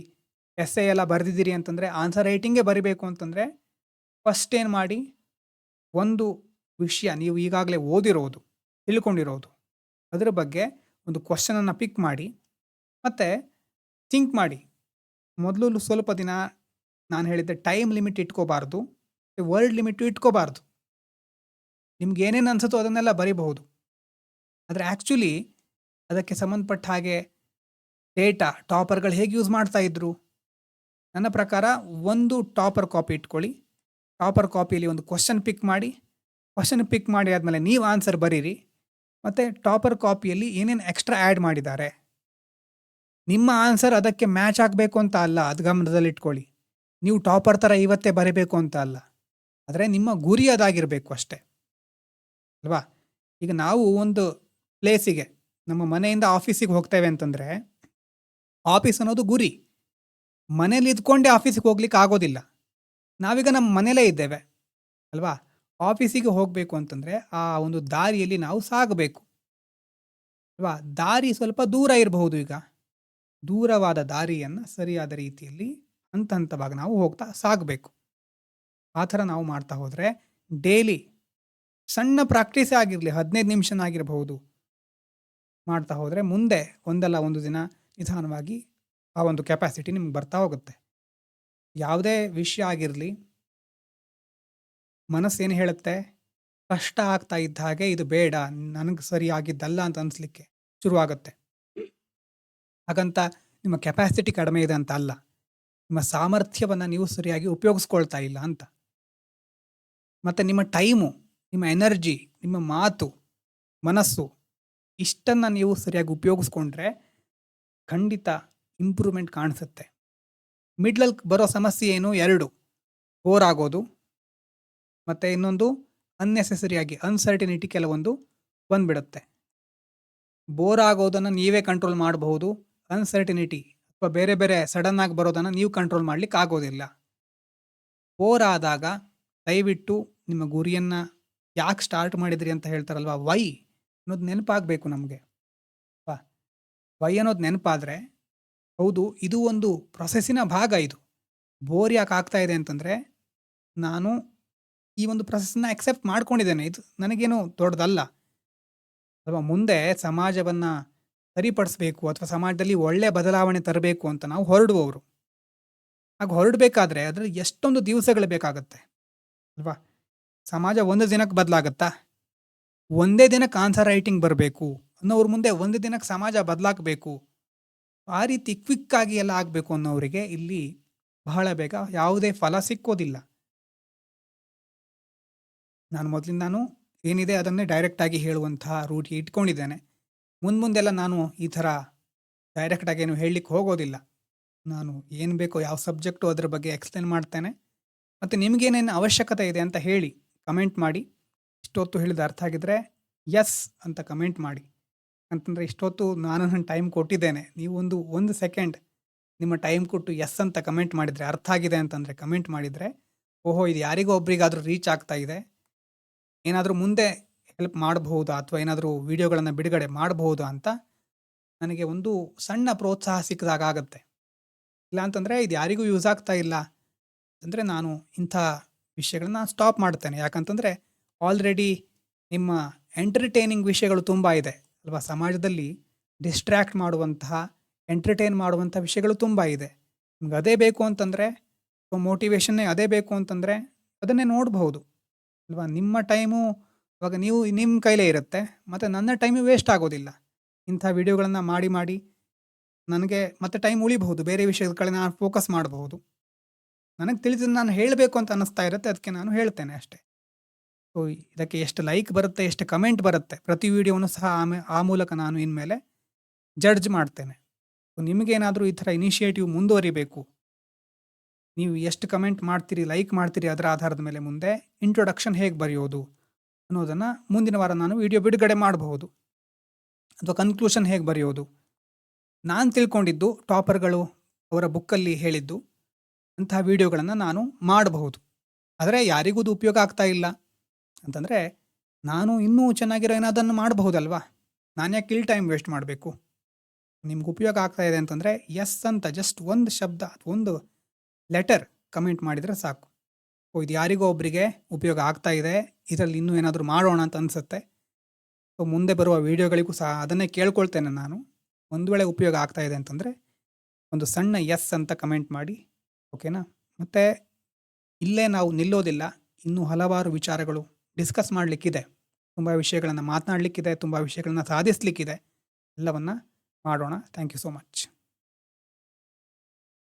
ಎಸ್ಸೆ ಎಲ್ಲ ಬರೆದಿದ್ದೀರಿ ಅಂತಂದರೆ, ಆನ್ಸರ್ ರೈಟಿಂಗೇ ಬರಿಬೇಕು ಅಂತಂದರೆ ಫಸ್ಟ್ ಏನು ಮಾಡಿ, ಒಂದು ವಿಷಯ ನೀವು ಈಗಾಗಲೇ ಓದಿರೋದು, ತಿಳ್ಕೊಂಡಿರೋದು, ಅದರ ಬಗ್ಗೆ ಒಂದು ಕ್ವಶನನ್ನು ಪಿಕ್ ಮಾಡಿ ಮತ್ತು ಥಿಂಕ್ ಮಾಡಿ. ಮೊದಲು ಸ್ವಲ್ಪ ದಿನ ನಾನು ಹೇಳಿದ್ದೆ ಟೈಮ್ ಲಿಮಿಟ್ ಇಟ್ಕೋಬಾರ್ದು, ವರ್ಡ್ ಲಿಮಿಟು ಇಟ್ಕೋಬಾರ್ದು. ನಿಮ್ಗೆ ಏನೇನು ಅನಿಸುತ್ತೋ ಅದನ್ನೆಲ್ಲ ಬರೀಬಹುದು. ಆದರೆ ಆ್ಯಕ್ಚುಲಿ ಅದಕ್ಕೆ ಸಂಬಂಧಪಟ್ಟ ಹಾಗೆ ಡೇಟಾ ಟಾಪರ್ಗಳು ಹೇಗೆ ಯೂಸ್ ಮಾಡ್ತಾ ಇದ್ರು, ನನ್ನ ಪ್ರಕಾರ ಒಂದು ಟಾಪರ್ ಕಾಪಿ ಇಟ್ಕೊಳ್ಳಿ, ಟಾಪರ್ ಕಾಪಿಯಲ್ಲಿ ಒಂದು ಕ್ವಶನ್ ಪಿಕ್ ಮಾಡಿ ಆದಮೇಲೆ ನೀವು ಆನ್ಸರ್ ಬರೀರಿ, ಮತ್ತು ಟಾಪರ್ ಕಾಪಿಯಲ್ಲಿ ಏನೇನು ಎಕ್ಸ್ಟ್ರಾ ಆ್ಯಡ್ ಮಾಡಿದ್ದಾರೆ, ನಿಮ್ಮ ಆನ್ಸರ್ ಅದಕ್ಕೆ ಮ್ಯಾಚ್ ಆಗಬೇಕು ಅಂತ ಅಲ್ಲ, ಅದು ಗಮನದಲ್ಲಿಟ್ಕೊಳ್ಳಿ. ನೀವು ಟಾಪರ್ ಥರ ಇವತ್ತೇ ಬರೀಬೇಕು ಅಂತ ಅಲ್ಲ, ಆದರೆ ನಿಮ್ಮ ಗುರಿ ಅದಾಗಿರಬೇಕು ಅಷ್ಟೇ ಅಲ್ವಾ? ಈಗ ನಾವು ಒಂದು ಪ್ಲೇಸಿಗೆ, ನಮ್ಮ ಮನೆಯಿಂದ ಆಫೀಸಿಗೆ ಹೋಗ್ತೇವೆ ಅಂತಂದರೆ, ಆಫೀಸ್ ಅನ್ನೋದು ಗುರಿ. ಮನೇಲಿ ಇದ್ಕೊಂಡೇ ಆಫೀಸಿಗೆ ಹೋಗ್ಲಿಕ್ಕೆ ಆಗೋದಿಲ್ಲ. ನಾವೀಗ ನಮ್ಮ ಮನೇಲೇ ಇದ್ದೇವೆ ಅಲ್ವಾ? ಆಫೀಸಿಗೆ ಹೋಗಬೇಕು ಅಂತಂದರೆ ಆ ಒಂದು ದಾರಿಯಲ್ಲಿ ನಾವು ಸಾಗಬೇಕು ಅಲ್ವಾ? ದಾರಿ ಸ್ವಲ್ಪ ದೂರ ಇರಬಹುದು. ಈಗ ದೂರವಾದ ದಾರಿಯನ್ನು ಸರಿಯಾದ ರೀತಿಯಲ್ಲಿ ಹಂತ ಹಂತವಾಗಿ ನಾವು ಹೋಗ್ತಾ ಸಾಗಬೇಕು. ಆ ಥರ ನಾವು ಮಾಡ್ತಾ ಹೋದರೆ ಡೈಲಿ ಸಣ್ಣ ಪ್ರಾಕ್ಟೀಸೇ ಆಗಿರಲಿ, 15 ನಿಮಿಷನಾಗಿರಬಹುದು, ಮಾಡ್ತಾ ಹೋದರೆ ಮುಂದೆ ಒಂದಲ್ಲ ಒಂದು ದಿನ ನಿಧಾನವಾಗಿ ಆ ಒಂದು ಕೆಪಾಸಿಟಿ ನಿಮ್ಗೆ ಬರ್ತಾ ಹೋಗುತ್ತೆ. ಯಾವುದೇ ವಿಷಯ ಆಗಿರಲಿ, ಮನಸ್ಸೇನು ಹೇಳುತ್ತೆ, ಕಷ್ಟ ಆಗ್ತಾ ಇದ್ದ ಹಾಗೆ ಇದು ಬೇಡ, ನನಗೆ ಸರಿಯಾಗಿದ್ದಲ್ಲ ಅಂತ ಅನಿಸ್ಲಿಕ್ಕೆ ಶುರುವಾಗುತ್ತೆ. ಹಾಗಂತ ನಿಮ್ಮ ಕೆಪಾಸಿಟಿ ಕಡಿಮೆ ಇದೆ ಅಂತ ಅಲ್ಲ, ನಿಮ್ಮ ಸಾಮರ್ಥ್ಯವನ್ನು ನೀವು ಸರಿಯಾಗಿ ಉಪಯೋಗಿಸ್ಕೊಳ್ತಾ ಇಲ್ಲ ಅಂತ. ಮತ್ತು ನಿಮ್ಮ ಟೈಮು, ನಿಮ್ಮ ಎನರ್ಜಿ, ನಿಮ್ಮ ಮಾತು, ಮನಸ್ಸು ಇಷ್ಟನ್ನು ನೀವು ಸರಿಯಾಗಿ ಉಪಯೋಗಿಸ್ಕೊಂಡ್ರೆ ಖಂಡಿತ ಇಂಪ್ರೂವ್ಮೆಂಟ್ ಕಾಣಿಸುತ್ತೆ. ಮಿಡ್ಲಲ್ಲಿ ಬರೋ ಸಮಸ್ಯೆ ಏನು, 2: ಬೋರ್ ಆಗೋದು, ಮತ್ತು ಇನ್ನೊಂದು ಅನ್ನೆಸೆಸರಿಯಾಗಿ ಅನ್ಸರ್ಟಿನಿಟಿ ಕೆಲವೊಂದು ಬಂದ್ಬಿಡುತ್ತೆ. ಬೋರ್ ಆಗೋದನ್ನು ನೀವೇ ಕಂಟ್ರೋಲ್ ಮಾಡಬಹುದು, ಅನ್ಸರ್ಟಿನಿಟಿ ಅಥವಾ ಬೇರೆ ಬೇರೆ ಸಡನ್ ಆಗಿ ಬರೋದನ್ನು ನೀವು ಕಂಟ್ರೋಲ್ ಮಾಡ್ಲಿಕ್ಕೆ ಆಗೋದಿಲ್ಲ. ಬೋರ್ ಆದಾಗ ದಯವಿಟ್ಟು ನಿಮ್ಮ ಗುರಿಯನ್ನು ಯಾಕೆ ಸ್ಟಾರ್ಟ್ ಮಾಡಿದ್ರಿ ಅಂತ ಹೇಳ್ತಾರಲ್ವಾ, ವೈ ಅನ್ನೋದು ನೆನಪಾಗಬೇಕು ನಮಗೆ. ವೈ ಅನ್ನೋದು ನೆನಪಾದರೆ ಹೌದು ಇದು ಒಂದು ಪ್ರೊಸೆಸ್ಸಿನ ಭಾಗ. ಇದು ಬೋರ್ ಯಾಕೆ ಆಗ್ತಾ ಇದೆ ಅಂತಂದರೆ ನಾನು ಈ ಒಂದು ಪ್ರೊಸೆಸ್ನ ಅಕ್ಸೆಪ್ಟ್ ಮಾಡ್ಕೊಂಡಿದ್ದೇನೆ, ಇದು ನನಗೇನು ದೊಡ್ಡದಲ್ಲ. ಅಥವಾ ಮುಂದೆ ಸಮಾಜವನ್ನು ಸರಿಪಡಿಸ್ಬೇಕು ಅಥವಾ ಸಮಾಜದಲ್ಲಿ ಒಳ್ಳೆ ಬದಲಾವಣೆ ತರಬೇಕು ಅಂತ ನಾವು ಹೊರಡುವವರು. ಆಗ ಹೊರಡಬೇಕಾದ್ರೆ ಅದರ ಎಷ್ಟೊಂದು ದಿವಸಗಳು ಬೇಕಾಗತ್ತೆ ಅಲ್ವಾ. ಸಮಾಜ ಒಂದು ದಿನಕ್ಕೆ ಬದಲಾಗತ್ತಾ? ಒಂದೇ ದಿನಕ್ಕೆ ಆನ್ಸರ್ ರೈಟಿಂಗ್ ಬರಬೇಕು ಅನ್ನೋವ್ರ ಮುಂದೆ ಒಂದು ದಿನಕ್ಕೆ ಸಮಾಜ ಬದಲಾಗಬೇಕು. ಆ ರೀತಿ ಕ್ವಿಕ್ ಆಗಿ ಎಲ್ಲ ಆಗಬೇಕು ಅನ್ನೋರಿಗೆ ಇಲ್ಲಿ ಬಹಳ ಬೇಗ ಯಾವುದೇ ಫಲ ಸಿಕ್ಕೋದಿಲ್ಲ. ನಾನು ಮೊದಲಿಂದಾನು ಏನಿದೆ ಅದನ್ನೇ ಡೈರೆಕ್ಟಾಗಿ ಹೇಳುವಂತಹ ರೂಢಿ ಇಟ್ಕೊಂಡಿದ್ದೇನೆ. ಮುಂದೆಲ್ಲ ನಾನು ಈ ಥರ ಡೈರೆಕ್ಟಾಗಿ ಏನು ಹೇಳಲಿಕ್ಕೆ ಹೋಗೋದಿಲ್ಲ. ನಾನು ಏನು ಬೇಕೋ ಯಾವ ಸಬ್ಜೆಕ್ಟು ಅದರ ಬಗ್ಗೆ ಎಕ್ಸ್ಪ್ಲೇನ್ ಮಾಡ್ತೇನೆ. ಮತ್ತು ನಿಮಗೇನೇನು ಅವಶ್ಯಕತೆ ಇದೆ ಅಂತ ಹೇಳಿ ಕಮೆಂಟ್ ಮಾಡಿ. ಇಷ್ಟೊತ್ತು ಹೇಳಿದ ಅರ್ಥ ಆಗಿದ್ರೆ ಎಸ್ ಅಂತ ಕಮೆಂಟ್ ಮಾಡಿ. ಅಂತಂದರೆ ಇಷ್ಟೊತ್ತು ನಾನು ನನ್ನ ಟೈಮ್ ಕೊಟ್ಟಿದ್ದೇನೆ, ನೀವು ಒಂದು ಸೆಕೆಂಡ್ ನಿಮ್ಮ ಟೈಮ್ ಕೊಟ್ಟು ಎಸ್ ಅಂತ ಕಮೆಂಟ್ ಮಾಡಿದರೆ, ಅರ್ಥ ಆಗಿದೆ ಅಂತಂದರೆ ಕಮೆಂಟ್ ಮಾಡಿದರೆ, ಓಹೋ ಇದು ಯಾರಿಗೋ ಒಬ್ರಿಗಾದರೂ ರೀಚ್ ಆಗ್ತಾ ಇದೆ, ಏನಾದರೂ ಮುಂದೆ ಹೆಲ್ಪ್ ಮಾಡಬಹುದಾ ಅಥವಾ ಏನಾದರೂ ವಿಡಿಯೋಗಳನ್ನು ಬಿಡುಗಡೆ ಮಾಡಬಹುದಾ ಅಂತ ನನಗೆ ಒಂದು ಸಣ್ಣ ಪ್ರೋತ್ಸಾಹ ಸಿಕ್ಕಿದಾಗ ಆಗುತ್ತೆ. ಇಲ್ಲ ಅಂತಂದರೆ ಇದು ಯಾರಿಗೂ ಯೂಸ್ ಆಗ್ತಾ ಇಲ್ಲ ಅಂದರೆ ನಾನು ಇಂಥ ವಿಷಯಗಳನ್ನ ಸ್ಟಾಪ್ ಮಾಡ್ತೇನೆ. ಯಾಕಂತಂದರೆ ಆಲ್ರೆಡಿ ನಿಮ್ಮ ಎಂಟರ್ಟೈನಿಂಗ್ ವಿಷಯಗಳು ತುಂಬ ಇದೆ ಅಲ್ವಾ. ಸಮಾಜದಲ್ಲಿ ಡಿಸ್ಟ್ರ್ಯಾಕ್ಟ್ ಮಾಡುವಂತಹ, ಎಂಟರ್ಟೈನ್ ಮಾಡುವಂಥ ವಿಷಯಗಳು ತುಂಬ ಇದೆ. ನಿಮ್ಗೆ ಅದೇ ಬೇಕು ಅಂತಂದರೆ, ಮೋಟಿವೇಶನ್ನೇ ಅದೇ ಬೇಕು ಅಂತಂದರೆ ಅದನ್ನೇ ನೋಡಬಹುದು ಅಲ್ವಾ. ನಿಮ್ಮ ಟೈಮು ಇವಾಗ ನಿಮ್ಮ ಕೈಲೇ ಇರುತ್ತೆ, ಮತ್ತು ನನ್ನ ಟೈಮು ವೇಸ್ಟ್ ಆಗೋದಿಲ್ಲ. ಇಂಥ ವಿಡಿಯೋಗಳನ್ನು ಮಾಡಿ ನನಗೆ ಮತ್ತೆ ಟೈಮ್ ಉಳಿಬಹುದು, ಬೇರೆ ವಿಷಯದ ಕಡೆ ನಾನು ಫೋಕಸ್ ಮಾಡಬಹುದು. ನನಗೆ ತಿಳಿದಿದ್ದು ನಾನು ಹೇಳಬೇಕು ಅಂತ ಅನ್ನಿಸ್ತಾ ಇರುತ್ತೆ, ಅದಕ್ಕೆ ನಾನು ಹೇಳ್ತೇನೆ ಅಷ್ಟೇ. ಸೊ ಇದಕ್ಕೆ ಎಷ್ಟು ಲೈಕ್ ಬರುತ್ತೆ, ಎಷ್ಟು ಕಮೆಂಟ್ ಬರುತ್ತೆ, ಪ್ರತಿ ವಿಡಿಯೋನು ಸಹ ಆ ಮೂಲಕ ನಾನು ಇನ್ಮೇಲೆ ಜಡ್ಜ್ ಮಾಡ್ತೇನೆ. ಸೊ ನಿಮಗೇನಾದರೂ ಈ ಥರ ಇನಿಷಿಯೇಟಿವ್ ಮುಂದುವರಿಬೇಕು, ನೀವು ಎಷ್ಟು ಕಮೆಂಟ್ ಮಾಡ್ತೀರಿ, ಲೈಕ್ ಮಾಡ್ತೀರಿ, ಅದರ ಆಧಾರದ ಮೇಲೆ ಮುಂದೆ ಇಂಟ್ರೊಡಕ್ಷನ್ ಹೇಗೆ ಬರೆಯೋದು ಅನ್ನೋದನ್ನು ಮುಂದಿನ ವಾರ ನಾನು ವಿಡಿಯೋ ಬಿಡುಗಡೆ ಮಾಡಬಹುದು. ಅಥವಾ ಕನ್ಕ್ಲೂಷನ್ ಹೇಗೆ ಬರೆಯೋದು, ನಾನು ತಿಳ್ಕೊಂಡಿದ್ದು ಟಾಪರ್ಗಳು ಅವರ ಬುಕ್ಕಲ್ಲಿ ಹೇಳಿದ್ದು ಅಂತಹ ವಿಡಿಯೋಗಳನ್ನು ನಾನು ಮಾಡಬಹುದು. ಆದರೆ ಯಾರಿಗೂ ಅದು ಉಪಯೋಗ ಆಗ್ತಾ ಇಲ್ಲ ಅಂತಂದರೆ ನಾನು ಇನ್ನೂ ಚೆನ್ನಾಗಿರೋ ಏನಾದನ್ನು ಮಾಡಬಹುದಲ್ವಾ. ನಾನು ಯಾಕೆ ಇಲ್ಲಿ ಟೈಮ್ ವೇಸ್ಟ್ ಮಾಡಬೇಕು. ನಿಮ್ಗೆ ಉಪಯೋಗ ಆಗ್ತಾ ಇದೆ ಅಂತಂದರೆ ಎಸ್ ಅಂತ ಜಸ್ಟ್ ಒಂದು ಶಬ್ದ, ಒಂದು ಲೆಟರ್ ಕಮೆಂಟ್ ಮಾಡಿದರೆ ಸಾಕು. ಇದು ಯಾರಿಗೋ ಒಬ್ಬರಿಗೆ ಉಪಯೋಗ ಆಗ್ತಾ ಇದೆ, ಇದರಲ್ಲಿ ಇನ್ನೂ ಏನಾದರೂ ಮಾಡೋಣ ಅಂತ ಅನಿಸುತ್ತೆ. ಸೊ ಮುಂದೆ ಬರುವ ವಿಡಿಯೋಗಳಿಗೂ ಸಹ ಅದನ್ನೇ ಕೇಳ್ಕೊಳ್ತೇನೆ ನಾನು. ಒಂದು ವೇಳೆ ಉಪಯೋಗ ಆಗ್ತಾ ಇದೆ ಅಂತಂದರೆ ಒಂದು ಸಣ್ಣ ಎಸ್ ಅಂತ ಕಮೆಂಟ್ ಮಾಡಿ, ಓಕೆನಾ. ಮತ್ತು ಇಲ್ಲೇ ನಾವು ನಿಲ್ಲೋದಿಲ್ಲ, ಇನ್ನೂ ಹಲವಾರು ವಿಚಾರಗಳು ಡಿಸ್ಕಸ್ ಮಾಡಲಿಕ್ಕಿದೆ, ತುಂಬ ವಿಷಯಗಳನ್ನು ಮಾತನಾಡಲಿಕ್ಕಿದೆ, ತುಂಬ ವಿಷಯಗಳನ್ನು ಸಾಧಿಸಲಿಕ್ಕಿದೆ. ಎಲ್ಲವನ್ನು ಮಾಡೋಣ. Thank you so much.